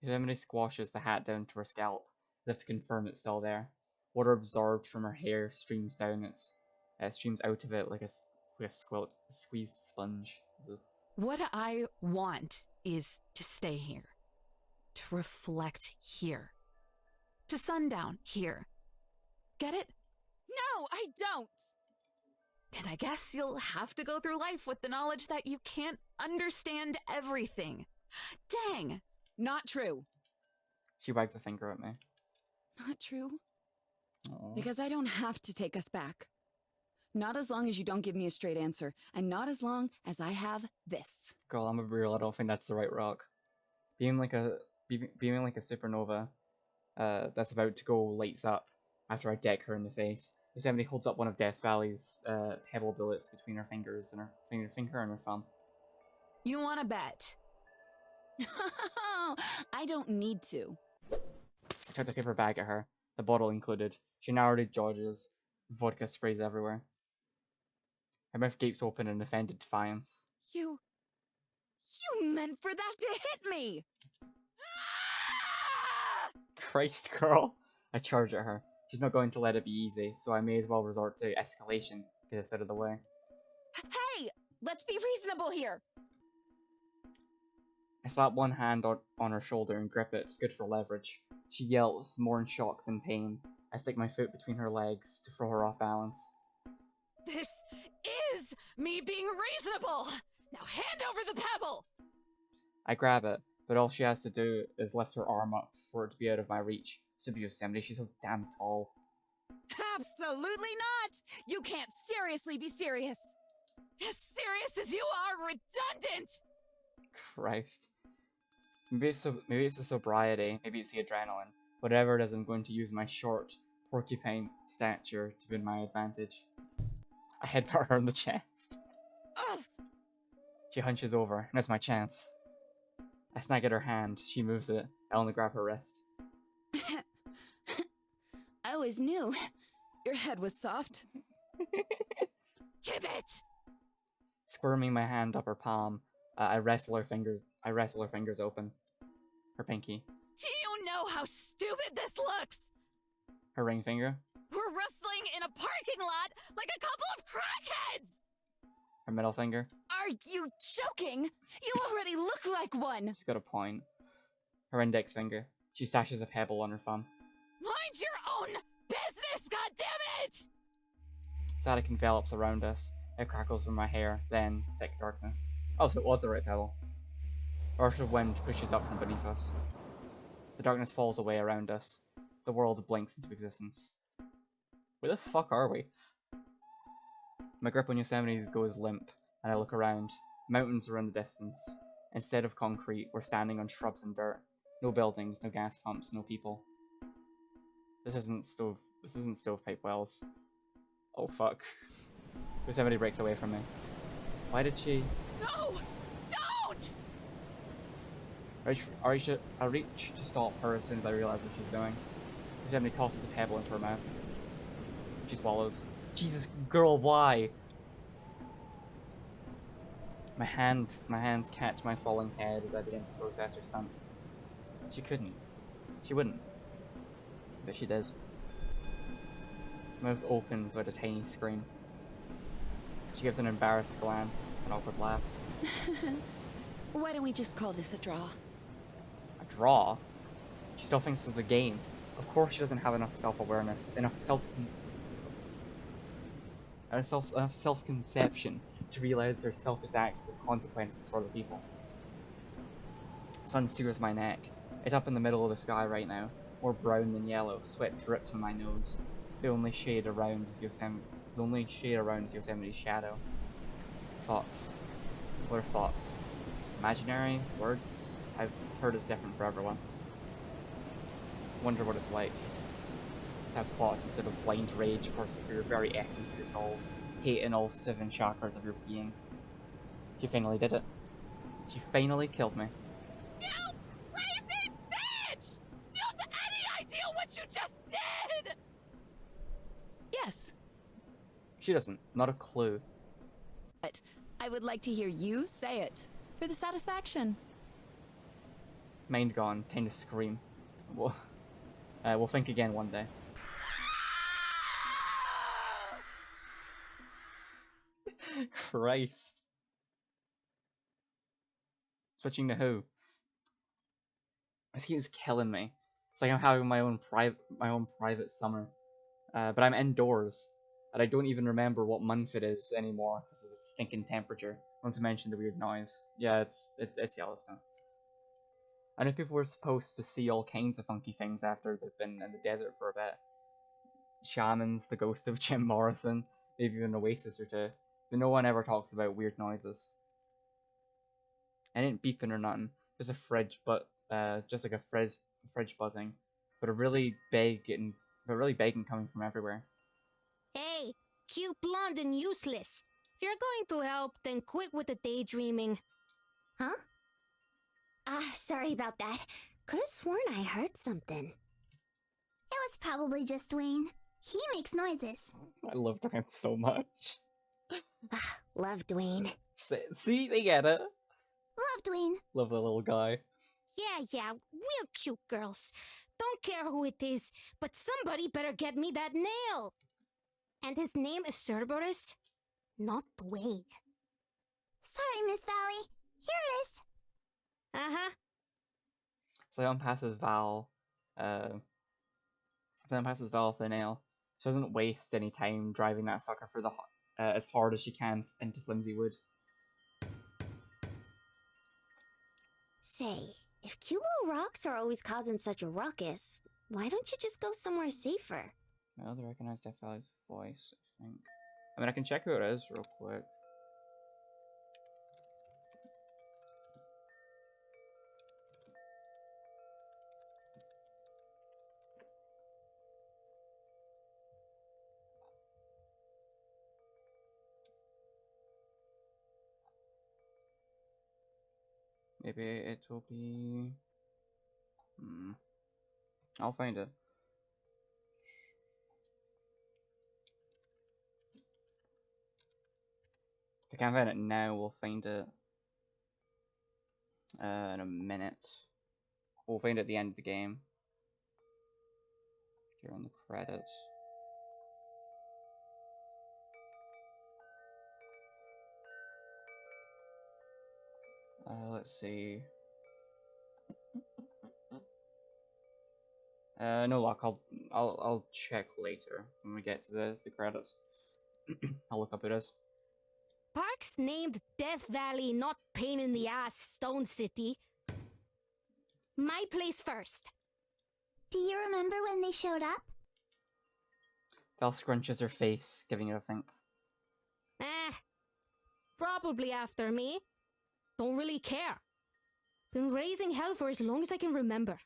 Yosemite squashes the hat down to her scalp, as if to confirm it's still there. Water absorbed from her hair streams down it. Streams out of it like a squeezed sponge. Ugh. What I want is to stay here, to reflect here, to sundown here. Get it? No, I don't! And I guess you'll have to go through life with the knowledge that you can't understand everything. Dang! Not true. She wags a finger at me. Not true. Aw. Because I don't have to take us back. Not as long as you don't give me a straight answer, and not as long as I have this. Girl, I'm a real. I don't think that's the right rock. Beaming like a supernova that's about to go lights up after I deck her in the face. Yosemite holds up one of Death Valley's pebble bullets between her fingers and her finger and her thumb. You want to bet? I don't need to. I took the paper bag at her, the bottle included. She narrowly dodges. Vodka sprays everywhere. Her mouth gapes open in offended defiance. You meant for that to hit me! Christ, girl! I charge at her. She's not going to let it be easy, so I may as well resort to escalation, get this out of the way. Hey! Let's be reasonable here! I slap one hand on her shoulder and grip it, good for leverage. She yells, more in shock than pain. I stick my foot between her legs to throw her off balance. This is me being reasonable! Now hand over the pebble! I grab it, but all she has to do is lift her arm up for it to be out of my reach. Stupid Yosemite, she's so damn tall. Absolutely not! You can't seriously be serious! As serious as you are redundant! Christ. Maybe it's the sobriety, maybe it's the adrenaline. Whatever it is, I'm going to use my short, porcupine stature to win my advantage. I headbutt her in the chest. Ugh! She hunches over, and it's my chance. I snag at her hand, she moves it, I only grab her wrist. I always knew your head was soft. Give it! Squirming my hand up her palm, I wrestle her fingers open. Her pinky. Do you know how stupid this looks? Her ring finger. We're wrestling in a parking lot like a couple of crackheads! Her middle finger. Are you joking? You already look like one! She's got a point. Her index finger. She stashes a pebble on her thumb. Mind your own business, goddammit! Static envelops around us. It crackles from my hair, then thick darkness. Oh, so it was the right pebble. A rush of wind pushes up from beneath us. The darkness falls away around us. The world blinks into existence. Where the fuck are we? My grip on Yosemite goes limp, and I look around. Mountains are in the distance. Instead of concrete, we're standing on shrubs and dirt. No buildings, no gas pumps, no people. This isn't stovepipe wells. Oh fuck. Yosemite breaks away from me. Why did she... No! Don't! I reach to stop her as soon as I realize what she's doing. Yosemite tosses the pebble into her mouth. She swallows. Jesus, girl, why? My hands catch my falling head as I begin to process her stunt. She couldn't. She wouldn't. But she did. Mouth opens with a tiny scream. She gives an embarrassed glance, an awkward laugh. Why don't we just call this a draw? A draw? She still thinks it's a game. Of course she doesn't have enough self-awareness, enough self-conception to realize her selfish actions have consequences for other people. Sun sears my neck. It's up in the middle of the sky right now, more brown than yellow. Sweat drips from my nose. The only shade around is Yosemite's shadow. Thoughts. What are thoughts? Imaginary? Words? I've heard it's different for everyone. Wonder what it's like to have thoughts instead of blind rage coursing through your very essence of your soul, hate in all 7 chakras of your being. She finally did it. She finally killed me. You crazy bitch! Do you have any idea what you just did? Yes, She doesn't. Not a clue. But I would like to hear you say it for the satisfaction. Mind gone. Time to scream. We'll think again one day. Christ. Switching to who? This game is killing me. It's like I'm having my own private summer. But I'm indoors. And I don't even remember what month it is anymore because of the stinking temperature. Not to mention the weird noise. Yeah, it's Yellowstone. I know people were supposed to see all kinds of funky things after they've been in the desert for a bit. Shamans, the ghost of Jim Morrison, maybe even an oasis or two. But no one ever talks about weird noises. I didn't beeping or nothing. Just a fridge, but just like a fridge buzzing, but really big and coming from everywhere. Hey, cute, blonde, and useless. If you're going to help, then quit with the daydreaming. Huh? Sorry about that. Could have sworn I heard something. It was probably just Dwayne. He makes noises. I love Dwayne so much. Love Dwayne. See, they get it. Love Dwayne. Love the little guy. Yeah, real cute girls. Don't care who it is, but somebody better get me that nail. And his name is Cerberus, not Dwayne. Sorry, Miss Valley. Here it is. Uh-huh. So Leon passes Val. With the nail. She doesn't waste any time driving that sucker for as hard as she can into flimsy wood. Say, if cute little rocks are always causing such a ruckus, why don't you just go somewhere safer? Well, they recognize Death Valley's voice, I think. I mean, I can check who it is real quick. Maybe it will be... I'll find it. If I can't find it now, we'll find it in a minute. We'll find it at the end of the game. During the credits. Let's see. No luck. I'll check later when we get to the credits. I'll look up who it is. Park's named Death Valley, not pain in the ass Stone City. My place first. Do you remember when they showed up? Val scrunches her face, giving it a think. Probably after me. Don't really care. Been raising hell for as long as I can remember.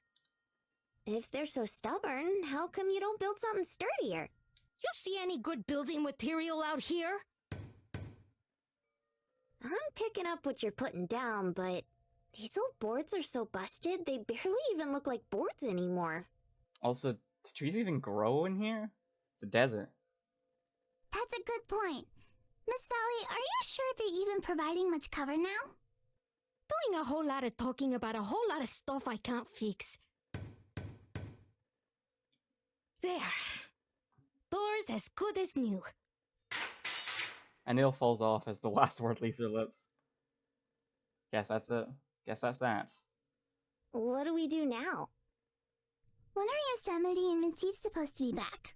If they're so stubborn, how come you don't build something sturdier? You see any good building material out here? I'm picking up what you're putting down, but these old boards are so busted, they barely even look like boards anymore. Also, do trees even grow in here? It's a desert. That's a good point. Miss Valley, are you sure they're even providing much cover now? Doing a whole lot of talking about a whole lot of stuff I can't fix. There. Doors as good as new. A nail falls off as the last word leaves her lips. Guess that's it. Guess that's that. What do we do now? When are Yosemite and Miss Eve supposed to be back?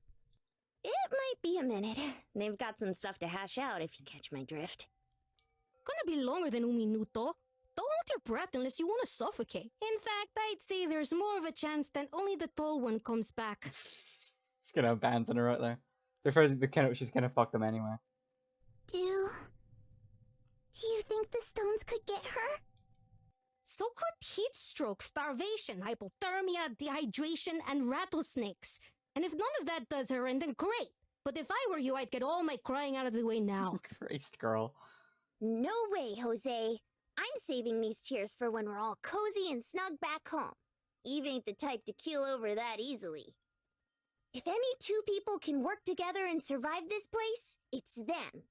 It might be a minute. They've got some stuff to hash out if you catch my drift. Gonna be longer than un minuto. Don't hold your breath unless you want to suffocate. In fact, I'd say there's more of a chance that only the tall one comes back. Just gonna abandon her right there. She's gonna fuck them anyway. Do you think the stones could get her? So could heat stroke, starvation, hypothermia, dehydration, and rattlesnakes. And if none of that does her in, then great. But if I were you, I'd get all my crying out of the way now. Christ, girl. No way, Jose. I'm saving these tears for when we're all cozy and snug back home. Eve ain't the type to keel over that easily. If any two people can work together and survive this place, it's them.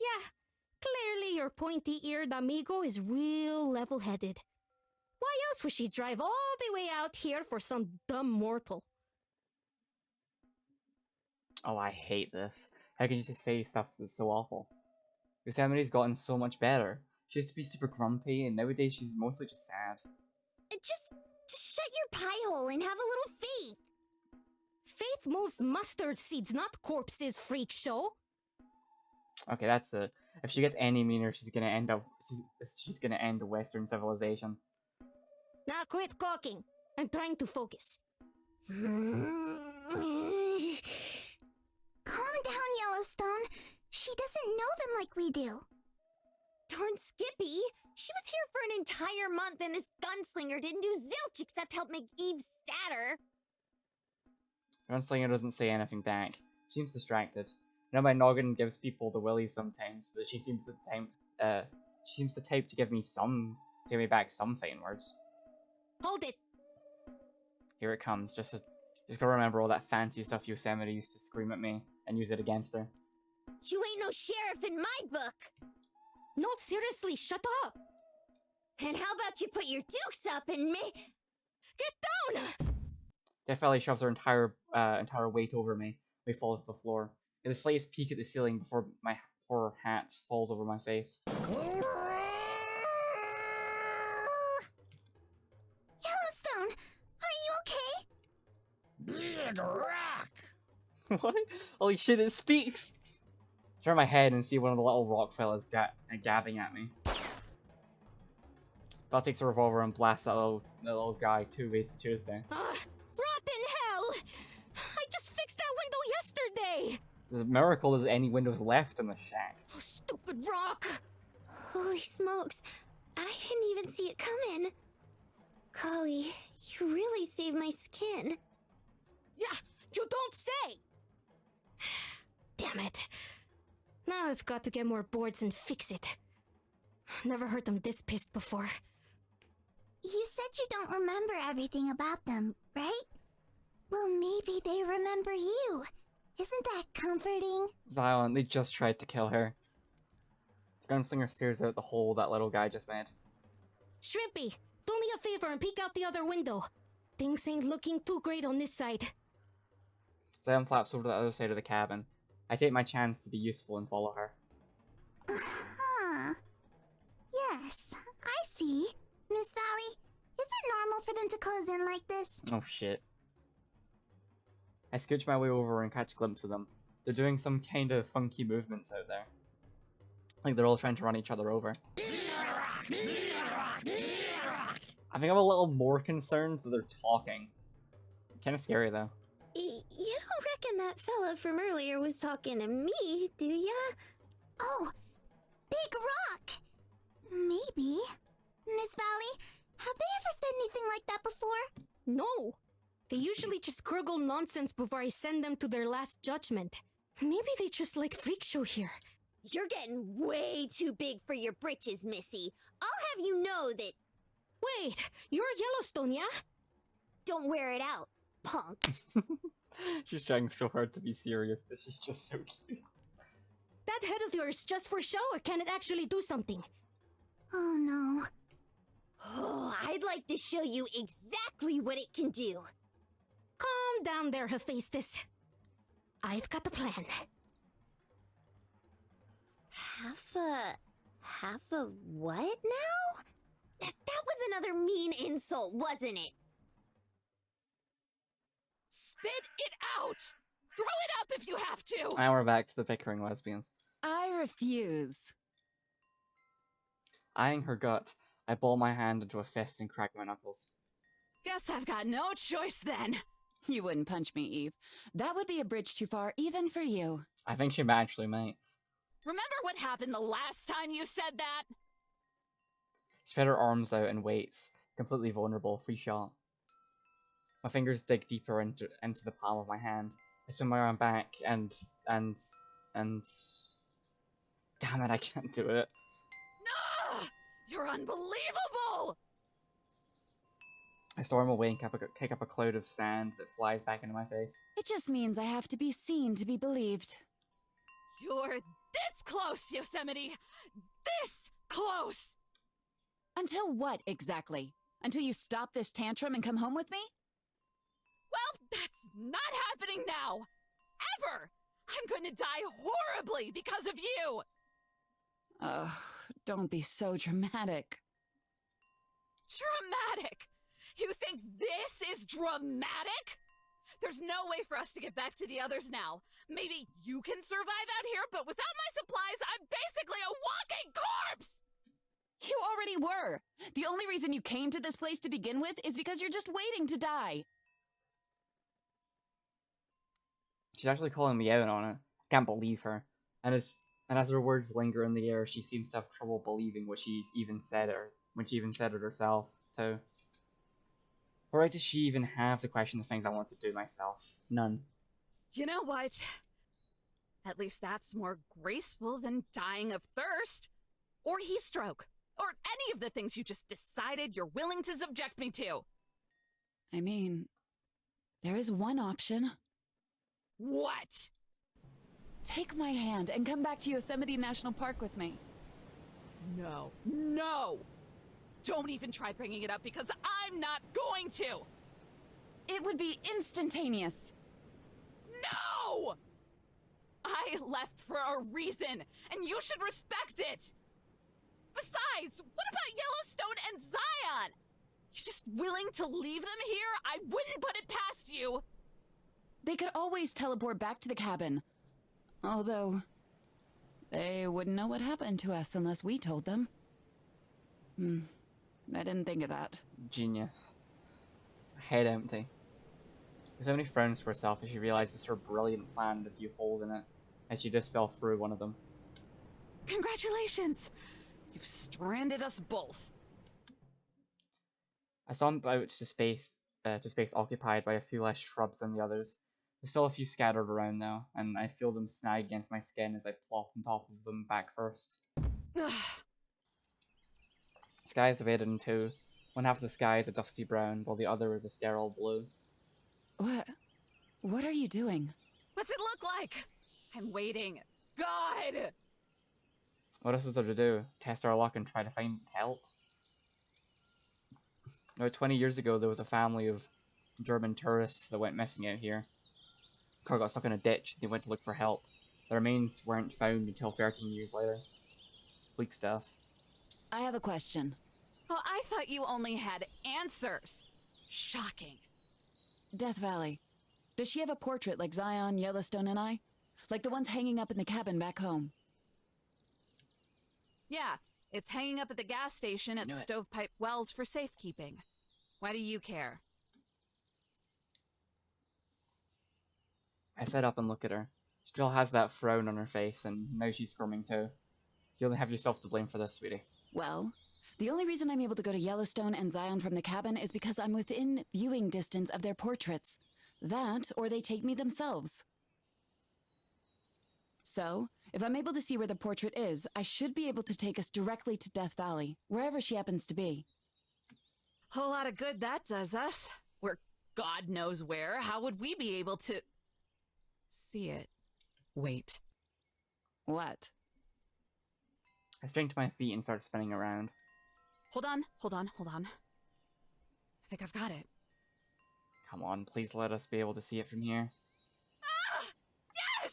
Yeah, clearly your pointy-eared amigo is real level-headed. Why else would she drive all the way out here for some dumb mortal? Oh, I hate this. How can you just say stuff that's so awful? Yosemite's gotten so much better. She used to be super grumpy, and nowadays she's mostly just sad. Just shut your pie hole and have a little faith. Faith moves mustard seeds, not corpses, freak show. Okay, that's it. If she gets any meaner, she's gonna end up. She's gonna end Western civilization. Now quit gawking. I'm trying to focus. Calm down, Yellowstone. She doesn't know them like we do. Darn Skippy! She was here for an entire month and this gunslinger didn't do zilch except help make Eve sadder. Gunslinger doesn't say anything back. She seems distracted. I know my noggin gives people the willies sometimes, but she seems the type to give me back some fine words. Hold it. Here it comes. Just gotta remember all that fancy stuff Yosemite used to scream at me and use it against her. You ain't no sheriff in my book. No, seriously, shut up. And how about you put your dukes up and Get down! Death Valley shoves her entire weight over me. We fall to the floor. Get the slightest peek at the ceiling before her hat falls over my face. Yellowstone, are you okay? Big rock! What? Holy shit, it speaks! Turn my head and see one of the little rock fellas gabbing at me. That takes a revolver and blasts that little guy 2 ways to Tuesday. Rotten hell! I just fixed that window yesterday! It's a miracle there's any windows left in the shack. Oh, stupid rock! Holy smokes, I didn't even see it coming. Collie, you really saved my skin. Yeah, you don't say! Damn it. Now I've got to get more boards and fix it. Never heard them this pissed before. You said you don't remember everything about them, right? Well, maybe they remember you. Isn't that comforting? Zion, they just tried to kill her. The gunslinger stares out the hole that little guy just made. Shrimpy, do me a favor and peek out the other window. Things ain't looking too great on this side. Zion flaps over to the other side of the cabin. I take my chance to be useful and follow her. Uh-huh. Yes, I see. Miss Valley, is it normal for them to close in like this? Oh shit. I scooch my way over and catch a glimpse of them. They're doing some kind of funky movements out there. Like they're all trying to run each other over. I think I'm a little more concerned that they're talking. Kinda scary though. You don't reckon that fella from earlier was talking to me, do ya? Oh, Big Rock! Maybe. Miss Valley, have they ever said anything like that before? No. They usually just gurgle nonsense before I send them to their last judgment. Maybe they just like freak show here. You're getting way too big for your britches, Missy. I'll have you know that... Wait, you're Yellowstone, yeah? Don't wear it out, punk. She's trying so hard to be serious, but she's just so cute. That head of yours just for show, or can it actually do something? Oh no. Oh, I'd like to show you exactly what it can do. Calm down there, Hephaestus. I've got a plan. Half a what now? That was another mean insult, wasn't it? Spit it out! Throw it up if you have to! Now we're back to the bickering lesbians. I refuse. Eyeing her gut, I ball my hand into a fist and crack my knuckles. Guess I've got no choice then. You wouldn't punch me, Eve. That would be a bridge too far, even for you. I think she actually might. Remember what happened the last time you said that? She spread her arms out and waits, completely vulnerable, free shot. My fingers dig deeper into the palm of my hand. I spin my arm back and... Damn it, I can't do it. No! You're unbelievable! I storm away and kick up a cloud of sand that flies back into my face. It just means I have to be seen to be believed. You're this close, Yosemite! This close! Until what, exactly? Until you stop this tantrum and come home with me? Well, that's not happening now! Ever! I'm going to die horribly because of you! Ugh, don't be so dramatic. Dramatic! You think this is dramatic? There's no way for us to get back to the others now. Maybe you can survive out here, but without my supplies, I'm basically a walking corpse! You already were! The only reason you came to this place to begin with is because you're just waiting to die. She's actually calling me out on it. I can't believe her. And as her words linger in the air, she seems to have trouble believing what she even said when she even said it herself, too. What right does she even have to question the things I want to do myself? None. You know what? At least that's more graceful than dying of thirst. Or heat stroke. Or any of the things you just decided you're willing to subject me to. I mean, there is one option. What? Take my hand and come back to Yosemite National Park with me. No. No! Don't even try bringing it up because I'm not going to! It would be instantaneous. No! I left for a reason, and you should respect it! Besides, what about Yellowstone and Zion? You're just willing to leave them here? I wouldn't put it past you! They could always teleport back to the cabin. Although, they wouldn't know what happened to us unless we told them. I didn't think of that. Genius. Head empty. Yosemite frowns for herself as she realizes her brilliant plan had a few holes in it, and she just fell through one of them. Congratulations! You've stranded us both. I saw him out to space occupied by a few less shrubs than the others. There's still a few scattered around though, and I feel them snag against my skin as I plop on top of them back first. Sky is divided in two. One half of the sky is a dusty brown, while the other is a sterile blue. What are you doing? What's it look like? I'm waiting. God! What else is there to do? Test our luck and try to find help? About 20 years ago, there was a family of German tourists that went missing out here. Car got stuck in a ditch. They went to look for help. Their remains weren't found until 13 years later. Bleak stuff. I have a question. Well, I thought you only had answers. Shocking. Death Valley. Does she have a portrait like Zion, Yellowstone, and I? Like the ones hanging up in the cabin back home? Yeah, it's hanging up at the gas station at Stovepipe Wells for safekeeping. Why do you care? I sit up and look at her. She still has that frown on her face, and now she's squirming too. You only have yourself to blame for this, sweetie. Well, the only reason I'm able to go to Yellowstone and Zion from the cabin is because I'm within viewing distance of their portraits. That, or they take me themselves. So, if I'm able to see where the portrait is, I should be able to take us directly to Death Valley, wherever she happens to be. Whole lot of good that does us. We're God knows where. How would we be able to see it? Wait. What? I spring to my feet and start spinning around. Hold on. I think I've got it. Come on, please let us be able to see it from here. Ah! Yes!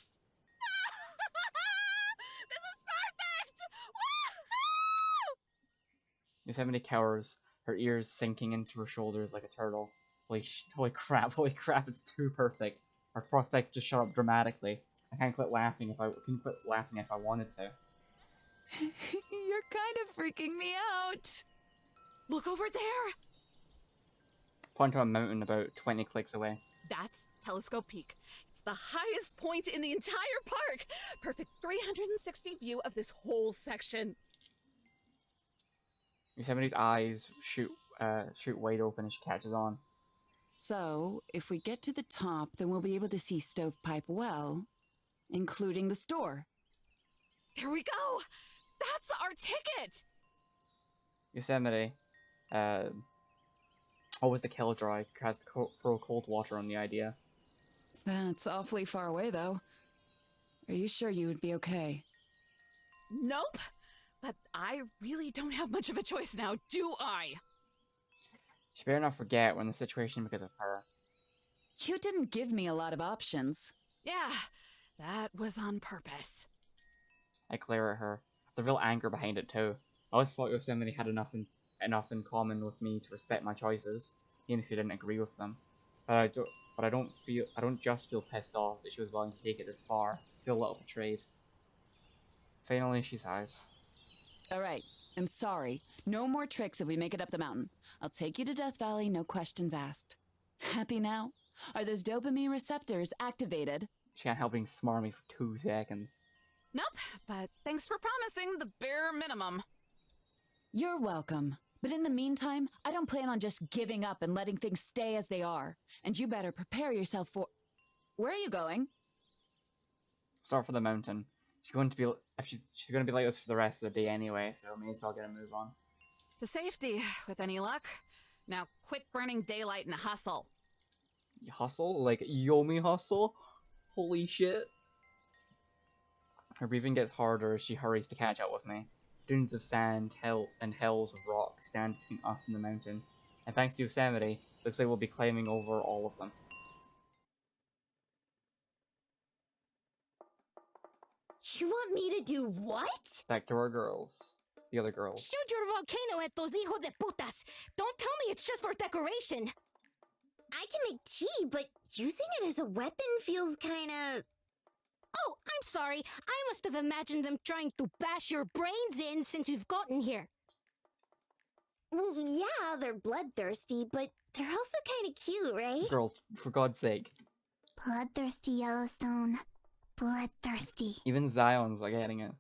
This is perfect! Woo-hoo! Yosemite cowers, her ears sinking into her shoulders like a turtle. Holy crap, it's too perfect. Our prospects just shut up dramatically. I can't quit laughing if I wanted to. You're kind of freaking me out. Look over there! Point to a mountain about 20 clicks away. That's Telescope Peak. It's the highest point in the entire park! Perfect 360 view of this whole section. Yosemite's eyes shoot wide open as she catches on. So, if we get to the top, then we'll be able to see Stovepipe Well, including the store. There we go! That's our ticket! Yosemite, Always the Killjoy tries to throw cold water on the idea. That's awfully far away, though. Are you sure you would be okay? Nope. But I really don't have much of a choice now, do I? She better not forget we're in the situation because of her. You didn't give me a lot of options. Yeah, that was on purpose. I glare at her. There's a real anger behind it too. I always thought Yosemite had enough in common with me to respect my choices, even if you didn't agree with them. But I don't just feel pissed off that she was willing to take it this far. I feel a little betrayed. Finally, she sighs. Alright, I'm sorry. No more tricks if we make it up the mountain. I'll take you to Death Valley, no questions asked. Happy now? Are those dopamine receptors activated? She can't help being smarmy for 2 seconds. Nope, but thanks for promising the bare minimum. You're welcome. But in the meantime, I don't plan on just giving up and letting things stay as they are. And you better prepare yourself for... Where are you going? Start for the mountain. She's going to be like this for the rest of the day anyway, so may as well get a move on. To safety, with any luck. Now quit burning daylight and hustle. Hustle? Like Yomi hustle? Holy shit. Her breathing gets harder as she hurries to catch up with me. Dunes of sand, and hills of rock stand between us and the mountain, and thanks to Yosemite, looks like we'll be climbing over all of them. You want me to do what? Back to our girls. The other girls. Shoot your volcano at those hijos de putas. Don't tell me it's just for decoration. I can make tea, but using it as a weapon feels kinda... Oh, I'm sorry. I must have imagined them trying to bash your brains in since you've gotten here. Well, yeah, they're bloodthirsty, but they're also kinda cute, right? Girls, for God's sake. Bloodthirsty Yellowstone. Bloodthirsty. Even Zion's like getting it.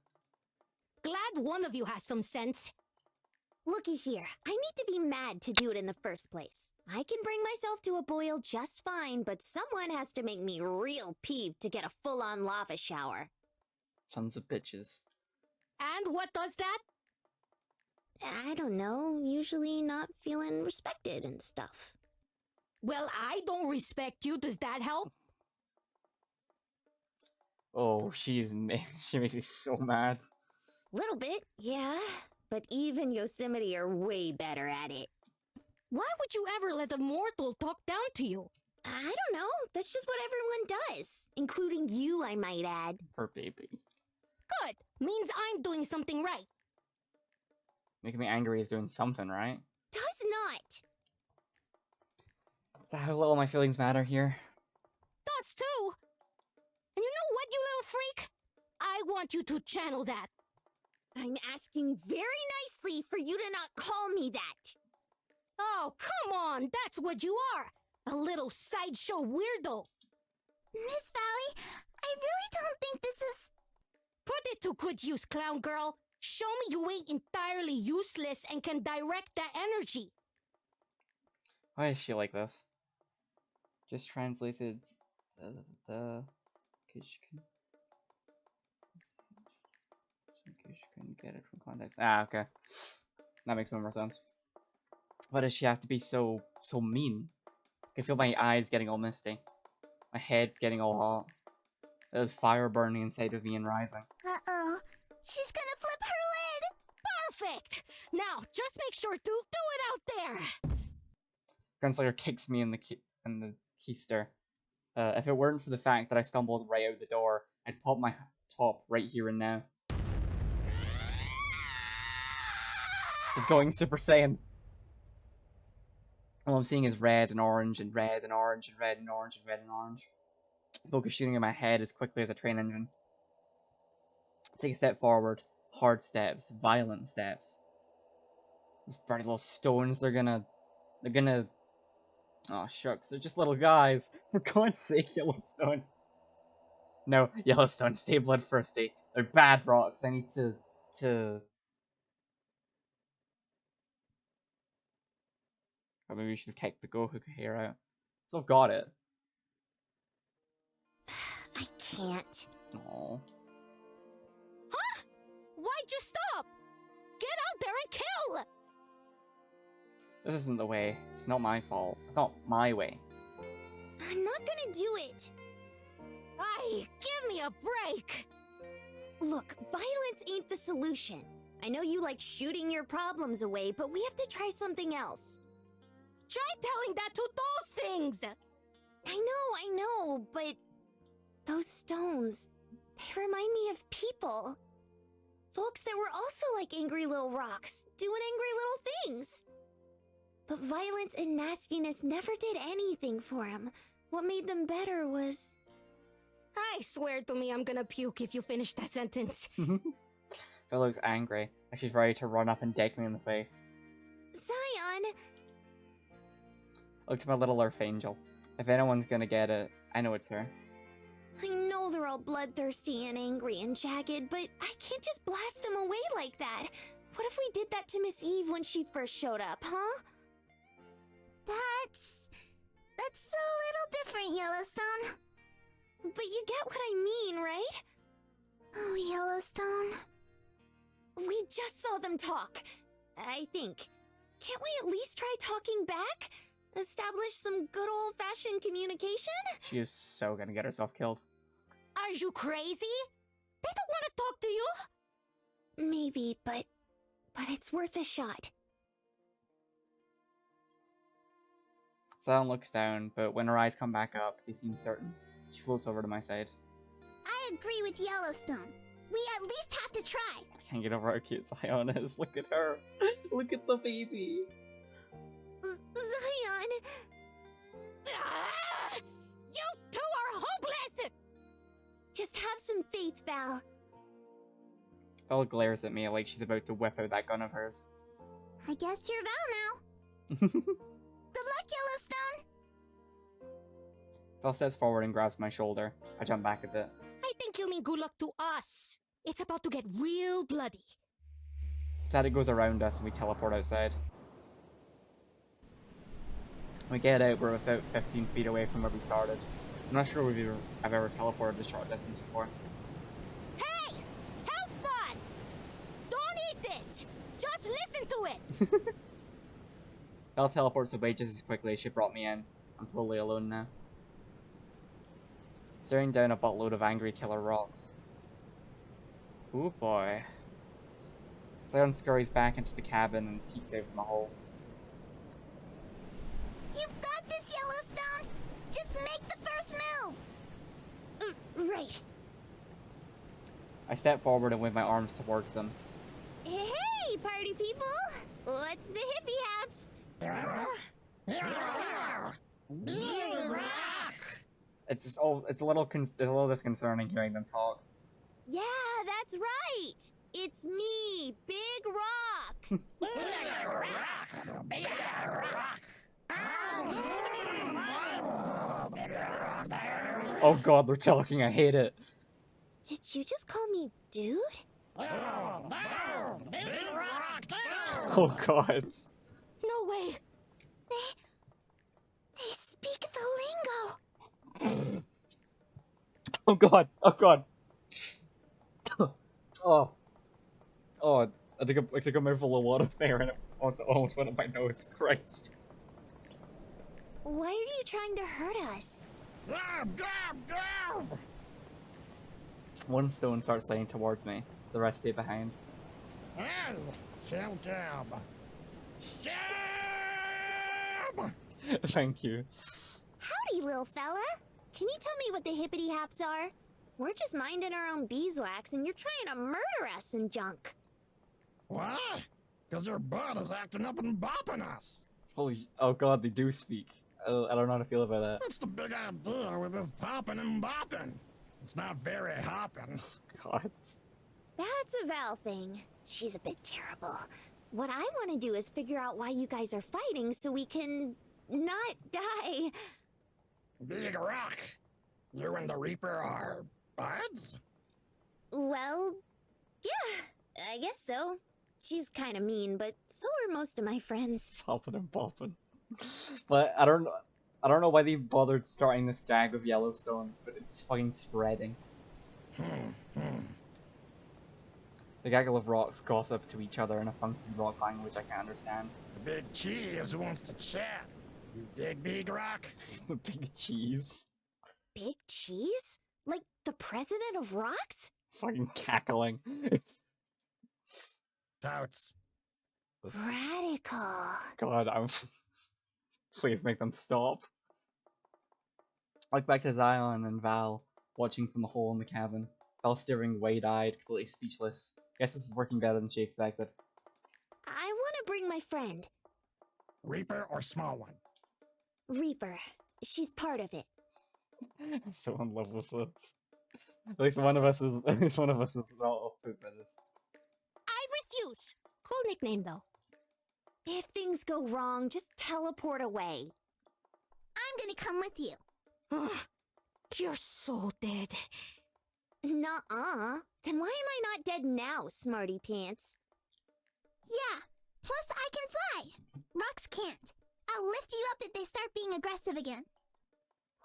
Glad one of you has some sense. Looky here, I need to be mad to do it in the first place. I can bring myself to a boil just fine, but someone has to make me real peeved to get a full-on lava shower. Sons of bitches. And what does that? I don't know, usually not feeling respected and stuff. Well, I don't respect you. Does that help? Oh, she makes me so mad. Little bit, yeah. But even Yosemite are way better at it. Why would you ever let a mortal talk down to you? I don't know. That's just what everyone does. Including you, I might add. Her baby. Good. Means I'm doing something right. Making me angry is doing something, right? Does not. How little my feelings matter here. Does too. And you know what, you little freak? I want you to channel that. I'm asking very nicely for you to not call me that. Oh, come on. That's what you are. A little sideshow weirdo. Miss Valley, I really don't think this is... Put it to good use, clown girl. Show me you ain't entirely useless and can direct that energy. Why is she like this? Just translated. In case you couldn't get it from context. Ah, okay. That makes more sense. Why does she have to be so mean? I can feel my eyes getting all misty. My head getting all hot. There's fire burning inside of me and rising. Uh-oh. She's gonna flip her lid! Perfect. Now, just make sure to do it out there. Gunslinger kicks me in the keister. If it weren't for the fact that I stumbled right out the door, I'd pop my top right here and now. Just going Super Saiyan. All I'm seeing is red and orange and red and orange and red and orange and red and orange. Focus shooting in my head as quickly as a train engine. Take a step forward. Hard steps. Violent steps. These pretty little stones, they're gonna... Oh shucks, they're just little guys. For God's sake, Yellowstone. No, Yellowstone, stay bloodthirsty. They're bad rocks. I need to... Or maybe we should have kicked the Goku hair out. So I've got it. I can't. Aww. Why'd you stop? Get out there and kill! This isn't the way. It's not my fault. It's not my way. I'm not gonna do it. Ay, give me a break! Look, violence ain't the solution. I know you like shooting your problems away, but we have to try something else. Try telling that to those things! I know, but those stones, they remind me of people. Folks that were also like angry little rocks, doing angry little things. But violence and nastiness never did anything for them. What made them better was... I swear to me I'm gonna puke if you finish that sentence. Phil looks angry, like she's ready to run up and deck me in the face. Zion! Look to my little Earth Angel. If anyone's gonna get it, I know it's her. I know they're all bloodthirsty and angry and jagged, but I can't just blast them away like that. What if we did that to Miss Eve when she first showed up, huh? That's a little different, Yellowstone. But you get what I mean, right? Oh, Yellowstone. We just saw them talk, I think. Can't we at least try talking back? Establish some good old-fashioned communication? She is so gonna get herself killed. Are you crazy? They don't want to talk to you! Maybe, but it's worth a shot. Zion looks down, but when her eyes come back up, they seem certain. She floats over to my side. I agree with Yellowstone. We at least have to try. I can't get over how cute Zion is. Look at her. Look at the baby. Zion! Ah! You two are hopeless! Just have some faith, Val. Val glares at me like she's about to whip out that gun of hers. I guess you're Val now. Good luck, Yellowstone! Val steps forward and grabs my shoulder. I jump back a bit. I think you mean good luck to us. It's about to get real bloody. Zaddy goes around us and we teleport outside. When we get out, we're about 15 feet away from where we started. I'm not sure I've ever teleported this short distance before. Hey! Hellspawn! Don't eat this! Just listen to it! Val teleports away just as quickly as she brought me in. I'm totally alone now. Staring down a buttload of angry killer rocks. Ooh boy. Zion scurries back into the cabin and peeks out from a hole. You've got this, Yellowstone! Just make the first move! Right. I step forward and wave my arms towards them. Hey, party people! What's the hippie haps? It's a little disconcerting hearing them talk. Yeah, that's right! It's me, Big Rock! Oh god, they're talking, I hate it. Did you just call me dude? Oh god. No way! They speak the lingo! Oh god, oh god. Oh. Oh, I took a mouthful of water there and it almost went up my nose. Christ. Why are you trying to hurt us? One stone starts sliding towards me. The rest stay behind. Thank you. Howdy, little fella. Can you tell me what the hippity haps are? We're just minding our own beeswax and you're trying to murder us and junk. What? Because your butt is acting up and bopping us. Holy, oh god, they do speak. Oh, I don't know how to feel about that. That's the big idea with this popping and bopping. It's not very hopping. God. That's a Val thing. She's a bit terrible. What I want to do is figure out why you guys are fighting so we can not die. Big Rock, you and the Reaper are buds? Well, yeah, I guess so. She's kind of mean, but so are most of my friends. Popping and popping. But I don't know why they bothered starting this gag with Yellowstone, but it's fucking spreading. The gaggle of rocks gossip to each other in a funky rock language I can't understand. The big cheese wants to chat. You dig, Big Rock? The big cheese. Big cheese? Like the president of rocks? Fucking cackling. Totes. Radical. God, I'm. Please make them stop. Like back to Zion and Val, watching from the hole in the cabin. Val staring wide-eyed, completely speechless. Guess this is working better than she expected. I want to bring my friend, Reaper or small one? Reaper. She's part of it. I'm so in love with this. At least one of us is. At least one of us is not off put by this. I refuse. Cool nickname though. If things go wrong, just teleport away. I'm gonna come with you. Ugh, you're so dead. Nuh-uh. Then why am I not dead now, smarty pants? Yeah, plus I can fly. Rocks can't. I'll lift you up if they start being aggressive again.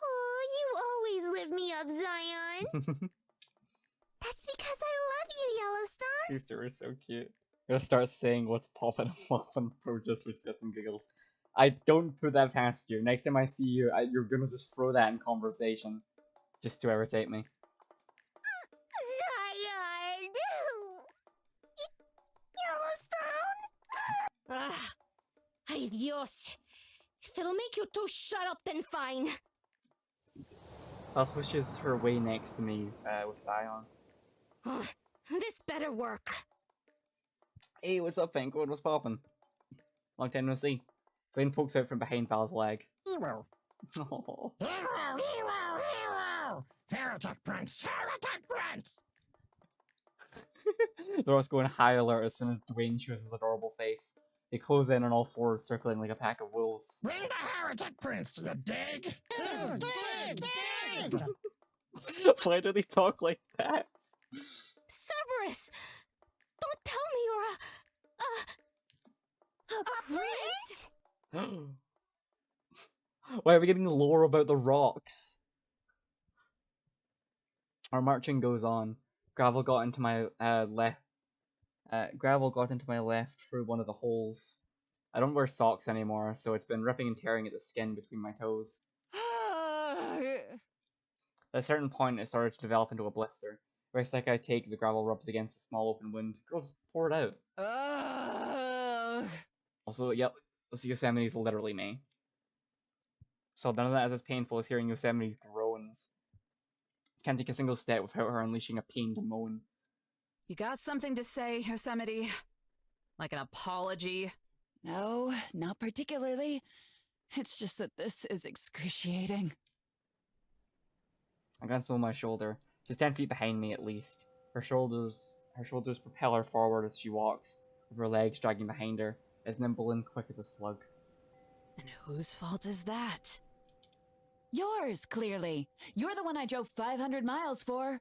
Oh, you always lift me up, Zion. That's because I love you, Yellowstone. These two are so cute. I'm gonna start saying what's popping off on Pro just for shits and giggles. I don't put that past you. Next time I see you, you're gonna just throw that in conversation. Just to irritate me. Zion! Yellowstone! Ah, ay Dios. If it'll make you two shut up, then fine. Val wishes her way next to me with Zion. Ugh, this better work. Hey, what's up, Finko? What's poppin'? Long time no see. Flynn pokes out from behind Val's leg. Hero. Oh. Hero, hero, hero! Heretic Prince, Heretic Prince! They're also going high alert as soon as Dwayne shows his adorable face. They close in on all fours, circling like a pack of wolves. Bring the Heretic Prince, you dig? Dig! Why do they talk like that? Cerberus! Don't tell me you're A prince? Why are we getting lore about the rocks? Our marching goes on. Gravel got into my left. Gravel got into my left through one of the holes. I don't wear socks anymore, so it's been ripping and tearing at the skin between my toes. At a certain point, it started to develop into a blister. Every second I take, the gravel rubs against a small open wound. Girl, just pour it out. Also, yep, this Yosemite's literally me. So none of that is as painful as hearing Yosemite's groans. Can't take a single step without her unleashing a pained moan. You got something to say, Yosemite? Like an apology? No, not particularly. It's just that this is excruciating. I glance over my shoulder. She's 10 feet behind me at least. Her shoulders propel her forward as she walks, with her legs dragging behind her, as nimble and quick as a slug. And whose fault is that? Yours, clearly. You're the one I drove 500 miles for.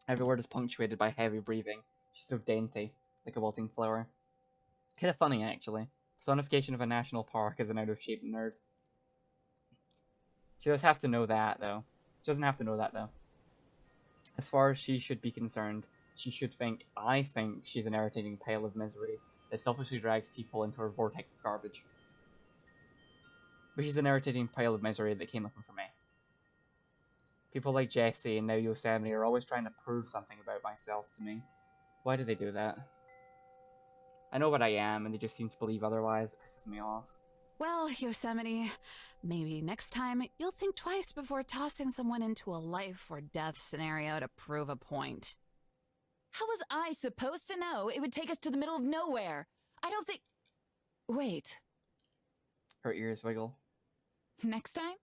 Every word is punctuated by heavy breathing. She's so dainty, like a wilting flower. Kinda funny, actually. Personification of a national park as an out-of-shape nerd. She does have to know that, though. She doesn't have to know that, though. As far as she should be concerned, she should think, I think she's an irritating pile of misery that selfishly drags people into her vortex of garbage. But she's an irritating pile of misery that came looking for me. People like Jesse and now Yosemite are always trying to prove something about myself to me. Why do they do that? I know what I am, and they just seem to believe otherwise. It pisses me off. Well, Yosemite, maybe next time you'll think twice before tossing someone into a life or death scenario to prove a point. How was I supposed to know it would take us to the middle of nowhere? I don't think... Wait, Her ears wiggle. next time?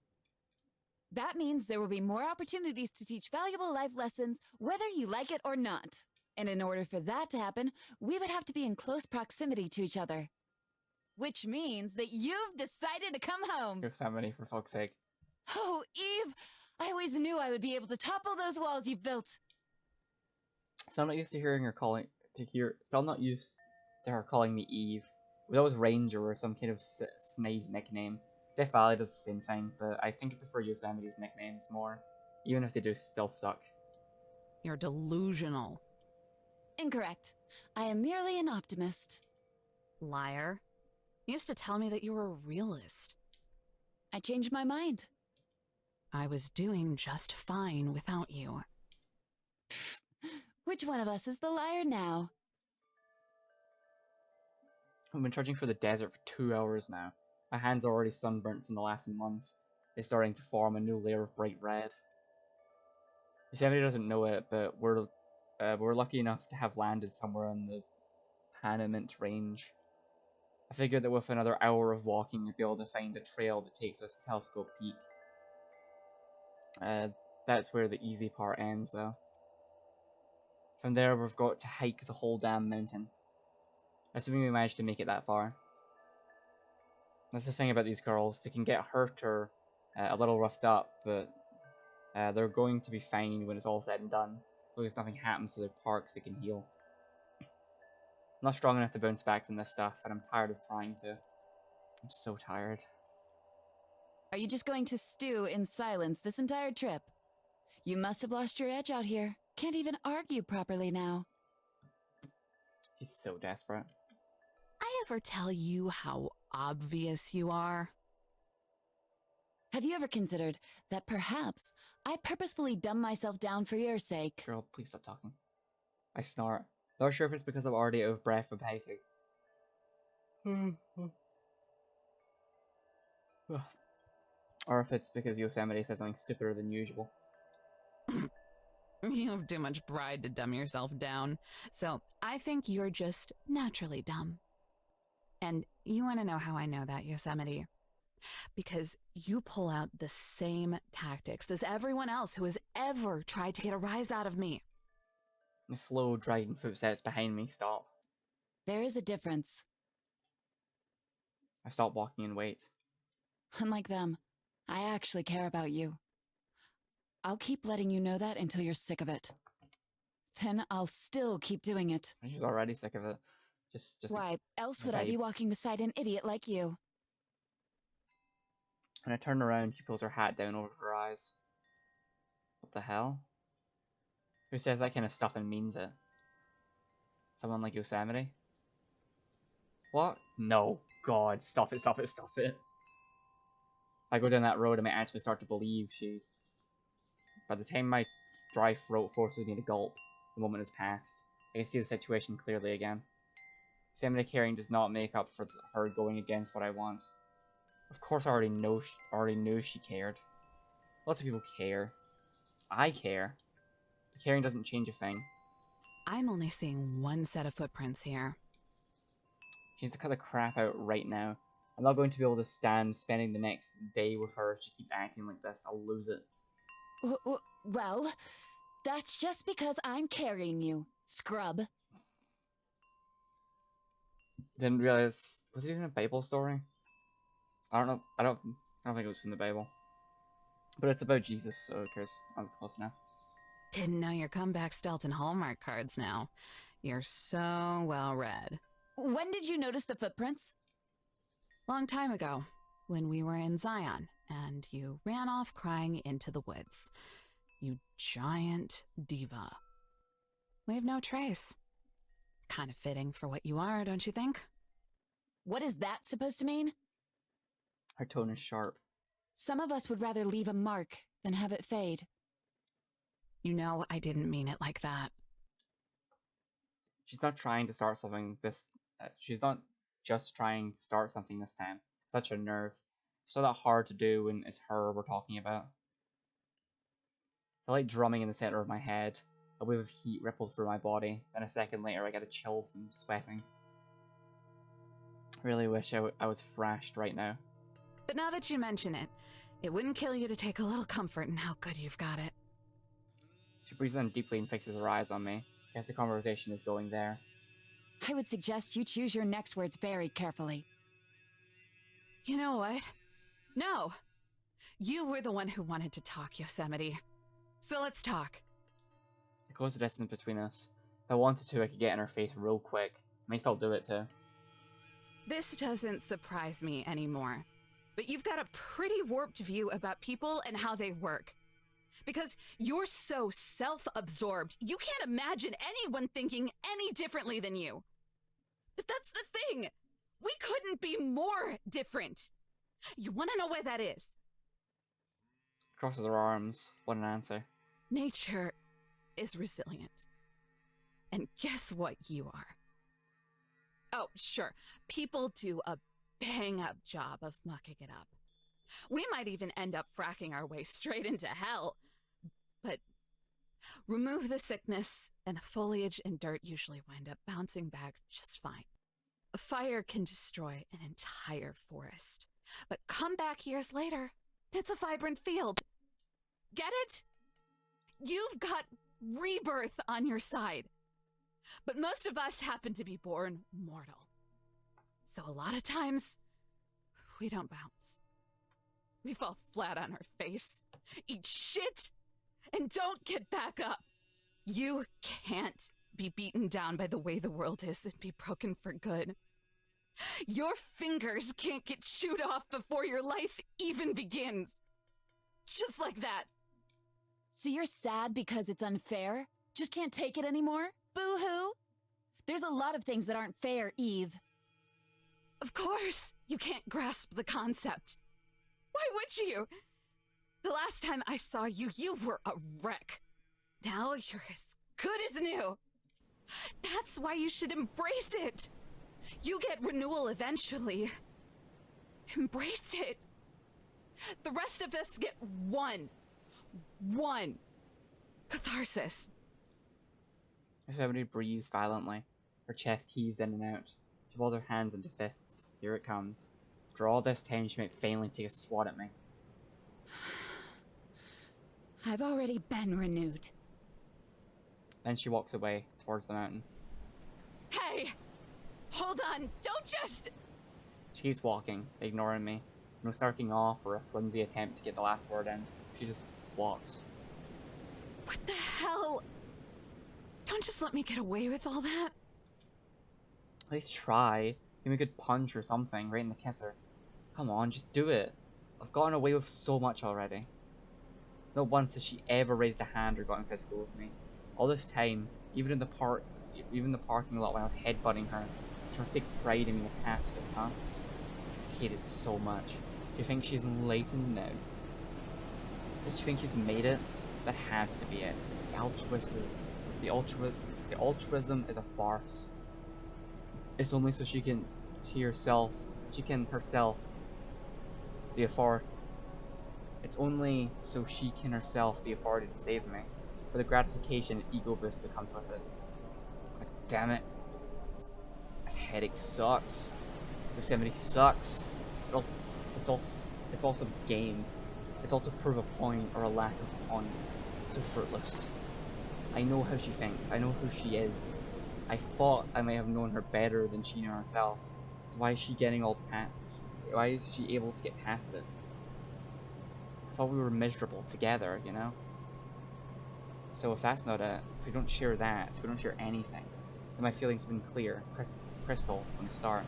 That means there will be more opportunities to teach valuable life lessons, whether you like it or not. And in order for that to happen, we would have to be in close proximity to each other. Which means that you've decided to come home. Yosemite, for fuck's sake. Oh, Eve! I always knew I would be able to topple those walls you've built. So I'm not used to hearing her calling... I'm not used to her calling me Eve. It was always Ranger or some kind of snide nickname. Death Valley does the same thing, but I think I prefer Yosemite's nicknames more. Even if they do still suck. You're delusional. Incorrect. I am merely an optimist. Liar. You used to tell me that you were a realist. I changed my mind. I was doing just fine without you. Which one of us is the liar now? I've been trudging for the desert for 2 hours now. My hands are already sunburnt from the last month. They're starting to form a new layer of bright red. Yosemite doesn't know it, but we're lucky enough to have landed somewhere in the Panamint Range. I figured that with another hour of walking, we'd be able to find a trail that takes us to Telescope Peak. That's where the easy part ends, though. From there, we've got to hike the whole damn mountain. Assuming we manage to make it that far. That's the thing about these girls, they can get hurt or a little roughed up, but they're going to be fine when it's all said and done. As long as nothing happens to their parts, they can heal. I'm not strong enough to bounce back from this stuff, and I'm tired of trying to. I'm so tired. Are you just going to stew in silence this entire trip? You must have lost your edge out here. Can't even argue properly now. He's so desperate. I ever tell you how obvious you are? Have you ever considered that perhaps I purposefully dumb myself down for your sake? Girl, please stop talking. I snort. Not sure if it's because I'm already out of breath from hiking. Or if it's because Yosemite said something stupider than usual. You have too much pride to dumb yourself down. So I think you're just naturally dumb. And you want to know how I know that, Yosemite? Because you pull out the same tactics as everyone else who has ever tried to get a rise out of me. The slow, dragging footsteps behind me stop. There is a difference. I stop walking and wait. Unlike them, I actually care about you. I'll keep letting you know that until you're sick of it. Then I'll still keep doing it. She's already sick of it. Just Why else would I be babe. walking beside an idiot like you? When I turn around, she pulls her hat down over her eyes. What the hell? Who says that kind of stuff and means it? Someone like Yosemite? What? No. God, stop it, stop it, stop it. If I go down that road, I might actually start to believe she... By the time my dry throat forces me to gulp, the moment has passed. I can see the situation clearly again. Yosemite caring does not make up for her going against what I want. Of course I already knew she cared. Lots of people care. I care. But caring doesn't change a thing. I'm only seeing one set of footprints here. She needs to cut the crap out right now. I'm not going to be able to stand spending the next day with her if she keeps acting like this. I'll lose it. Well, that's just because I'm carrying you, scrub. Didn't realize... Was it even a Bible story? I don't know. I don't think it was from the Bible. But it's about Jesus, so who cares? I'm close enough. Didn't know your comebacks dealt in Hallmark cards now. You're so well read. When did you notice the footprints? Long time ago, when we were in Zion, and you ran off crying into the woods. You giant diva. Leave no trace. Kind of fitting for what you are, don't you think? What is that supposed to mean? Her tone is sharp. Some of us would rather leave a mark than have it fade. You know I didn't mean it like that. She's not trying to start something this... she's not just trying to start something this time. Such a nerve. It's not that hard to do when it's her we're talking about. I like drumming in the center of my head. A wave of heat ripples through my body. Then a second later I get a chill from sweating. I really wish I was thrashed right now. But now that you mention it, it wouldn't kill you to take a little comfort in how good you've got it. She breathes in deeply and fixes her eyes on me. I guess the conversation is going there. I would suggest you choose your next words very carefully. You know what? No! You were the one who wanted to talk, Yosemite. So let's talk. I close the distance between us. If I wanted to, I could get in her face real quick. I may still do it too. This doesn't surprise me anymore. But you've got a pretty warped view about people and how they work. Because you're so self-absorbed, you can't imagine anyone thinking any differently than you. But that's the thing. We couldn't be more different. You want to know why that is? Crosses her arms. What an answer. Nature is resilient. And guess what you are? Oh, sure. People do a bang-up job of mucking it up. We might even end up fracking our way straight into hell. But remove the sickness, and the foliage and dirt usually wind up bouncing back just fine. A fire can destroy an entire forest. But come back years later, it's a vibrant field. Get it? You've got rebirth on your side. But most of us happen to be born mortal. So a lot of times, we don't bounce. We fall flat on our face, eat shit, and don't get back up. You can't be beaten down by the way the world is and be broken for good. Your fingers can't get chewed off before your life even begins. Just like that. So you're sad because it's unfair? Just can't take it anymore? Boo-hoo! There's a lot of things that aren't fair, Eve. Of course, you can't grasp the concept. Why would you? The last time I saw you, you were a wreck. Now you're as good as new. That's why you should embrace it. You get renewal eventually. Embrace it. The rest of us get one catharsis. Yosemite breathes violently. Her chest heaves in and out. She balls her hands into fists. Here it comes. After all this time, she might finally take a swat at me. I've already been renewed. Then she walks away, towards the mountain. Hey! Hold on, don't just... She keeps walking, ignoring me. No snarking off or a flimsy attempt to get the last word in. She just walks. What the hell? Don't just let me get away with all that. At least try. Give me a good punch or something, right in the kisser. Come on, just do it. I've gotten away with so much already. Not once has she ever raised a hand or gotten physical with me. All this time, even in the parking lot when I was headbutting her, she must take pride in me with past fist, huh? I hate it so much. Do you think she's enlightened now? Does she think she's made it? That has to be it. The altruism is a farce. It's only so she can herself the authority. It's only so she can herself the authority to save me, for the gratification and ego boost that comes with it. God damn it! This headache sucks. Yosemite sucks. It's also a game. It's all to prove a point or a lack of a point. It's so fruitless. I know how she thinks. I know who she is. I thought I might have known her better than she knew herself. So why is she getting all why is she able to get past it? I thought we were miserable together, you know? So if that's not it, if we don't share that, if we don't share anything, then my feelings have been clear, crystal from the start.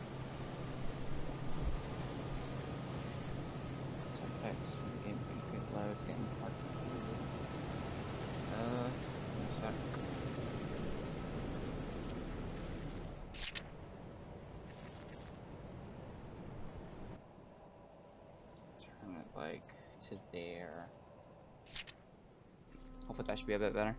Sound effects from the game being quite loud, it's getting hard to hear. One sec. Turn it like to there. Hopefully that should be a bit better.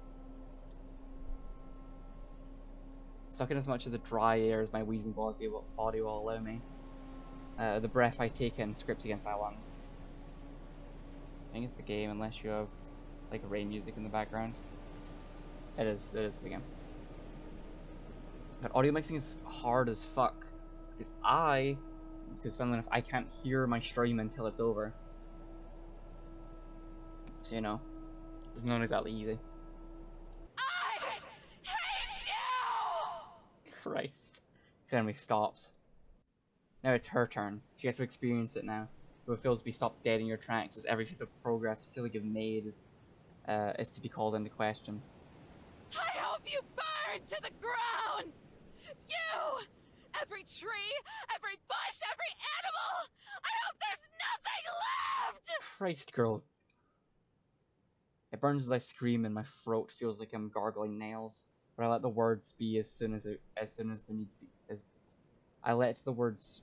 Suck in as much of the dry air as my wheezing body will allow me. The breath I take in scripts against my lungs. I think it's the game, unless you have like rain music in the background. It is the game. But audio mixing is hard as fuck. Because funnily enough, I can't hear my stream until it's over. So you know, it's not exactly easy. I hate you! Christ. Suddenly stops. Now it's her turn. She gets to experience it now. It feels to be stopped dead in your tracks as every piece of progress you feel like you've made is to be called into question. I hope you burn to the ground! You! Every tree, every bush, every animal! I hope there's nothing left! Christ, girl. It burns as I scream and my throat feels like I'm gargling nails, but I let the words be as soon as they need to be. I let the words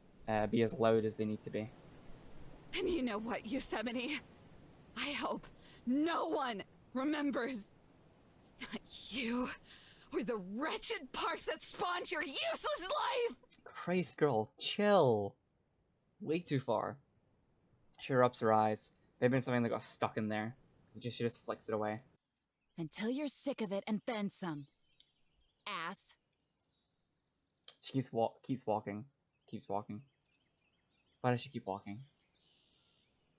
be as loud as they need to be. And you know what, Yosemite? I hope no one remembers. Not you, or the wretched park that spawned your useless life! Christ, girl, chill. Way too far. She rubs her eyes. They've been something that got stuck in there. She just flicks it away. Until you're sick of it and then some. Ass. She keeps walking. Why does she keep walking?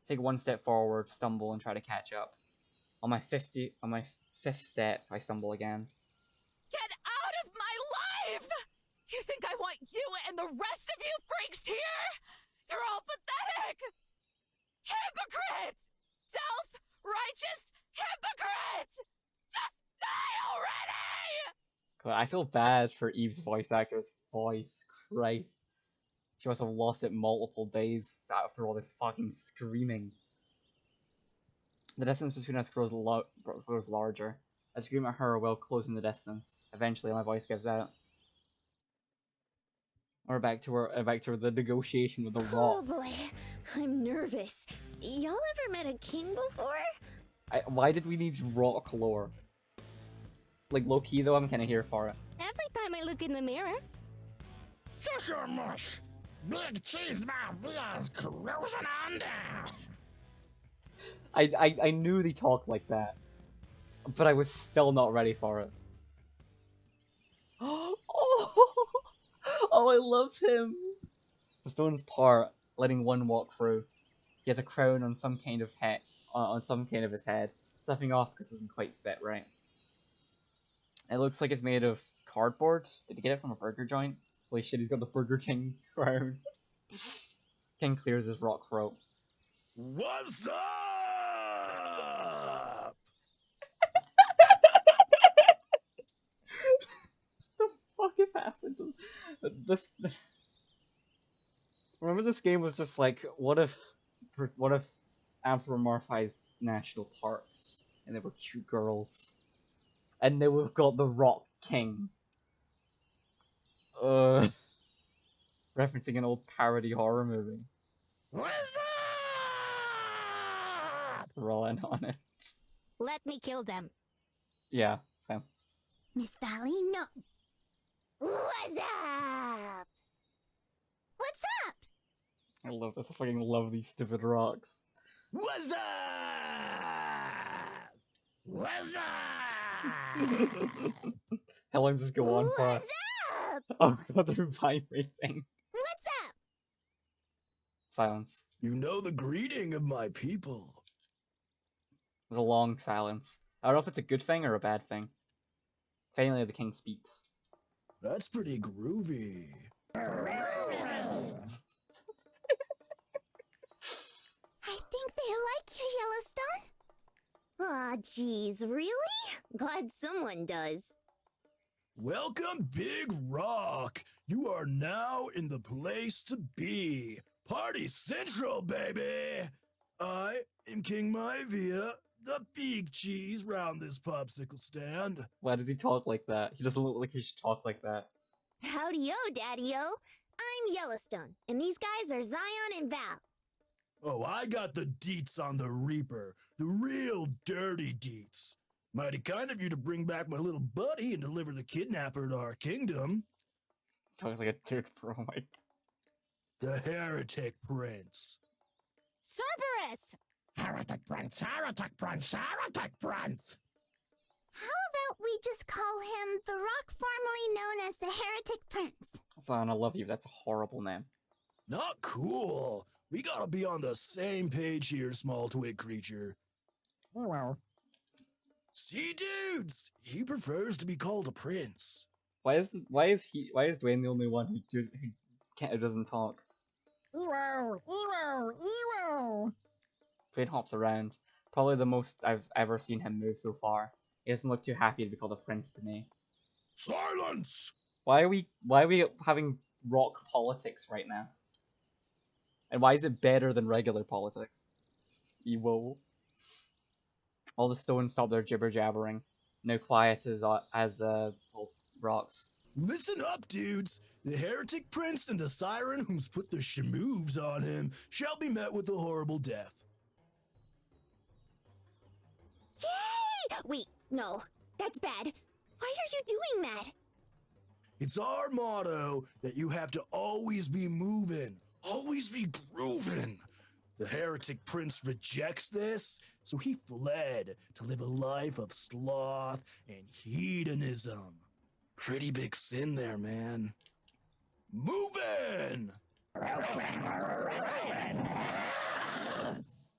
Take one step forward, stumble, and try to catch up. On my fifth step, I stumble again. Get out of my life! You think I want you and the rest of you freaks here? You're all pathetic! Hypocrite! Self-righteous hypocrite! Just die already! God, I feel bad for Eve's voice actor's voice. Christ. She must have lost it multiple days after all this fucking screaming. The distance between us grows larger. I scream at her while closing the distance. Eventually, my voice gives out. We're back to the negotiation with the rocks. Oh boy, I'm nervous. Y'all ever met a king before? Why did we need rock lore? Like, low-key though, I'm kinda here for it. Every time I look in the mirror, Shush your mush! Big cheese mouth is cruising on down! I knew they talked like that, but I was still not ready for it. Oh, I love him. The stones part, letting one walk through. He has a crown on some kind of head, on some kind of his head. Stuffing off because it doesn't quite fit right. It looks like it's made of cardboard. Did he get it from a burger joint? Holy shit, he's got the Burger King crown. King clears his rock throat. What's up? What the fuck is happening? This. Remember, this game was just like, what if anthropomorphized national parks and they were cute girls, and now we've got the Rock King. Referencing an old parody horror movie. What's up? Rolling on it. let me kill them. Yeah, Sam. Miss Valley, no. What's up? What's up? I love this. I fucking love these stupid rocks. What's up? What's up? How long does this go on for? What's up? Oh god, they're vibrating. What's up? Silence. You know the greeting of my people. There's a long silence. I don't know if it's a good thing or a bad thing. Finally, the king speaks. That's pretty groovy. I think they like you, Yellowstone. Aw, jeez, really? Glad someone does. Welcome, Big Rock. You are now in the place to be. Party Central, baby. I am King Myvia, the big cheese round this popsicle stand. Why does he talk like that? He doesn't look like he should talk like that. Howdy-o, Daddy-o. I'm Yellowstone, and these guys are Zion and Val. Oh, I got the deets on the Reaper. The real dirty deets. Mighty kind of you to bring back my little buddy and deliver the kidnapper to our kingdom. Talks like a dude bro, like. The Heretic Prince. Cerberus! Heretic Prince, Heretic Prince, Heretic Prince! How about we just call him the rock formerly known as the Heretic Prince? Son, I love you. That's a horrible name. Not cool. We gotta be on the same page here, small twig creature. See, dudes, he prefers to be called a prince. Why is Dwayne the only one who doesn't talk? Dwayne hops around. Probably the most I've ever seen him move so far. He doesn't look too happy to be called a prince to me. Silence! Why are we having rock politics right now? And why is it better than regular politics? Ewo. All the stones stop their jibber jabbering. Now quiet as rocks. Listen up, dudes. The heretic prince and the siren whom's put the shamoves on him shall be met with a horrible death. Yay! Wait, no, that's bad. Why are you doing that? It's our motto that you have to always be moving, always be grooving. The heretic prince rejects this, so he fled to live a life of sloth and hedonism. Pretty big sin there, man. Moving!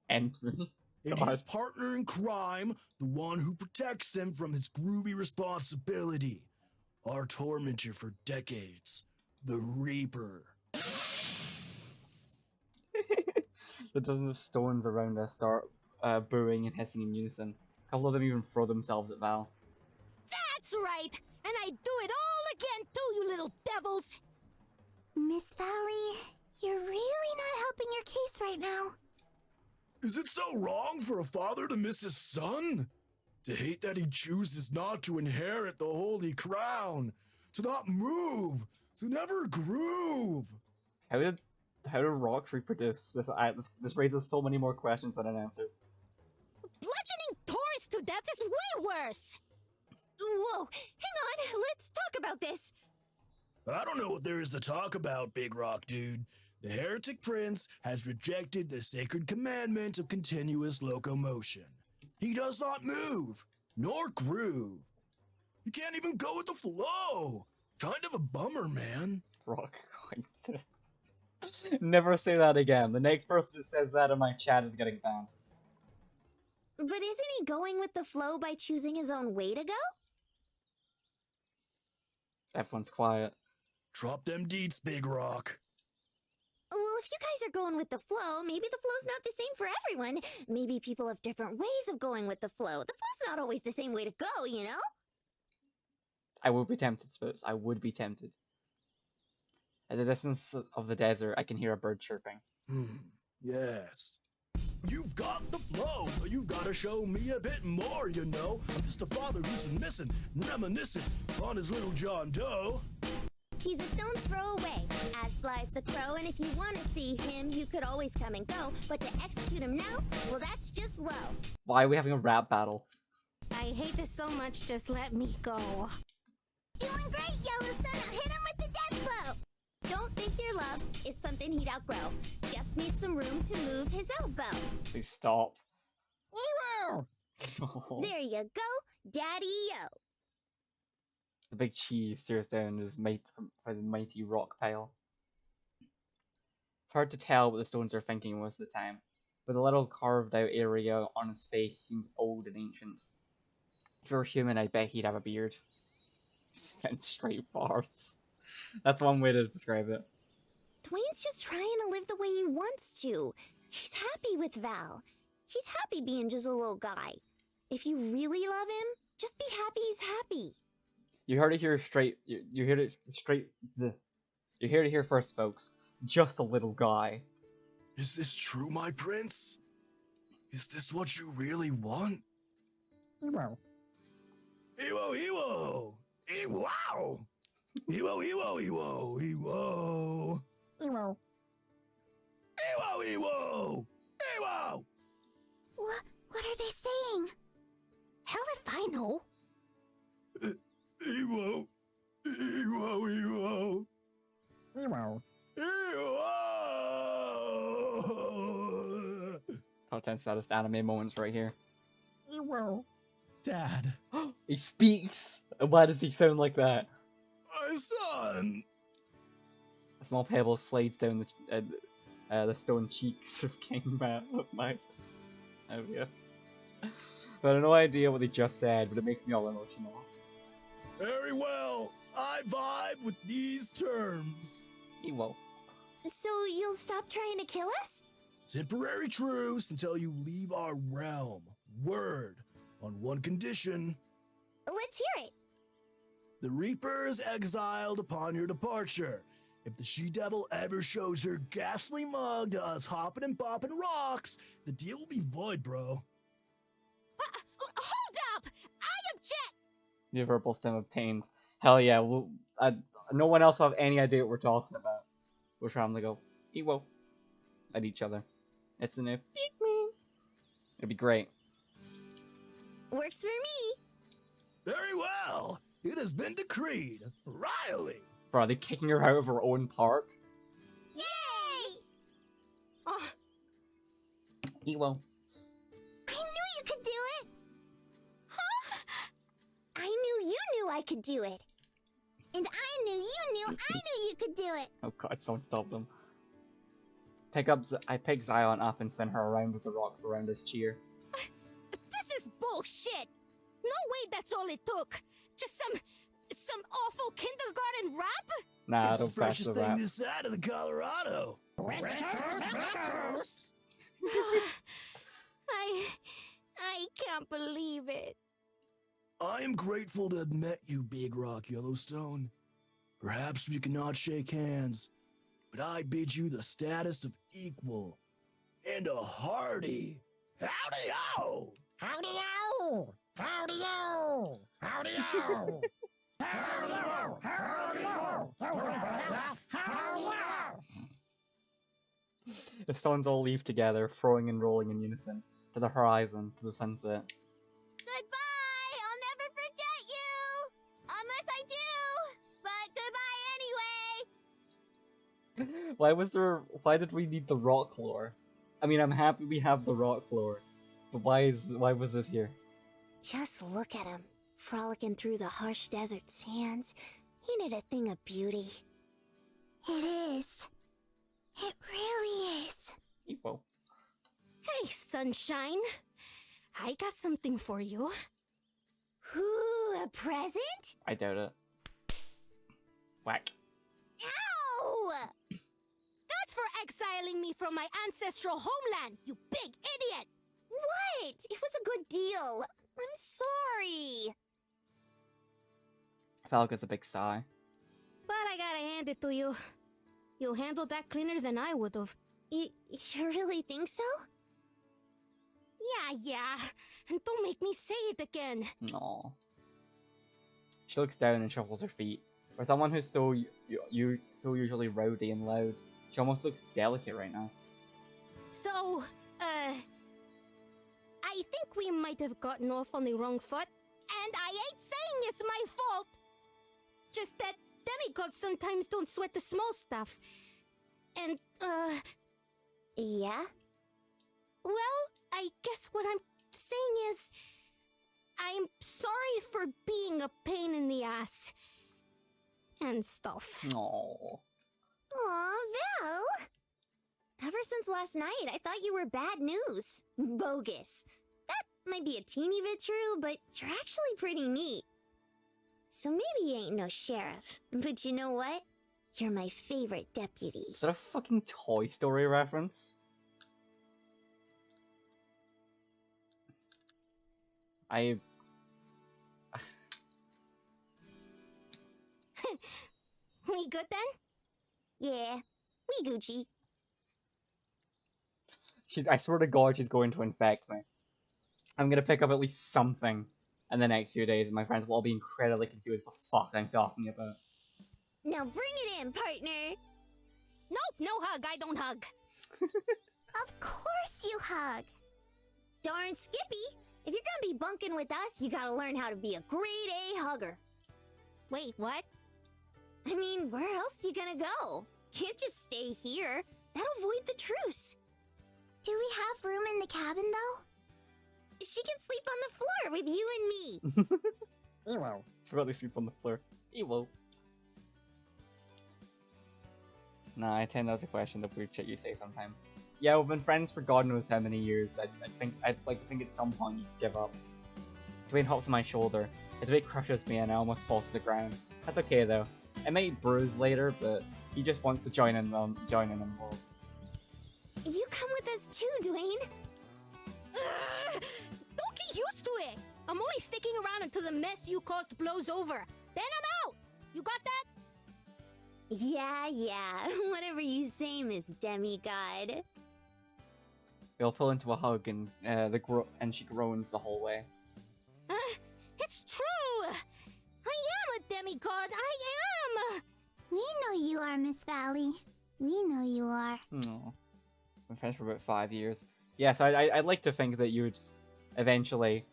Anthony. And God. his partner in crime, the one who protects him from his groovy responsibility. Our tormentor for decades, the Reaper. The dozens of stones around us start booing and hissing in unison. A couple of them even throw themselves at Val. That's right! And I do it all again too, you little devils! Miss Valley, you're really not helping your case right now. Is it so wrong for a father to miss his son? To hate that he chooses not to inherit the holy crown? To not move? To never groove? How did rocks reproduce? This raises so many more questions than it answers. Bludgeoning Taurus to death is way worse! Whoa, hang on, let's talk about this. I don't know what there is to talk about, Big Rock Dude. The heretic prince has rejected the sacred commandment of continuous locomotion. He does not move, nor groove. He can't even go with the flow. Kind of a bummer, man. Rock. Never say that again. The next person who says that in my chat is getting banned. But isn't he going with the flow by choosing his own way to go? Everyone's quiet. Drop them deets, Big Rock. Well, if you guys are going with the flow, maybe the flow's not the same for everyone. Maybe people have different ways of going with the flow. The flow's not always the same way to go, you know? I would be tempted, Spooks. I would be tempted. At the distance of the desert, I can hear a bird chirping. Yes. You've got the flow, but you've got to show me a bit more, you know. I'm just a father who's been missing, reminiscing on his little John Doe. He's a stone's throw away, as flies the crow, and if you want to see him, you could always come and go. But to execute him now, well, that's just low. Why are we having a rap battle? I hate this so much, just let me go. Doing great, Yellowstone. Now hit him with the death blow. Don't think your love is something he'd outgrow. Just need some room to move his elbow. Please stop. There you go, Daddy-o. The big cheese stares down his mighty rock pile. It's hard to tell what the stones are thinking most of the time, but the little carved out area on his face seems old and ancient. If he were human, I bet he'd have a beard. Spent straight bars. That's one way to describe it. Dwayne's just trying to live the way he wants to. He's happy with Val. He's happy being just a little guy. If you really love him, just be happy he's happy. You heard it here straight. You heard it straight. You're here to hear first, folks. Just a little guy. Is this true, my prince? Is this what you really want? Wow. Ewo, Ewo! Ewow! Ewo, Ewo, Ewo, Ewo! Ewo. Ewo, Ewo! Ewo! What are they saying? Hell if I know. Ewo! Ewo, Ewo! Ewo. Ewo! Top 10 saddest anime moments right here. Ewo! Dad! He speaks! Why does he sound like that? My son! A small pebble slides down the stone cheeks of King Matt. Oh yeah. I have no idea what they just said, but it makes me all emotional. Very well. I vibe with these terms. He won't. So you'll stop trying to kill us? Temporary truce until you leave our realm. Word. On one condition. Let's hear it. The Reaper is exiled upon your departure. If the she-devil ever shows her ghastly mug to us hopping and bopping rocks, the deal will be void, bro. The verbal stem obtained. Hell yeah, no one else will have any idea what we're talking about. We're trying to go, Ewo, at each other. It's a new Pikmin. It'd be great. Works for me. Very well. It has been decreed. Riley. Bro, are they kicking her out of her own park? Yay! Oh, Ewo. I knew you could do it. Huh? I knew you knew I could do it. And I knew you knew I knew you could do it. Oh god, someone stop them. I pick Zion up and spin her around as the rocks around us cheer. this is bullshit. No way that's all it took. Just some awful kindergarten rap? Nah, It's the don't pass freshest the thing rap. this side of the Colorado. I can't believe it. I am grateful to have met you, Big Rock Yellowstone. Perhaps we cannot shake hands, but I bid you the status of equal and a hearty howdy-o! Howdy-o! Howdy-o! Howdy-o! Howdy-o! Howdy-o! Howdy-o! The stones all leave together, throwing and rolling in unison, to the horizon, to the sunset. Goodbye! I'll never forget you! Unless I do! But goodbye anyway! Why did we need the rock lore? I mean, I'm happy we have the rock lore, but why was it here? Just look at him, frolicking through the harsh desert sands. Ain't it a thing of beauty? It is. It really is. Ewo. Hey, sunshine. I got something for you. Ooh, a present? I doubt it. Whack. Ow! That's for exiling me from my ancestral homeland, you big idiot! What? It was a good deal. I'm sorry. Falca's a big sigh. But I gotta hand it to you. You handled that cleaner than I would've. You really think so? Yeah. And don't make me say it again. Aww. She looks down and shuffles her feet. For someone who's so usually rowdy and loud, she almost looks delicate right now. So, I think we might have gotten off on the wrong foot. And I ain't saying it's my fault. Just that demigods sometimes don't sweat the small stuff. And, Yeah? well, I guess what I'm saying is, I'm sorry for being a pain in the ass. And stuff. Aww. Aw, Val. Ever since last night, I thought you were bad news. Bogus. That might be a teeny bit true, but you're actually pretty neat. So maybe you ain't no sheriff. But you know what? You're my favorite deputy. Is that a fucking Toy Story reference? We good then? Yeah, we Gucci. I swear to God, she's going to infect me. I'm gonna pick up at least something in the next few days, and my friends will all be incredibly confused what the fuck I'm talking about. Now bring it in, partner. Nope, no hug, I don't hug. Of course you hug. Darn Skippy, if you're gonna be bunking with us, you gotta learn how to be a grade A hugger. Wait, what? I mean, where else you gonna go? Can't just stay here. That'll void the truce. Do we have room in the cabin, though? She can sleep on the floor with you and me. Ewo. Forgot they sleep on the floor. Ewo. Nah, I tend that's a question that weird shit you say sometimes. Yeah, we've been friends for God knows how many years. I'd like to think at some point you'd give up. Dwayne hops on my shoulder. His weight crushes me and I almost fall to the ground. That's okay though. I might bruise later, but he just wants to join in them both. You come with us too, Dwayne. Don't get used to it. I'm only sticking around until the mess you caused blows over. Then I'm out. You got that? Yeah. Whatever you say, Miss Demigod. We all pull into a hug and she groans the whole way. It's true. I am! We know you are, Miss Valley. We know you are. No. Been friends for about 5 years. Yeah, so I'd like to think that you would eventually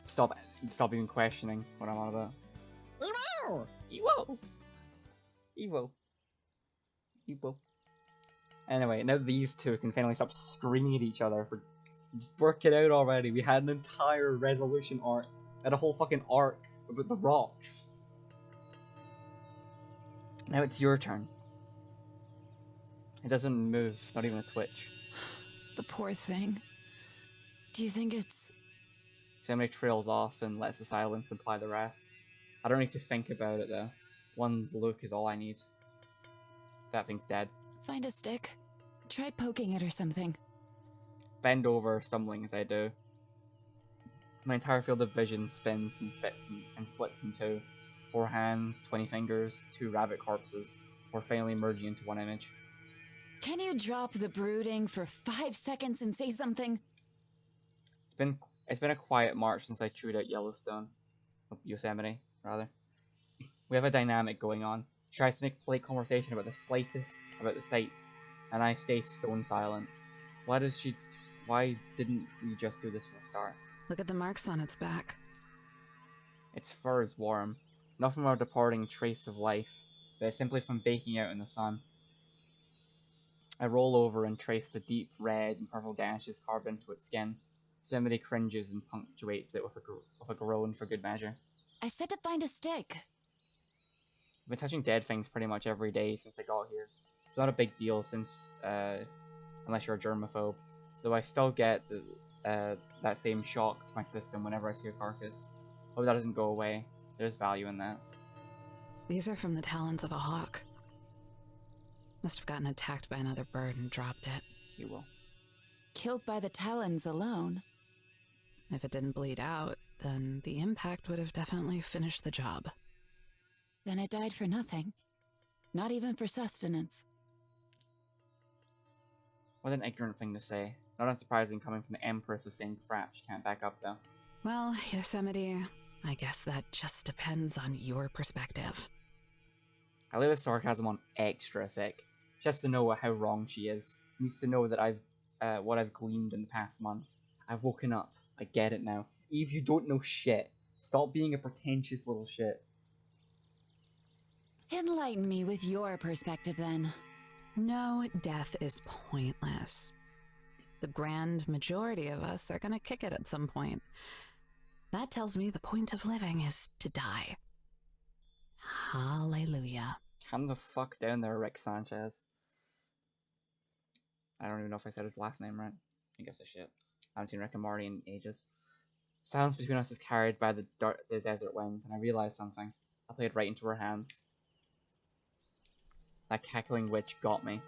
stop even questioning what I'm on about. Evo! Evo! Evo. Evo. Anyway, now these two can finally stop screaming at each other for just work it out already. We had an entire resolution arc. We had a whole fucking arc about the rocks. Now it's your turn. It doesn't move, not even a twitch. The poor thing. Do you think it's... Somebody trails off and lets the silence imply the rest. I don't need to think about it though. One look is all I need. That thing's dead. Find a stick. Try poking it or something. Bend over, stumbling as I do. My entire field of vision spins and splits in two. 4 hands, 20 fingers, 2 rabbit corpses, before finally merging into one image. Can you drop the brooding for 5 seconds and say something? It's been a quiet march since I chewed out Yellowstone. Yosemite, rather. We have a dynamic going on. She tries to make polite conversation about the sights, and I stay stone silent. Why didn't we just do this from the start? Look at the marks on its back. Its fur is warm, not from our departing trace of life, but simply from baking out in the sun. I roll over and trace the deep red and purple gashes carved into its skin. Yosemite cringes and punctuates it with a groan for good measure. I said to find a stick. I've been touching dead things pretty much every day since I got here. It's not a big deal since, unless you're a germaphobe. Though I still get that same shock to my system whenever I see a carcass. Hope that doesn't go away. There's value in that. These are from the talons of a hawk. Must have gotten attacked by another bird and dropped it. You will. Killed by the talons alone? If it didn't bleed out, then the impact would have definitely finished the job. Then it died for nothing. Not even for sustenance. What an ignorant thing to say. Not unsurprising coming from the Empress of saying crap she can't back up though. Well, Yosemite, I guess that just depends on your perspective. I lay the sarcasm on extra thick. She has to know how wrong she is. Needs to know that what I've gleaned in the past month. I've woken up. I get it now. Eve, you don't know shit. Stop being a pretentious little shit. Enlighten me with your perspective, then. No, death is pointless. The grand majority of us are gonna kick it at some point. That tells me the point of living is to die. Hallelujah. Calm the fuck down there, Rick Sanchez. I don't even know if I said his last name right. Who gives a shit? I haven't seen Rick and Morty in ages. Silence between us is carried by the desert wind, and I realized something. I played right into her hands. That cackling witch got me.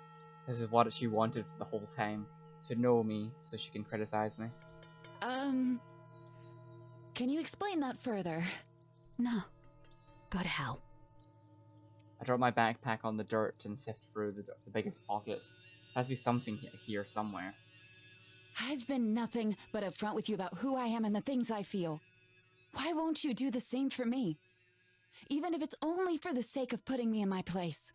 This is what she wanted for the whole time. To know me, so she can criticize me. Can you explain that further? No. Go to hell. I drop my backpack on the dirt and sift through the biggest pocket. There has to be something here somewhere. I've been nothing but upfront with you about who I am and the things I feel. Why won't you do the same for me? Even if it's only for the sake of putting me in my place.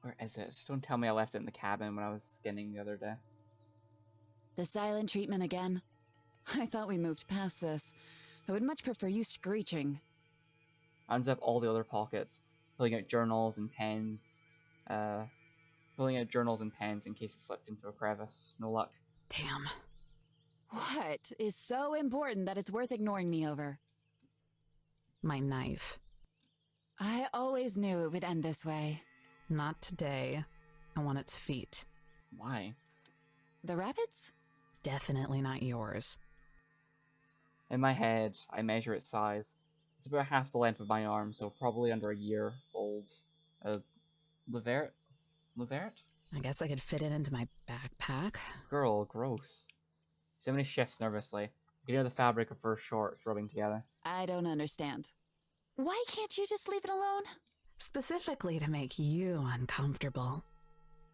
Where is it? Just don't tell me I left it in the cabin when I was skinning the other day. The silent treatment again? I thought we moved past this. I would much prefer you screeching. I unzip all the other pockets, pulling out journals and pens. Pulling out journals and pens in case it slipped into a crevice. No luck. Damn. What is so important that it's worth ignoring me over? My knife. I always knew it would end this way. Not today. I want its feet. Why? The rabbits? Definitely not yours. In my head, I measure its size. It's about half the length of my arm, so probably under a year old. Leveret? Leveret? I guess I could fit it into my backpack. Girl, gross. Somebody shifts nervously. I can hear the fabric of her shorts rubbing together. I don't understand. Why can't you just leave it alone? Specifically to make you uncomfortable.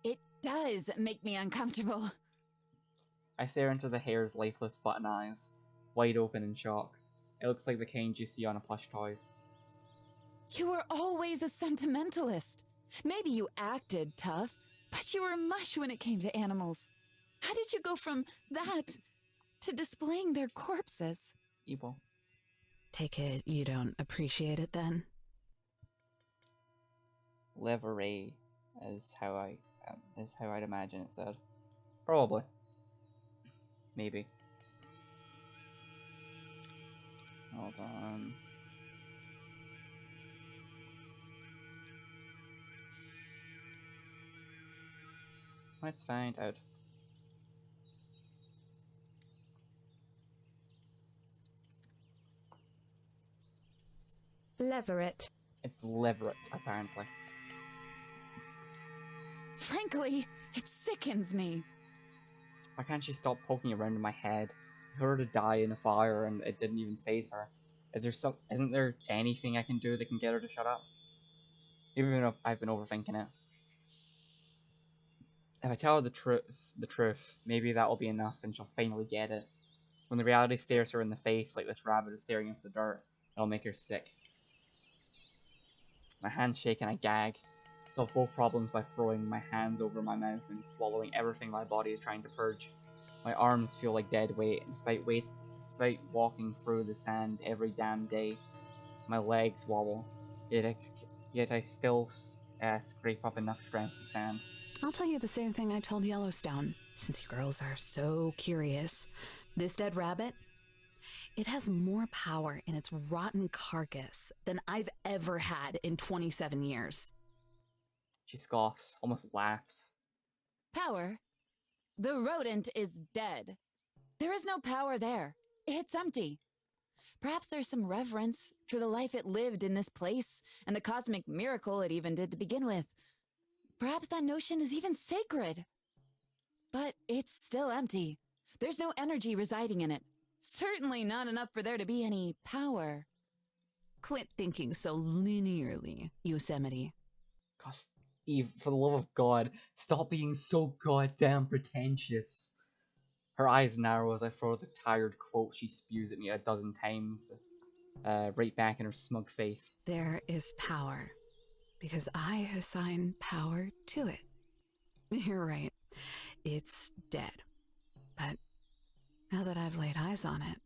It does make me uncomfortable. I stare into the hare's lifeless button eyes, wide open in shock. It looks like the kind you see on a plush toys. You were always a sentimentalist. Maybe you acted tough, but you were mush when it came to animals. How did you go from that to displaying their corpses? Evil. Take it you don't appreciate it then? Leveray is how I'd imagine it said. Probably. Maybe. Hold on. Let's find out. Leveret. It's Leverett, apparently. Frankly, it sickens me. Why can't she stop poking around in my head? I heard her die in a fire and it didn't even faze her. Isn't there anything I can do that can get her to shut up? Even if I've been overthinking it. If I tell her the truth, maybe that'll be enough and she'll finally get it. When the reality stares her in the face like this rabbit is staring into the dirt, it'll make her sick. My hands shake and I gag. Solve both problems by throwing my hands over my mouth and swallowing everything my body is trying to purge. My arms feel like dead weight, and despite walking through the sand every damn day, my legs wobble. Yet I still scrape up enough strength to stand. I'll tell you the same thing I told Yellowstone, since you girls are so curious. This dead rabbit, it has more power in its rotten carcass than I've ever had in 27 years. She scoffs, almost laughs. Power? The rodent is dead. There is no power there. It's empty. Perhaps there's some reverence for the life it lived in this place and the cosmic miracle it even did to begin with. Perhaps that notion is even sacred. But it's still empty. There's no energy residing in it. Certainly not enough for there to be any power. Quit thinking so linearly, Yosemite. Gosh, Eve, for the love of God, stop being so goddamn pretentious. Her eyes narrow as I throw the tired quote she spews at me a dozen times, right back in her smug face. There is power, because I assign power to it. You're right. It's dead. But now that I've laid eyes on it,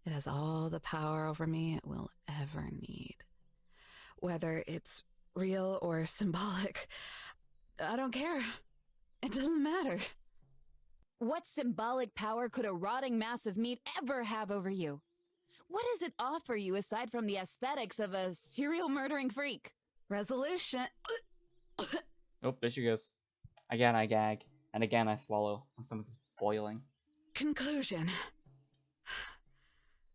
it has all the power over me it will ever need. Whether it's real or symbolic, I don't care. It doesn't matter. What symbolic power could a rotting mass of meat ever have over you? What does it offer you aside from the aesthetics of a serial murdering freak? Resolution. Oh, there she goes. Again I gag, and again I swallow. My stomach is boiling. Conclusion.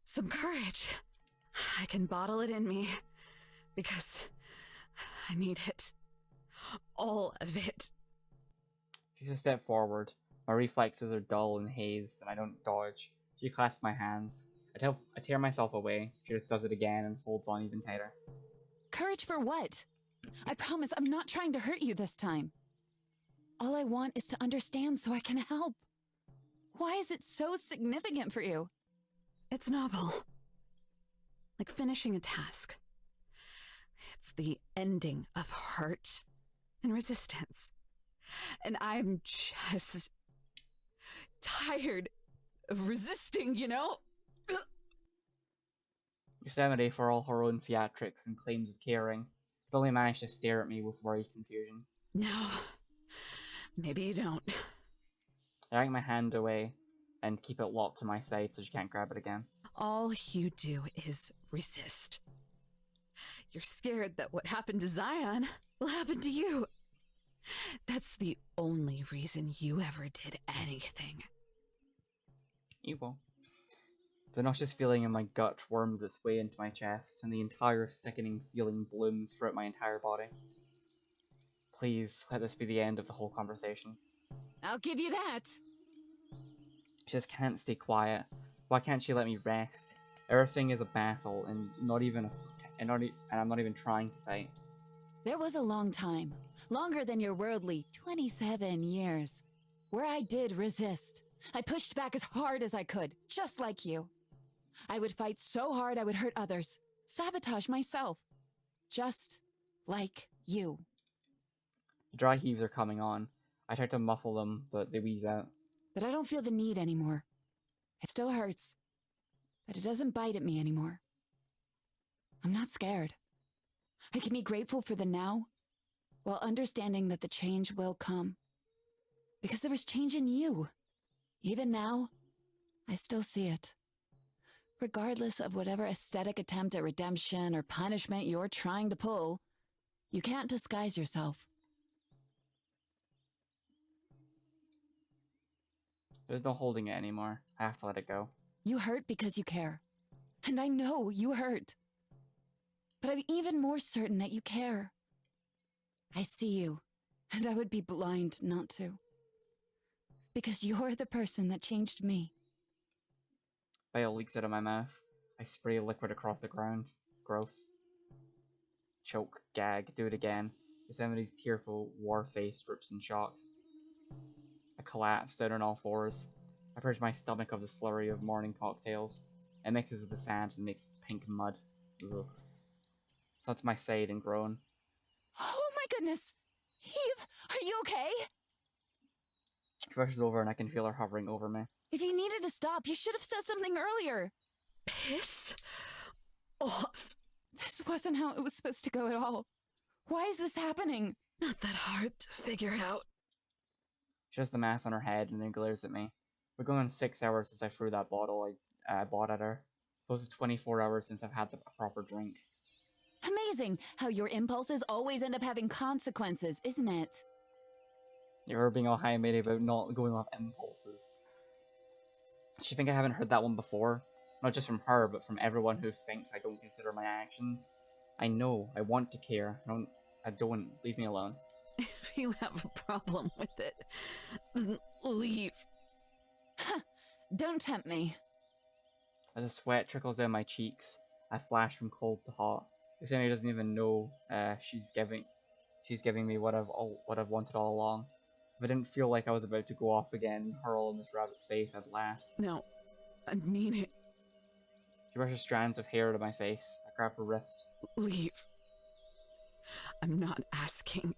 Some courage. I can bottle it in me, because I need it. All of it. She's a step forward. My reflexes are dull and hazed, and I don't dodge. She clasps my hands. I tear myself away. She just does it again and holds on even tighter. Courage for what? I promise I'm not trying to hurt you this time. All I want is to understand so I can help. Why is it so significant for you? It's noble. Like finishing a task. It's the ending of hurt and resistance. And I'm just tired of resisting, you know? Yosemite, for all her own theatrics and claims of caring, could only manage to stare at me with worried confusion. No. Maybe you don't. I yank my hand away and keep it locked to my side so she can't grab it again. All you do is resist. You're scared that what happened to Zion will happen to you. That's the only reason you ever did anything. Evil. The nauseous feeling in my gut worms its way into my chest, and the entire sickening feeling blooms throughout my entire body. Please, let this be the end of the whole conversation. I'll give you that. She just can't stay quiet. Why can't she let me rest? Everything is a battle, and I'm not even trying to fight. There was a long time, longer than your worldly 27 years, where I did resist. I pushed back as hard as I could, just like you. I would fight so hard I would hurt others, sabotage myself. Just like you. The dry heaves are coming on. I try to muffle them, but they wheeze out. But I don't feel the need anymore. It still hurts, but it doesn't bite at me anymore. I'm not scared. I can be grateful for the now, while understanding that the change will come. Because there is change in you. Even now, I still see it. Regardless of whatever aesthetic attempt at redemption or punishment you're trying to pull, you can't disguise yourself. There's no holding it anymore. I have to let it go. You hurt because you care. And I know you hurt. But I'm even more certain that you care. I see you, and I would be blind not to. Because you're the person that changed me. Bile leaks out of my mouth. I spray liquid across the ground. Gross. Choke, gag, do it again. Yosemite's tearful war face drips in shock. I collapse down on all fours. I purge my stomach of the slurry of morning cocktails. It mixes with the sand and makes pink mud. Ugh. Sluts my side and groan. Oh my goodness! Eve, are you okay? She rushes over and I can feel her hovering over me. If you needed to stop, you should have said something earlier. Piss off. This wasn't how it was supposed to go at all. Why is this happening? Not that hard to figure out. She does the math on her head and then glares at me. We're going on 6 hours since I threw that bottle I bought at her. Close to 24 hours since I've had a proper drink. Amazing how your impulses always end up having consequences, isn't it? You're being all high and mighty about not going off impulses. Does she think I haven't heard that one before? Not just from her, but from everyone who thinks I don't consider my actions. I know, I want to care. I don't. Leave me alone. If you have a problem with it, then leave. Don't tempt me. As the sweat trickles down my cheeks, I flash from cold to hot. Yosemite doesn't even know she's giving me what I've wanted all along. If I didn't feel like I was about to go off again and hurl in this rabbit's face, I'd laugh. No, I mean it. She brushes strands of hair to my face. I grab her wrist. Leave. I'm not asking.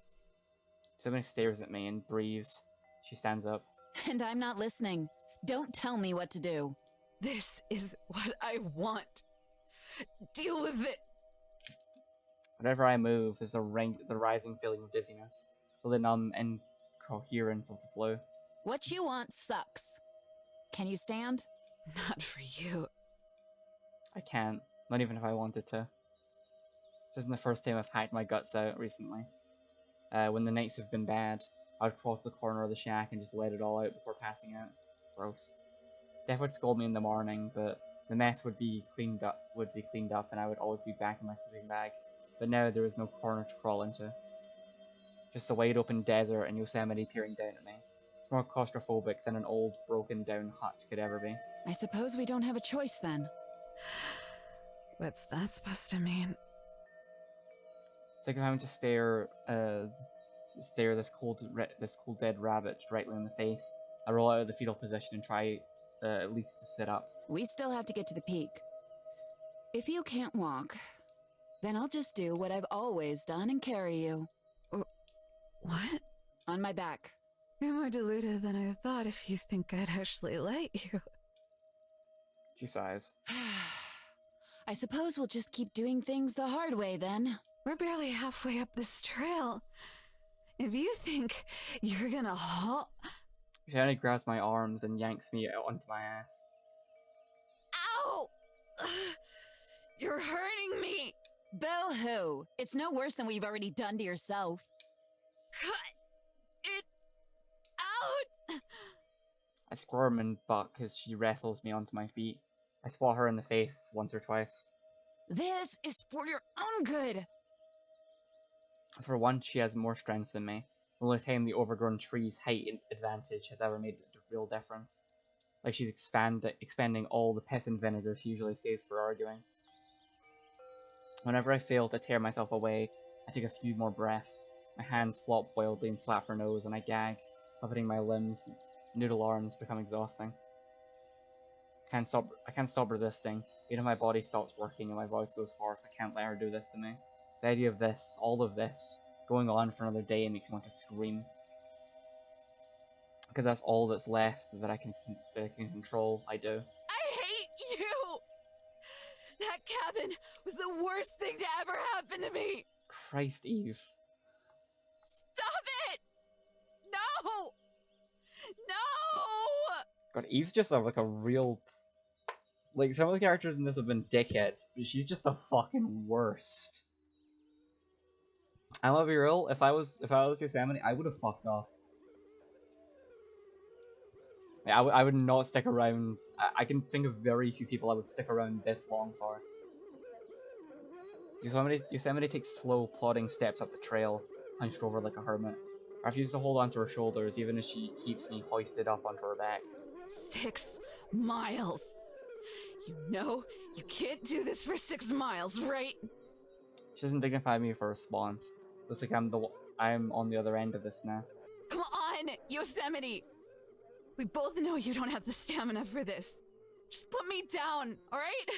Yosemite stares at me and breathes. She stands up. And I'm not listening. Don't tell me what to do. This is what I want. Deal with it. Whenever I move, there's the rising feeling of dizziness, the numb incoherence of the flu. What you want sucks. Can you stand? Not for you. I can't, not even if I wanted to. This isn't the first time I've hacked my guts out recently. When the nights have been bad, I'd crawl to the corner of the shack and just let it all out before passing out. Gross. Death would scold me in the morning, but the mess would be cleaned up, and I would always be back in my sleeping bag. But now there is no corner to crawl into. Just a wide open desert and Yosemite peering down at me. It's more claustrophobic than an old, broken down hut could ever be. I suppose we don't have a choice then. What's that supposed to mean? It's like if having to stare this cold dead rabbit directly in the face. I roll out of the fetal position and try at least to sit up. We still have to get to the peak. If you can't walk, then I'll just do what I've always done and carry you. What? On my back. You're more deluded than I thought if you think I'd actually let you. She sighs. I suppose we'll just keep doing things the hard way then. We're barely halfway up this trail. If you think you're gonna halt... She only grabs my arms and yanks me out onto my ass. Ow! You're hurting me! Boo-hoo! It's no worse than what you've already done to yourself. Cut it out! I squirm and buck as she wrestles me onto my feet. I swat her in the face once or twice. This is for your own good! For once, she has more strength than me. The only time the overgrown tree's height advantage has ever made a real difference. Like she's expending all the piss and vinegar she usually saves for arguing. Whenever I fail to tear myself away, I take a few more breaths. My hands flop wildly and slap her nose, and I gag, buffeting my limbs. Noodle arms become exhausting. I can't stop resisting. Even if my body stops working and my voice goes hoarse, I can't let her do this to me. The idea of this, all of this, going on for another day makes me want to scream. Because that's all that's left that I can control. I do. I hate you! That cabin was the worst thing to ever happen to me! Christ, Eve. Stop it! No! No! God, Eve's just like a real. Like, some of the characters in this have been dickheads, but she's just the fucking worst. I'm gonna be real, if I was Yosemite, I would have fucked off. Yeah, I would not stick around. I can think of very few people I would stick around this long for. Yosemite takes slow, plodding steps up the trail, hunched over like a hermit. I refuse to hold onto her shoulders, even as she keeps me hoisted up onto her back. 6 miles. You know, you can't do this for 6 miles, right? She doesn't dignify me with a response. Looks like I'm on the other end of this now. Come on, Yosemite! We both know you don't have the stamina for this. Just put me down, alright?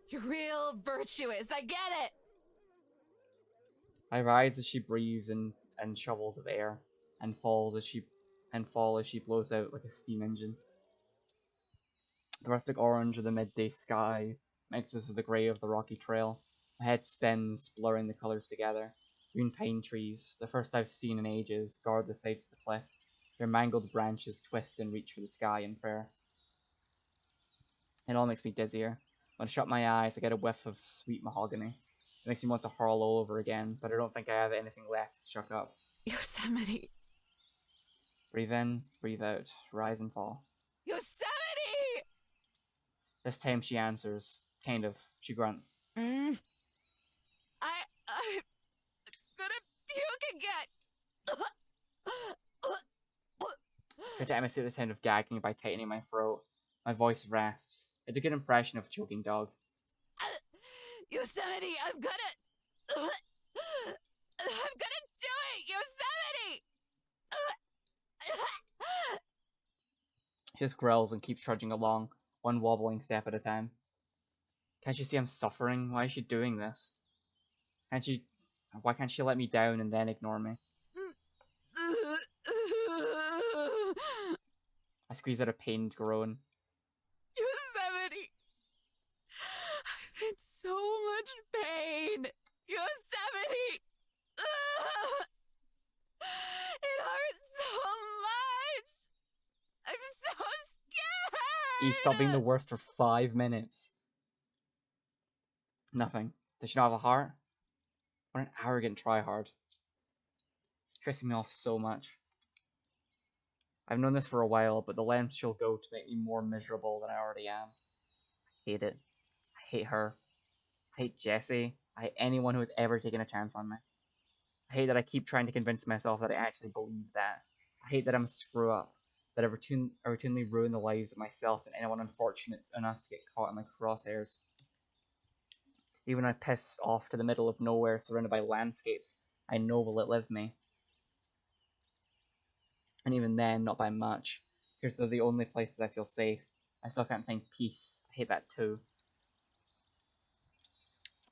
You're real virtuous, I get it! I rise as she breathes in shovels of air, and fall as she blows out like a steam engine. The rustic orange of the midday sky mixes with the grey of the rocky trail. My head spins, blurring the colours together. Green pine trees, the first I've seen in ages, guard the sides of the cliff. Their mangled branches twist and reach for the sky in prayer. It all makes me dizzier. When I shut my eyes, I get a whiff of sweet mahogany. It makes me want to hurl all over again, but I don't think I have anything left to chuck up. Yosemite. Breathe in, breathe out, rise and fall. Yosemite! This time she answers. Kind of. She grunts. I'm gonna puke again! Every time I say the sound of gagging by tightening my throat, my voice rasps. It's a good impression of a choking dog. Yosemite, I'm gonna do it! Yosemite! She just growls and keeps trudging along, one wobbling step at a time. Can't you see I'm suffering? Why is she doing this? Why can't she let me down and then ignore me? I squeeze out a pained groan. Yosemite! I'm in so much pain! Yosemite! It hurts so much! I'm so scared! Eve, stop being the worst for 5 minutes. Nothing. Does she not have a heart? What an arrogant tryhard. Pissing me off so much. I've known this for a while, but the lengths she'll go to make me more miserable than I already am. I hate it. I hate her. I hate Jesse. I hate anyone who has ever taken a chance on me. I hate that I keep trying to convince myself that I actually believe that. I hate that I'm a screw-up. That I routinely ruin the lives of myself and anyone unfortunate enough to get caught in my crosshairs. Even when I piss off to the middle of nowhere surrounded by landscapes I know will outlive me. And even then, not by much, because they're the only places I feel safe. I still can't find peace. I hate that too.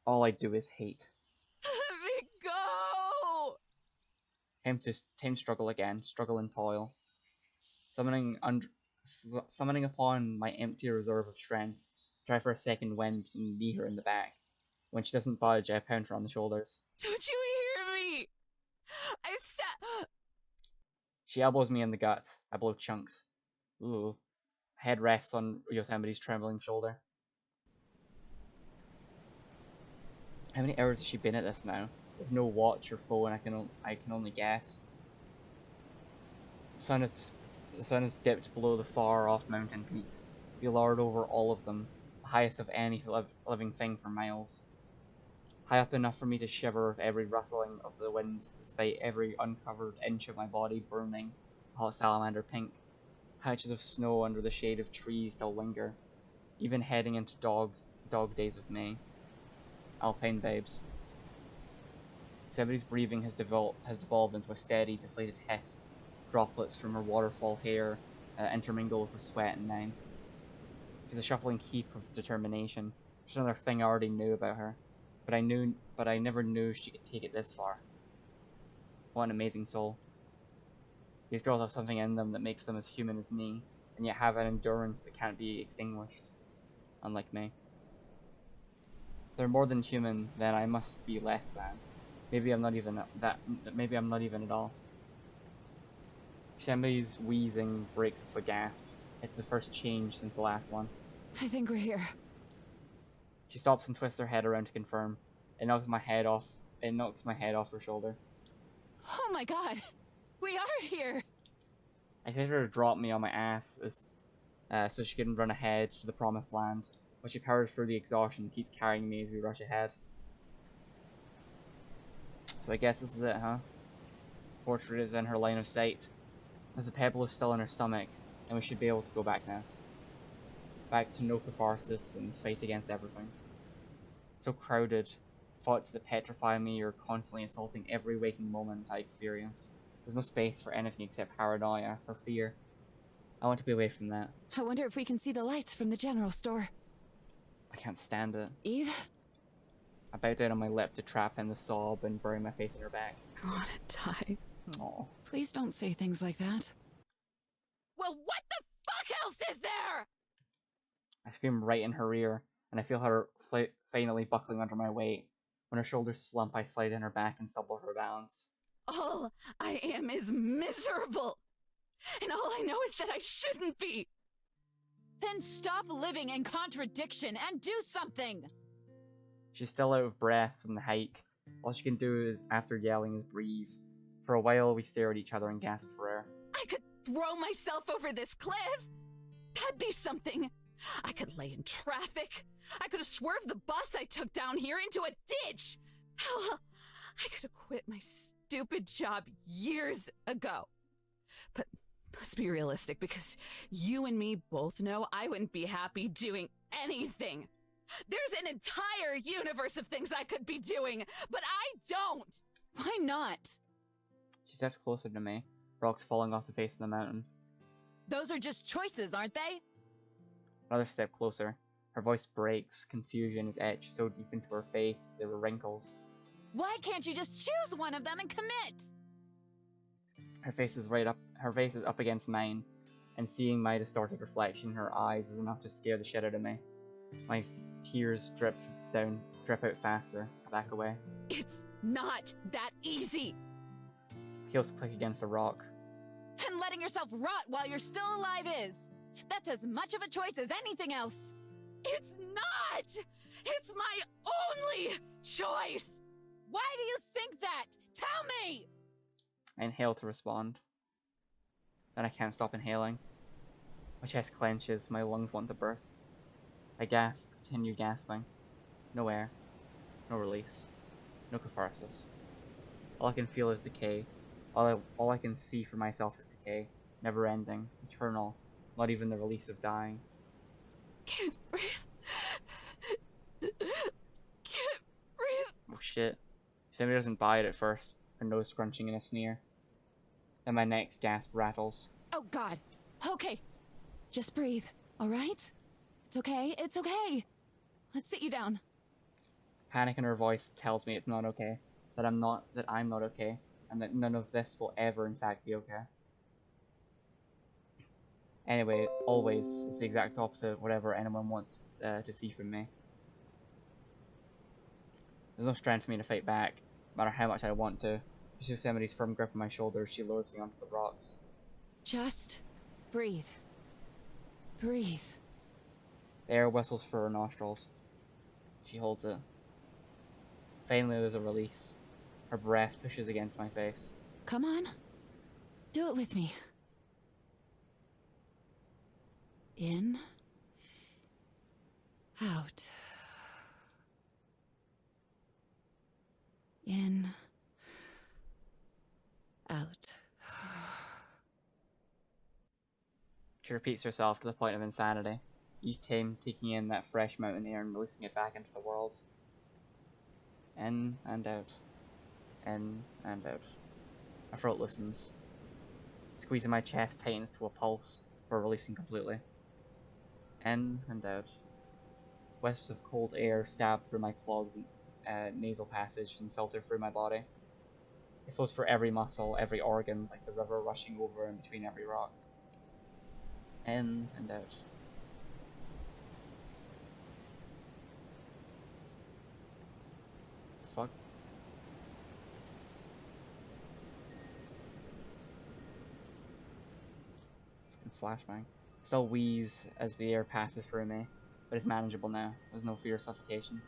All I do is hate. Let me go! Time to struggle again, struggle and toil. Summoning upon my empty reserve of strength, try for a second wind and knee her in the back. When she doesn't budge, I pound her on the shoulders. Don't you hear me? I said... She elbows me in the gut. I blow chunks. Ooh. Head rests on Yosemite's trembling shoulder. How many hours has she been at this now? With no watch or phone, I can only guess. The sun is dipped below the far-off mountain peaks. We lord over all of them, the highest of any living thing for miles. High up enough for me to shiver with every rustling of the wind, despite every uncovered inch of my body burning a hot salamander pink. Patches of snow under the shade of trees still linger, even heading into dog days of May. Alpine vibes. Somebody's breathing has devolved into a steady, deflated hiss. Droplets from her waterfall hair intermingle with her sweat and mine. She's a shuffling heap of determination. Just another thing I already knew about her. but I never knew she could take it this far. What an amazing soul. These girls have something in them that makes them as human as me, and yet have an endurance that can't be extinguished, unlike me. If they're more than human, then I must be less than. Maybe I'm not even maybe I'm not even at all. Yosemite's wheezing breaks into a gasp. It's the first change since the last one. I think we're here. She stops and twists her head around to confirm. It knocks my head off her shoulder. Oh my god! We are here! I expect her to drop me on my ass so she can run ahead to the promised land, but she powers through the exhaustion and keeps carrying me as we rush ahead. So I guess this is it, huh? Portrait is in her line of sight. As the pebble is still in her stomach, and we should be able to go back now. Back to no catharsis and fight against everything. So crowded, thoughts that petrify me are constantly assaulting every waking moment I experience. There's no space for anything except paranoia, for fear. I want to be away from that. I wonder if we can see the lights from the general store. I can't stand it. Eve? I bow down on my lip to trap in the sob and bury my face in her back. I want to die. Aww. Please don't say things like that. Well, what the fuck else is there? I scream right in her ear, and I feel her finally buckling under my weight. When her shoulders slump, I slide in her back and stumble her balance. All I am is miserable. And all I know is that I shouldn't be. Then stop living in contradiction and do something! She's still out of breath from the hike. All she can do is, after yelling, is breathe. For a while, we stare at each other and gasp for air. I could throw myself over this cliff. That'd be something. I could lay in traffic. I could have swerved the bus I took down here into a ditch. Hell, I could have quit my stupid job years ago. But let's be realistic, because you and me both know I wouldn't be happy doing anything. There's an entire universe of things I could be doing, but I don't. Why not? She steps closer to me, rocks falling off the face of the mountain. Those are just choices, aren't they? Another step closer. Her voice breaks. Confusion is etched so deep into her face there were wrinkles. Why can't you just choose one of them and commit? Her face is up against mine, and seeing my distorted reflection in her eyes is enough to scare the shit out of me. My tears drip out faster. I back away. It's not that easy. Heels click against a rock. And letting yourself rot while you're still alive is. That's as much of a choice as anything else. It's not! It's my only choice! Why do you think that? Tell me! I inhale to respond. Then I can't stop inhaling. My chest clenches, my lungs want to burst. I gasp, continue gasping. No air. No release. No catharsis. All I can feel is decay. All I can see for myself is decay. Never ending. Eternal. Not even the release of dying. Can't breathe. Can't breathe. Oh shit. Yosemite doesn't buy it at first, her nose scrunching in a sneer. Then my next gasp rattles. Oh god. Okay. Just breathe, alright? It's okay, it's okay. Let's sit you down. Panic in her voice tells me it's not okay. That I'm not okay. And that none of this will ever in fact be okay. Anyway, always, it's the exact opposite of whatever anyone wants to see from me. There's no strength for me to fight back, no matter how much I want to. Just Yosemite's firm grip on my shoulders, she lowers me onto the rocks. Just breathe. Breathe. The air whistles through her nostrils. She holds it. Finally, there's a release. Her breath pushes against my face. Come on. Do it with me. In. Out. In. Out. She repeats herself to the point of insanity, each time taking in that fresh mountain air and releasing it back into the world. In and out. In and out. My throat loosens. Squeezing my chest tightens to a pulse before releasing completely. In and out. Wisps of cold air stab through my clogged nasal passage and filter through my body. It flows through every muscle, every organ, like the river rushing over in between every rock. In and out. Fuck. Flashbang. Still wheeze as the air passes through me, but it's manageable now. There's no fear of suffocation.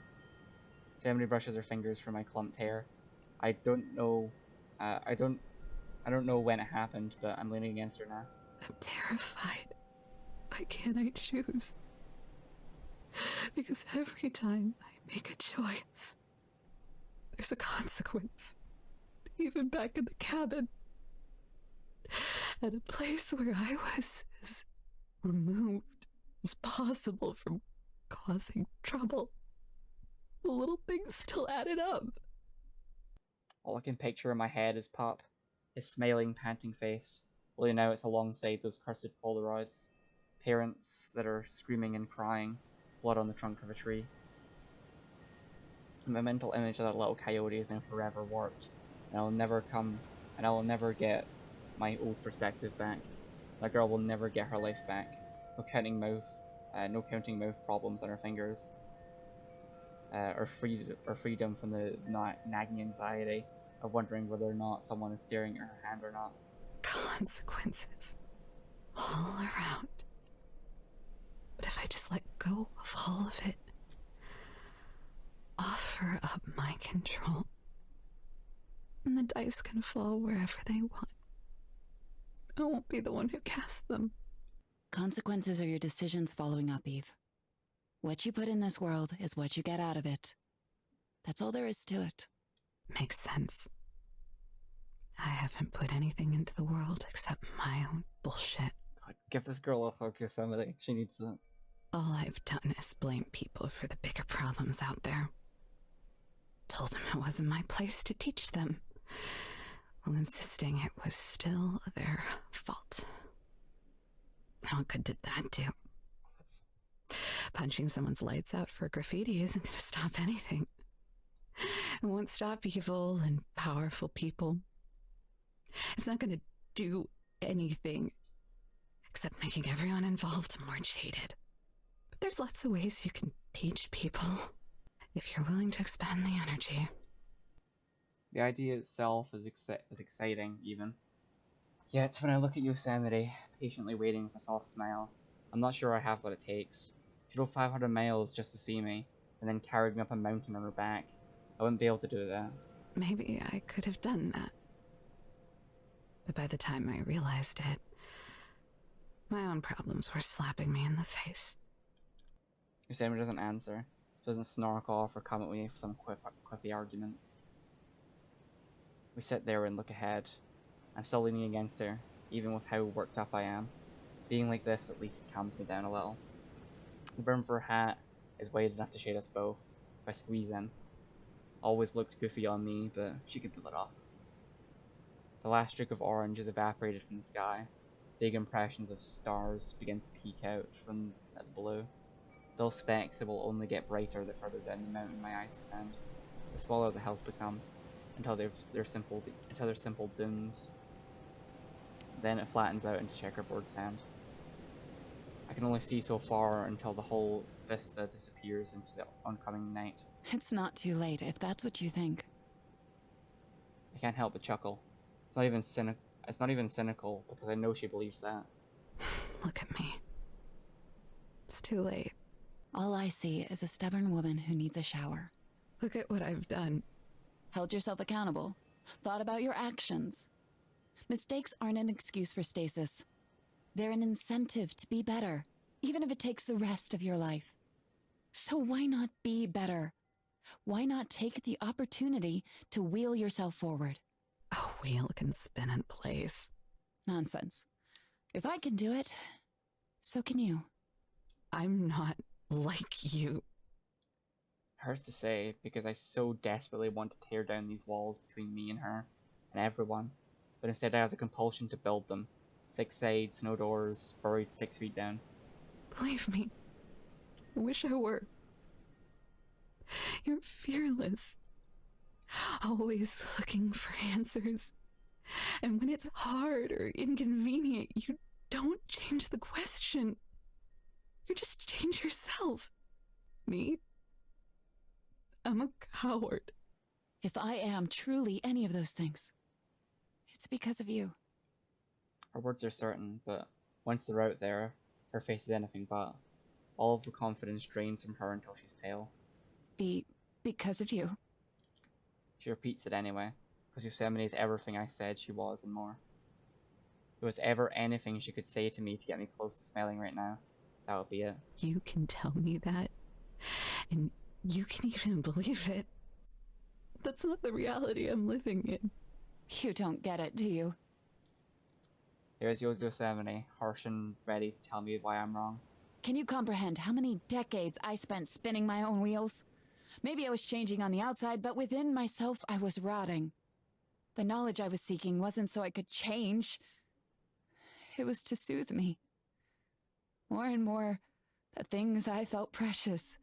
Somebody brushes her fingers through my clumped hair. I don't know. I don't know when it happened, but I'm leaning against her now. I'm terrified. Why can't I choose? Because every time I make a choice, there's a consequence. Even back in the cabin. At a place where I was as removed as possible from causing trouble. The little things still added up. All I can picture in my head is Pup, his smiling, panting face. Only now it's alongside those cursed Polaroids. Parents that are screaming and crying, blood on the trunk of a tree. My mental image of that little coyote is now forever warped, and I will never get my old perspective back. That girl will never get her life back. No counting mouth problems on her fingers. Or freedom from the nagging anxiety of wondering whether or not someone is staring at her hand or not. Consequences all around. But if I just let go of all of it, offer up my control, and the dice can fall wherever they want. I won't be the one who casts them. Consequences are your decisions following up, Eve. What you put in this world is what you get out of it. That's all there is to it. Makes sense. I haven't put anything into the world except my own bullshit. God, give this girl a hug or somebody. She needs it. All I've done is blame people for the bigger problems out there. Told them it wasn't my place to teach them, while insisting it was still their fault. What good did that do? Punching someone's lights out for graffiti isn't going to stop anything. It won't stop evil and powerful people. It's not going to do anything except making everyone involved more jaded. But there's lots of ways you can teach people if you're willing to expend the energy. The idea itself is exciting, even. Yet, when I look at Yosemite, patiently waiting with a soft smile, I'm not sure I have what it takes. She drove 500 miles just to see me, and then carried me up a mountain on her back. I wouldn't be able to do that. Maybe I could have done that. But by the time I realized it, my own problems were slapping me in the face. Yosemite doesn't answer. She doesn't snark off or come at me with some quippy argument. We sit there and look ahead. I'm still leaning against her, even with how worked up I am. Being like this at least calms me down a little. The brim of her hat is wide enough to shade us both, if I squeeze in. Always looked goofy on me, but she can pull it off. The last streak of orange is evaporated from the sky. Big impressions of stars begin to peek out from the blue. Those specks that will only get brighter the further down the mountain my eyes descend. The smaller the hills become, until they're simple dunes. Then it flattens out into checkerboard sand. I can only see so far until the whole vista disappears into the oncoming night. It's not too late if that's what you think. I can't help but chuckle. It's not even cynical because I know she believes that. Look at me. It's too late. All I see is a stubborn woman who needs a shower. Look at what I've done. Held yourself accountable. Thought about your actions. Mistakes aren't an excuse for stasis. They're an incentive to be better, even if it takes the rest of your life. So why not be better? Why not take the opportunity to wheel yourself forward? A wheel can spin in place. Nonsense. If I can do it, so can you. I'm not like you. Hurts to say, because I so desperately want to tear down these walls between me and her, and everyone, but instead I have the compulsion to build them. 6 sides, no doors, buried 6 feet down. Believe me, I wish I were. You're fearless. Always looking for answers. And when it's hard or inconvenient, you don't change the question. You just change yourself. Me? I'm a coward. If I am truly any of those things, it's because of you. Her words are certain, but once they're out there, her face is anything but. All of the confidence drains from her until she's pale. Because of you. She repeats it anyway, because Yosemite is everything I said she was and more. If there was ever anything she could say to me to get me close to smelling right now, that would be it. You can tell me that, and you can even believe it. That's not the reality I'm living in. You don't get it, do you? Here's the old Yosemite, harsh and ready to tell me why I'm wrong. Can you comprehend how many decades I spent spinning my own wheels? Maybe I was changing on the outside, but within myself I was rotting. The knowledge I was seeking wasn't so I could change. It was to soothe me. More and more, the things I felt precious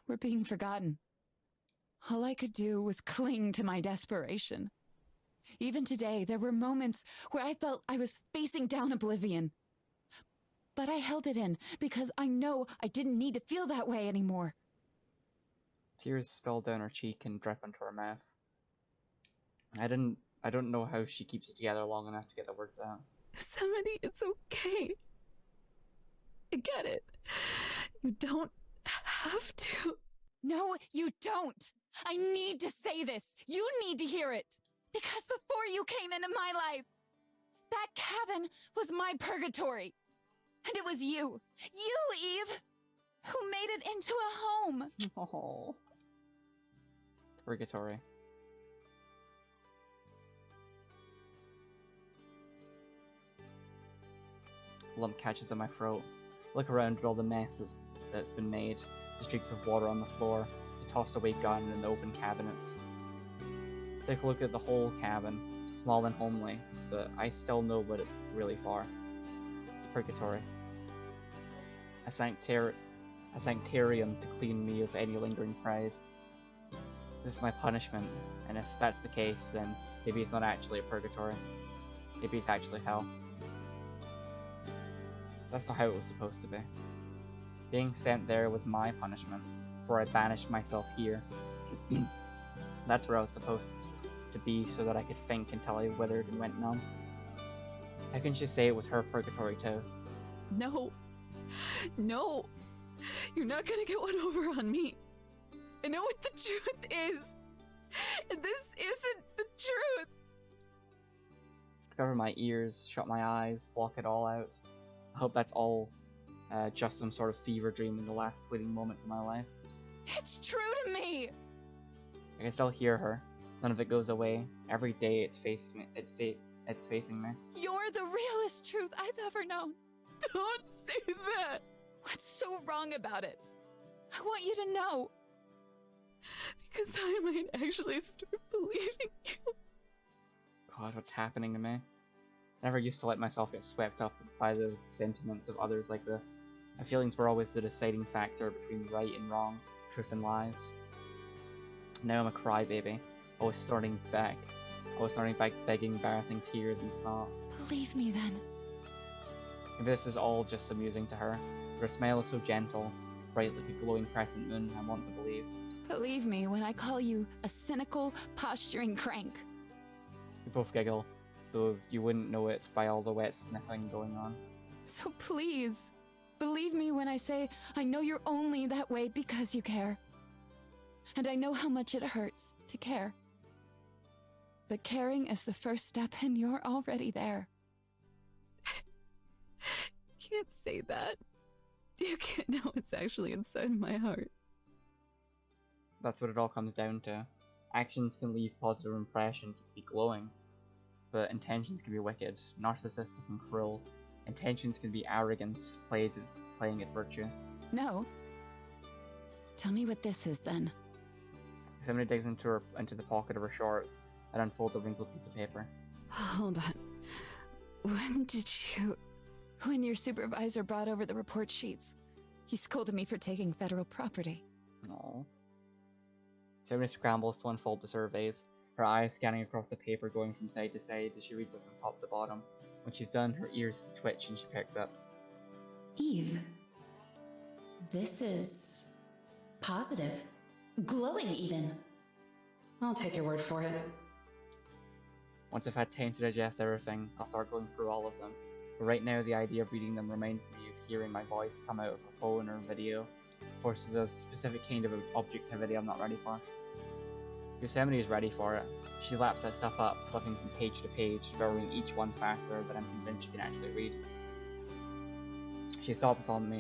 were being forgotten. All I could do was cling to my desperation. Even today, there were moments where I felt I was facing down oblivion. But I held it in because I know I didn't need to feel that way anymore. Tears spill down her cheek and drip into her mouth. I don't know how she keeps it together long enough to get the words out. Yosemite, it's okay. I get it. You don't have to. No, you don't. I need to say this. You need to hear it. Because before you came into my life, that cabin was my purgatory. And it was you, Eve, who made it into a home. Oh. Purgatory. Lump catches in my throat. Look around at all the mess that's been made. The streaks of water on the floor, the tossed away gun in the open cabinets. Take a look at the whole cabin, small and homely, but I still know what it's really for. It's purgatory. A sanctuarium to clean me of any lingering pride. This is my punishment, and if that's the case, then maybe it's not actually a purgatory. Maybe it's actually hell. That's not how it was supposed to be. Being sent there was my punishment, for I banished myself here. That's where I was supposed to be so that I could think until I withered and went numb. How can she say it was her purgatory too? No. No. You're not gonna get one over on me. I know what the truth is. And this isn't the truth. Cover my ears, shut my eyes, block it all out. I hope that's all just some sort of fever dream in the last fleeting moments of my life. It's true to me. I can still hear her. None of it goes away. Every day it's facing me. It's facing me. You're the realest truth I've ever known. Don't say that. What's so wrong about it? I want you to know. Because I might actually start believing you. God, what's happening to me? I never used to let myself get swept up by the sentiments of others like this. My feelings were always the deciding factor between right and wrong, truth and lies. Now I'm a crybaby. I was starting back begging embarrassing tears and snot. Believe me then. If this is all just amusing to her, her smile is so gentle, bright like a glowing crescent moon, I want to believe. Believe me when I call you a cynical, posturing crank. We both giggle, though you wouldn't know it by all the wet sniffing going on. So please, believe me when I say I know you're only that way because you care. And I know how much it hurts to care. But caring is the first step and you're already there. Can't say that. You can't know what's actually inside my heart. That's what it all comes down to. Actions can leave positive impressions, it can be glowing. But intentions can be wicked, narcissistic and cruel. Intentions can be arrogance, playing at virtue. No. Tell me what this is then. Somebody digs into the pocket of her shorts and unfolds a wrinkled piece of paper. Hold on. When did you... When your supervisor brought over the report sheets, he scolded me for taking federal property. Aww. Ceremony scrambles to unfold the surveys, her eyes scanning across the paper going from side to side as she reads it from top to bottom. When she's done, her ears twitch and she picks up. Eve, this is positive. Glowing, even. I'll take your word for it. Once I've had time to digest everything, I'll start going through all of them. But right now, the idea of reading them reminds me of hearing my voice come out of a phone or video. It forces a specific kind of objectivity I'm not ready for. Yosemite is ready for it. She laps that stuff up, flipping from page to page, devouring each one faster than I'm convinced she can actually read. She stops on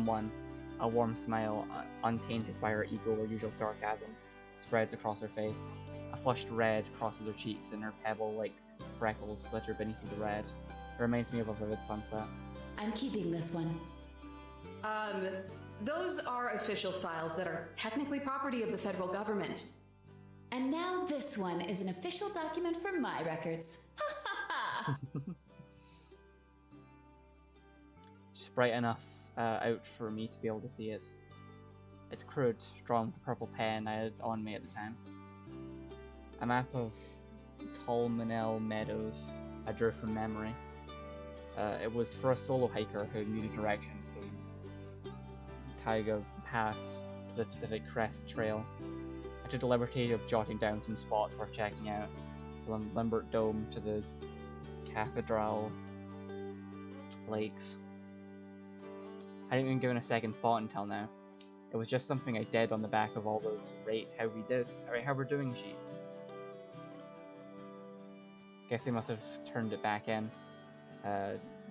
one. A warm smile, untainted by her ego or usual sarcasm, spreads across her face. A flushed red crosses her cheeks and her pebble-like freckles glitter beneath the red. It reminds me of a vivid sunset. I'm keeping this one. Those are official files that are technically property of the federal government. And now this one is an official document for my records. Ha ha ha! Just bright enough out for me to be able to see it. It's crude, drawn with the purple pen I had on me at the time. A map of Tolmanel Meadows I drew from memory. It was for a solo hiker who needed directions, so Taiga Pass to the Pacific Crest Trail. I took the liberty of jotting down some spots worth checking out, from Limbert Dome to the Cathedral Lakes. I hadn't even given a second thought until now. It was just something I did on the back of all those rate how we're doing sheets. Guess they must have turned it back in.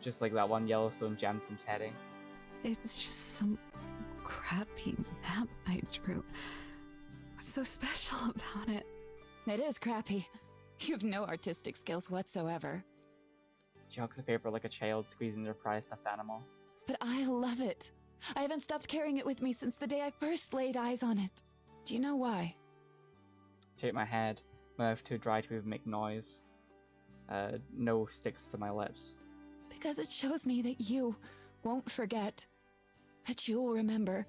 Just like that one Yellowstone Gemstones heading. It's just some crappy map I drew. What's so special about it? It is crappy. You have no artistic skills whatsoever. She hugs the paper like a child squeezing their prized stuffed animal. But I love it. I haven't stopped carrying it with me since the day I first laid eyes on it. Do you know why? Shake my head, my mouth too dry to even make noise. No sticks to my lips. Because it shows me that you won't forget. That you'll remember.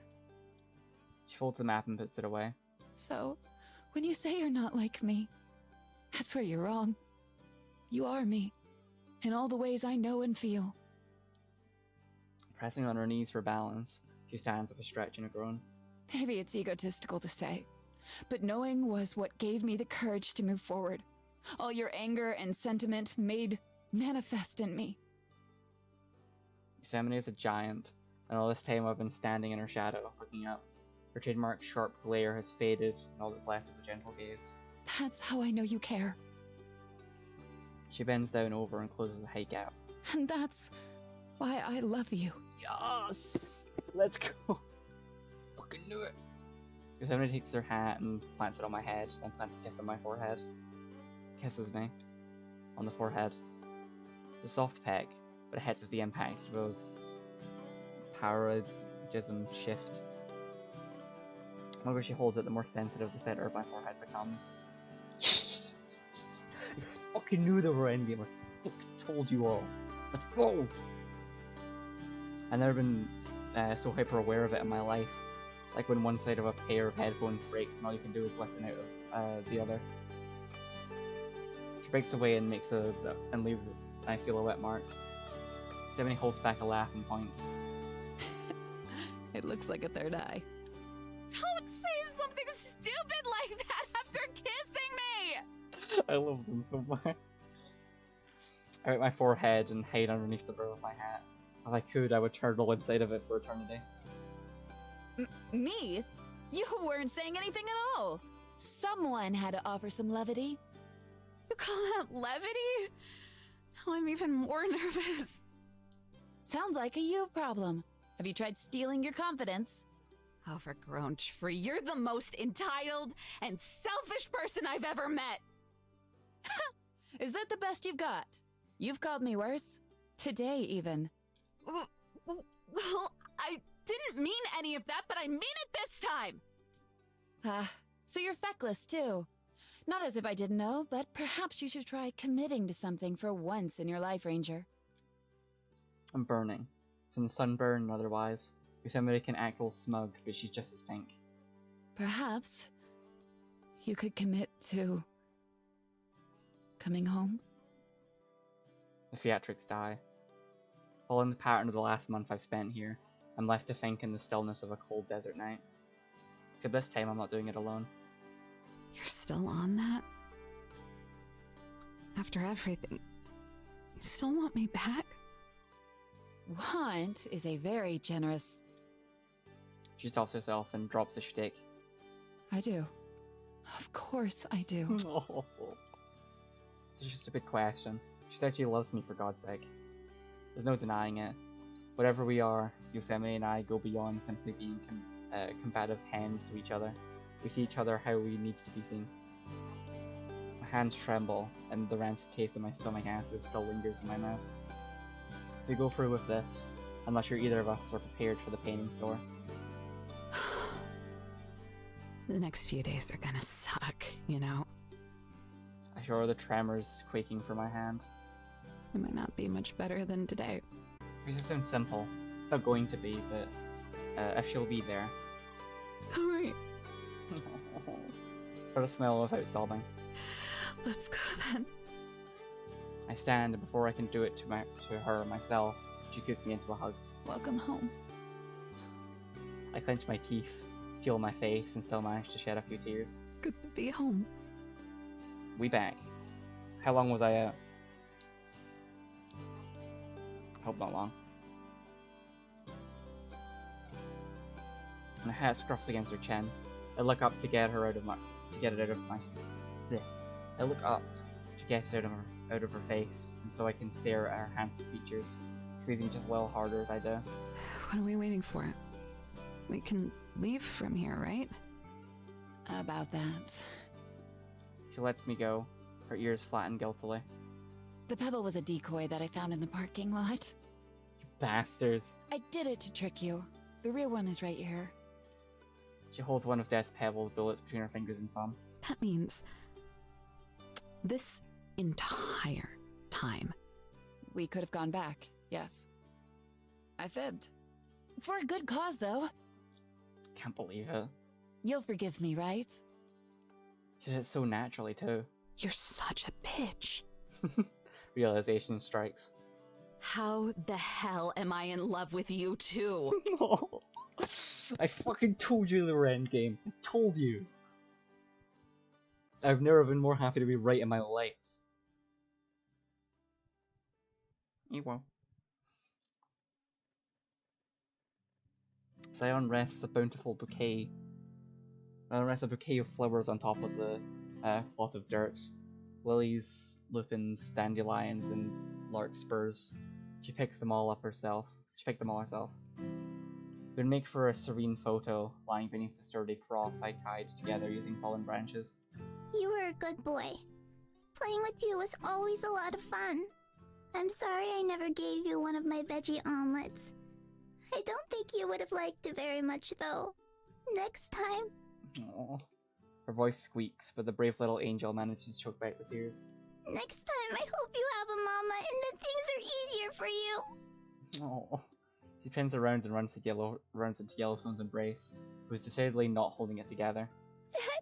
She folds the map and puts it away. So, when you say you're not like me, that's where you're wrong. You are me, in all the ways I know and feel. Pressing on her knees for balance, she stands with a stretch and a groan. Maybe it's egotistical to say, but knowing was what gave me the courage to move forward. All your anger and sentiment made manifest in me. Yosemite is a giant, and all this time I've been standing in her shadow, looking up. Her trademark sharp glare has faded, and all that's left is a gentle gaze. That's how I know you care. She bends down over and closes the height gap. And that's why I love you. Yes! Let's go! Fucking do it! Yosemite takes her hat and plants it on my head, then plants a kiss on my forehead. Kisses me. On the forehead. It's a soft peck, but it hits with the impact of a paroxysm shift. The longer she holds it, the more sensitive the center of my forehead becomes. I fucking knew they were endgame. I fucking told you all. Let's go! I've never been so hyper aware of it in my life. Like when one side of a pair of headphones breaks and all you can do is listen out of the other. She breaks away and leaves it, and I feel a wet mark. Stephanie holds back a laugh and points. It looks like a third eye. Don't say something stupid like that after kissing me! I love them so much. I wet my forehead and hide underneath the brim of my hat. If I could, I would turtle inside of it for eternity. Me? You weren't saying anything at all. Someone had to offer some levity. You call that levity? Now I'm even more nervous. Sounds like a you problem. Have you tried stealing your confidence? Overgrown tree, you're the most entitled and selfish person I've ever met. Is that the best you've got? You've called me worse. Today, even. Well, I didn't mean any of that, but I mean it this time! So you're feckless, too. Not as if I didn't know, but perhaps you should try committing to something for once in your life, Ranger. I'm burning. From the sunburn and otherwise. Yosemite can act all smug, but she's just as pink. Perhaps you could commit to coming home? The theatrics die. Following the pattern of the last month I've spent here, I'm left to think in the stillness of a cold desert night. Except this time I'm not doing it alone. You're still on that? After everything, you still want me back? Want is a very generous... She stops herself and drops a shtick. I do. Of course I do. Oh. It's just a big question. She said she loves me, for God's sake. There's no denying it. Whatever we are, Yosemite and I go beyond simply being combative hens to each other. We see each other how we need to be seen. My hands tremble, and the rancid taste of my stomach acid still lingers in my mouth. If we go through with this, I'm not sure either of us are prepared for the pain in store. The next few days are gonna suck, you know? I show her the tremors quaking from my hand. It might not be much better than today. This sounds simple. It's not going to be, but if she'll be there. Alright, Try to smile without sobbing. let's go then. I stand, and before I can do it to her myself, she gives me into a hug. Welcome home. I clench my teeth, steel my face, and still manage to shed a few tears. Good to be home. We back. How long was I out? Hope not long. My hat scruffs against her chin. I look up to get her out of my bleh. I look up to get it out of her face, and so I can stare at her handsome features, squeezing just a little harder as I do. What are we waiting for? We can leave from here, right? About that. She lets me go, her ears flatten guiltily. The pebble was a decoy that I found in the parking lot. You bastards. I did it to trick you. The real one is right here. She holds one of Death's pebble bullets between her fingers and thumb. That means this entire time. We could have gone back, yes. I fibbed. For a good cause, though. Can't believe it. You'll forgive me, right? She did it so naturally, too. You're such a bitch. Realization strikes. How the hell am I in love with you too? I fucking told you they were endgame. I told you. I've never been more happy to be right in my life. You will. Zion rests a bountiful bouquet. Rests a bouquet of flowers on top of the plot of dirt. Lilies, lupins, dandelions, and larkspurs. She picks them all up herself. She picked them all herself. It would make for a serene photo, lying beneath a sturdy cross I tied together using fallen branches. You were a good boy. Playing with you was always a lot of fun. I'm sorry I never gave you one of my veggie omelets. I don't think you would have liked it very much, though. Next time. Aww. Her voice squeaks, but the brave little angel manages to choke back the tears. Next time, I hope you have a mama and that things are easier for you. Aww. She turns around and runs into Yellowstone's embrace, who is decidedly not holding it together. That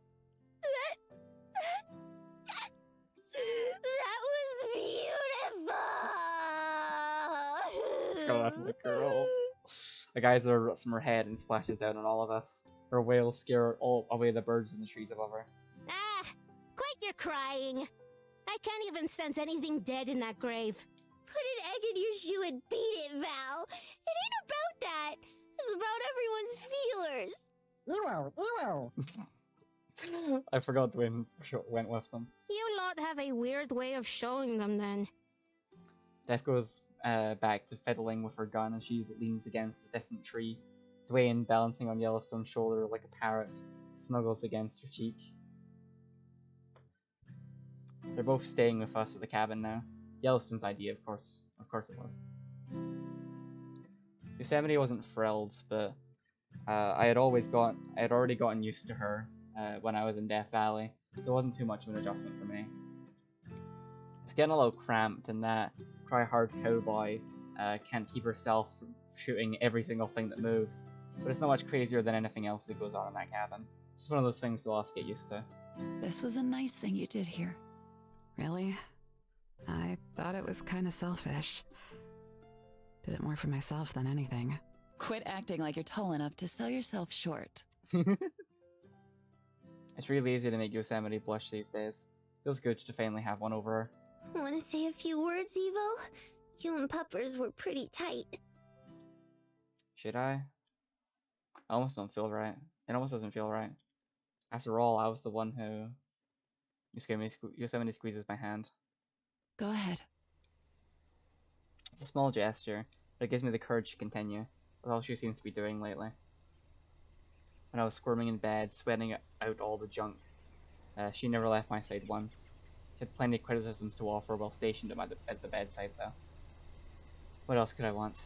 was beautiful. God, the girl. The geyser erupts from her head and splashes down on all of us. Her wails scare all away the birds in the trees above her. Ah, quit your crying. I can't even sense anything dead in that grave. Put an egg in your shoe and beat it, Val. It ain't about that. It's about everyone's feelers. Ew. I forgot Dwayne went with them. You lot have a weird way of showing them then. Death goes back to fiddling with her gun as she leans against a distant tree. Dwayne, balancing on Yellowstone's shoulder like a parrot, snuggles against her cheek. They're both staying with us at the cabin now. Yellowstone's idea, of course it was. Yosemite wasn't thrilled, but I had already gotten used to her when I was in Death Valley, so it wasn't too much of an adjustment for me. It's getting a little cramped in that try-hard cowboy can't keep herself from shooting every single thing that moves, but it's not much crazier than anything else that goes on in that cabin. Just one of those things we'll all have to get used to. This was a nice thing you did here. Really? I thought it was kind of selfish. Did it more for myself than anything. Quit acting like you're tall enough to sell yourself short. It's really easy to make Yosemite blush these days. Feels good to finally have one over her. Want to say a few words, Evo? You and Puppers were pretty tight. Should I? I almost don't feel right. It almost doesn't feel right. After all, I was the one who... Yosemite squeezes my hand. Go ahead. It's a small gesture, but it gives me the courage to continue, with all she seems to be doing lately. When I was squirming in bed, sweating out all the junk, she never left my side once. She had plenty of criticisms to offer while stationed at the bedside, though. What else could I want?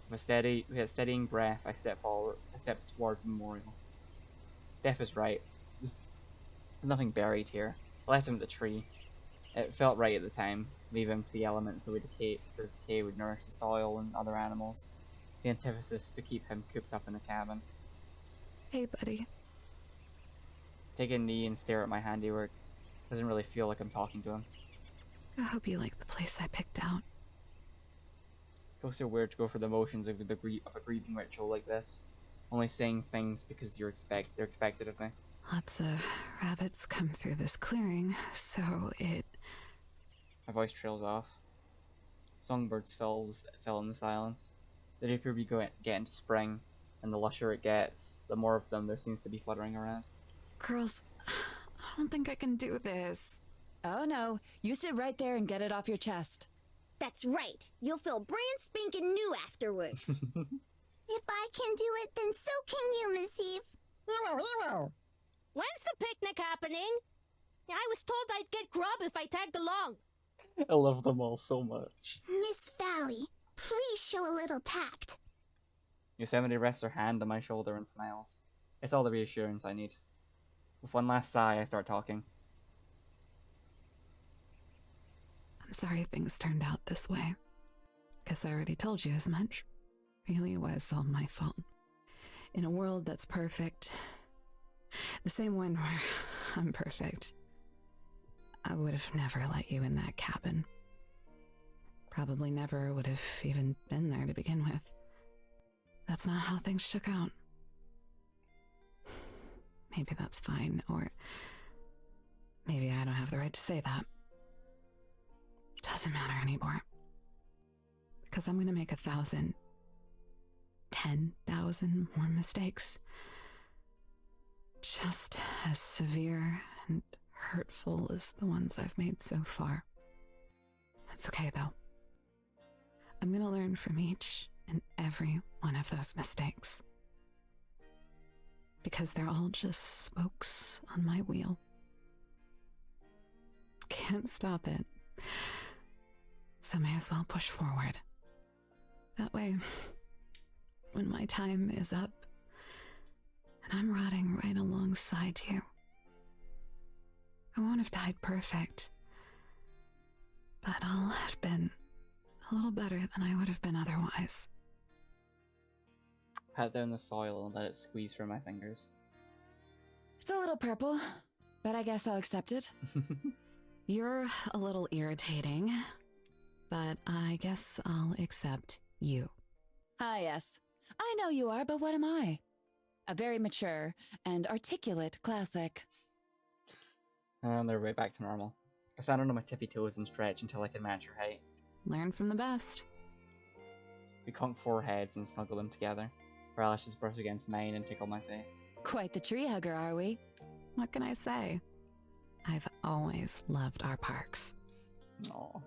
With a steadying breath, I stepped towards the memorial. Death is right. There's nothing buried here. I left him at the tree. It felt right at the time. Leave him to the elements so his decay would nourish the soil and other animals. The antithesis to keep him cooped up in the cabin. Hey, buddy. Take a knee and stare at my handiwork. Doesn't really feel like I'm talking to him. I hope you like the place I picked out. Feels so weird to go through the motions of a grieving ritual like this. Only saying things because they're expected of me. Lots of rabbits come through this clearing, so it... My voice trails off. Songbirds fell in the silence. The deeper we get into spring, and the lusher it gets, the more of them there seems to be fluttering around. Girls, I don't think I can do this. Oh no, you sit right there and get it off your chest. That's right. You'll feel brand spanking new afterwards. If I can do it, then so can you, Miss Eve. Ewo, Ewo. When's the picnic happening? I was told I'd get grub if I tagged along. I love them all so much. Miss Valley, please show a little tact. Yosemite rests her hand on my shoulder and smiles. It's all the reassurance I need. With one last sigh, I start talking. I'm sorry things turned out this way. Guess I already told you as much. Really was all my fault. In a world that's perfect, the same one where I'm perfect, I would have never let you in that cabin. Probably never would have even been there to begin with. That's not how things shook out. Maybe that's fine, or maybe I don't have the right to say that. Doesn't matter anymore. Because I'm gonna make 1,000, 10,000 more mistakes. Just as severe and hurtful as the ones I've made so far. That's okay, though. I'm gonna learn from each and every one of those mistakes. Because they're all just spokes on my wheel. Can't stop it. So may as well push forward. That way, when my time is up, and I'm rotting right alongside you, I won't have died perfect, but I'll have been a little better than I would have been otherwise. Pat down the soil and let it squeeze from my fingers. It's a little purple, but I guess I'll accept it. You're a little irritating, but I guess I'll accept you. Ah, yes. I know you are, but what am I? A very mature and articulate classic. And they're right back to normal. I stand on my tippy toes and stretch until I can match her height. Learn from the best. We conk foreheads and snuggle them together. Her eyelashes brush against mine and tickle my face. Quite the tree hugger, are we? What can I say? I've always loved our parks. Aww.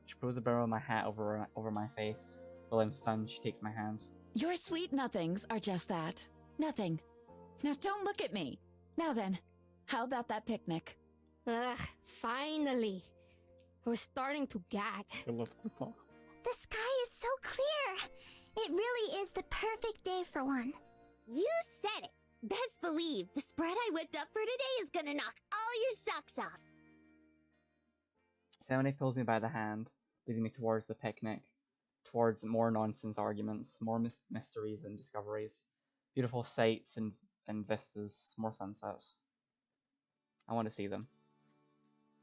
She pulls the barrel of my hat over my face. While I'm stunned, she takes my hand. Your sweet nothings are just that. Nothing. Now don't look at me. Now then, how about that picnic? Ugh, finally. I was starting to gag. I love them all. The sky is so clear. It really is the perfect day for one. You said it. Best believe the spread I whipped up for today is gonna knock all your socks off. Yosemite pulls me by the hand, leading me towards the picnic. towards more nonsense arguments, more mysteries and discoveries, beautiful sights and vistas, more sunsets. I want to see them.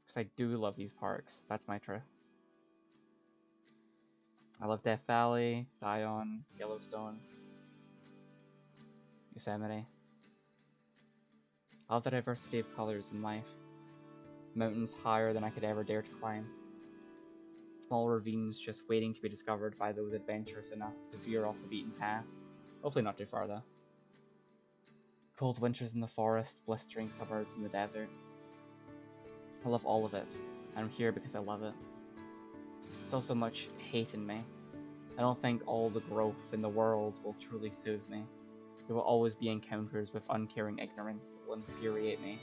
Because I do love these parks. That's my truth. I love Death Valley, Zion, Yellowstone, Yosemite. I love the diversity of colors in life. Mountains higher than I could ever dare to climb. Small ravines just waiting to be discovered by those adventurous enough to veer off the beaten path. Hopefully not too far though. Cold winters in the forest, blistering summers in the desert. I love all of it. I'm here because I love it. Still so much hate in me. I don't think all the growth in the world will truly soothe me. There will always be encounters with uncaring ignorance that will infuriate me,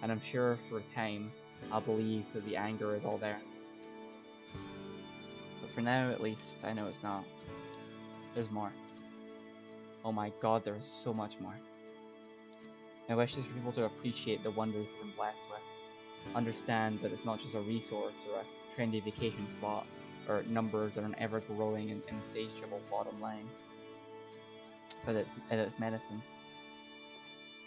and I'm sure for a time I'll believe that the anger is all there. But for now, at least, I know it's not. There's more. Oh my god, there is so much more. My wish is for people to appreciate the wonders they've been blessed with. Understand that it's not just a resource or a trendy vacation spot, or numbers on an ever-growing and insatiable bottom line. But it's medicine.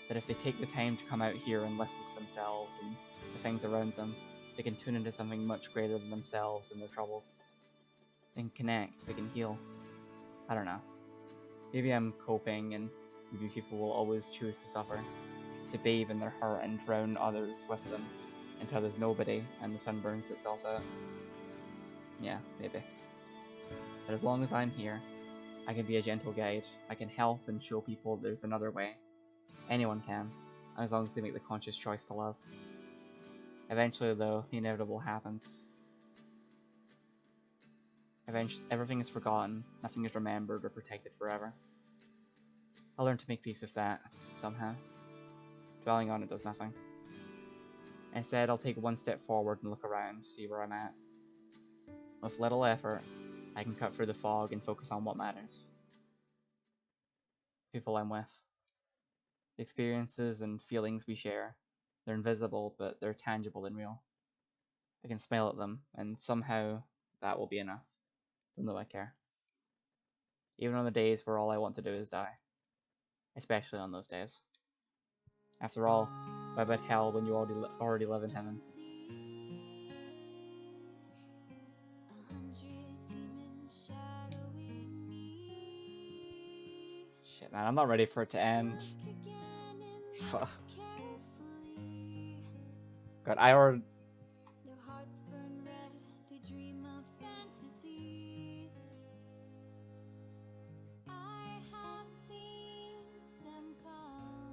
That if they take the time to come out here and listen to themselves and the things around them, they can tune into something much greater than themselves and their troubles. They can connect, they can heal. I don't know. Maybe I'm coping and maybe people will always choose to suffer, to bathe in their hurt and drown others with them, until there's nobody and the sun burns itself out. Yeah, maybe. But as long as I'm here, I can be a gentle guide. I can help and show people there's another way. Anyone can, as long as they make the conscious choice to love. Eventually, though, the inevitable happens. Eventually, everything is forgotten, nothing is remembered or protected forever. I'll learn to make peace with that, somehow. Dwelling on it does nothing. Instead, I'll take one step forward and look around, see where I'm at. With little effort, I can cut through the fog and focus on what matters. People I'm with. The experiences and feelings we share. They're invisible, but they're tangible and real. I can smile at them, and somehow that will be enough. They'll know I care. Even on the days where all I want to do is die. Especially on those days. After all, why about hell when you already live in heaven? Shit, man, I'm not ready for it to end. Fuck. God, I already...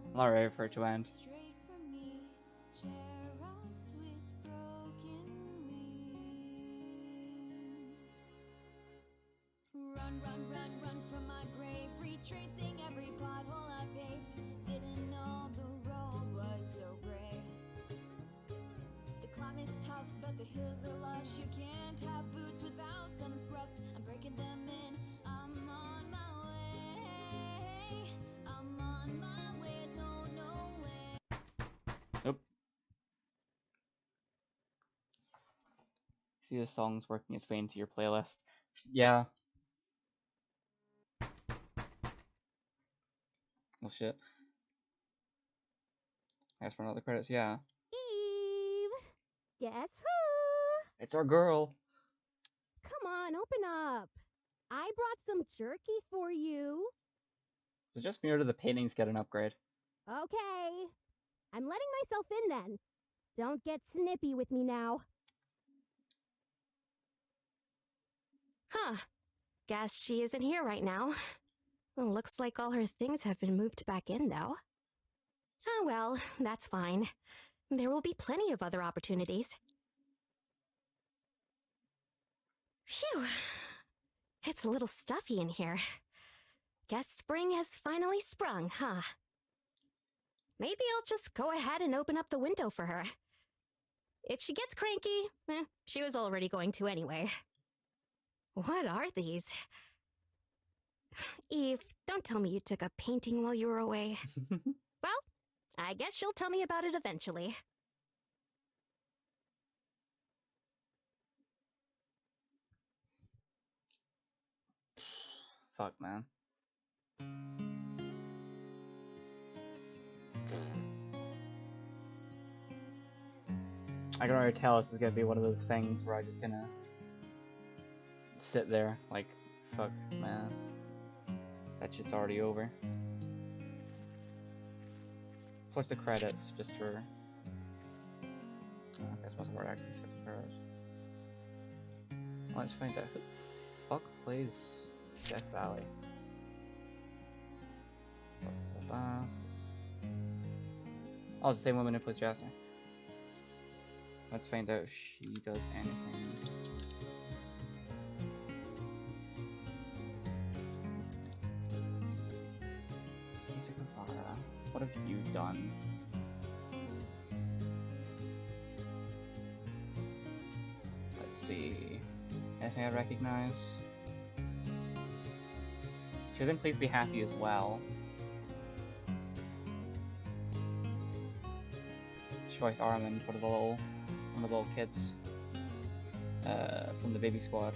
I'm not ready for it to end. Run from my grave, retracing every pothole I paved. Didn't know the road was so gray. The climb is tough, but the hills are lush. You can't have boots without some scruffs. I'm breaking them in. I'm on my way. I'm on my way, don't know where. Nope. See the songs working its way into your playlist. Yeah. Well, shit. As for another credits, yeah. Eve! Guess who? It's our girl! Come on, open up. I brought some jerky for you. Is it just me or do the paintings get an upgrade? Okay. I'm letting myself in then. Don't get snippy with me now. Huh. Guess she isn't here right now. Well, looks like all her things have been moved back in, though. Oh well, that's fine. There will be plenty of other opportunities. Phew. It's a little stuffy in here. Guess spring has finally sprung, huh? Maybe I'll just go ahead and open up the window for her. If she gets cranky, she was already going to anyway. What are these? Eve, don't tell me you took a painting while you were away. Well, I guess she'll tell me about it eventually. Fuck, man. I can already tell this is gonna be one of those things where I'm just gonna sit there like, fuck, man. That shit's already over. Let's watch the credits just for. I guess most of our actually switch the credits. Let's find out who the fuck plays Death Valley. Oh, it's the same woman who plays Jasper. Let's find out if she does anything. What have you done? Let's see. Anything I recognize? She was in Please Be Happy as well. She voiced Armand, one of the little kids from the Baby Squad.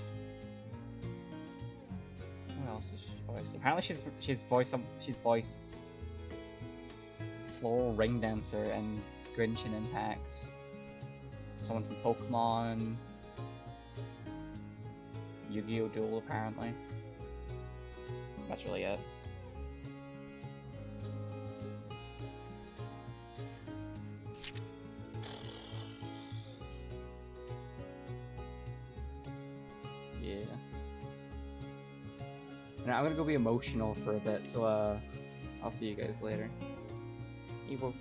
What else is she voiced? Apparently she's voiced Floral Ring Dancer and Grinch Impact. Someone from Pokemon. Yu-Gi-Oh! Duel, apparently. That's really it. Yeah. Now I'm gonna go be emotional for a bit, so I'll see you guys later. Evo.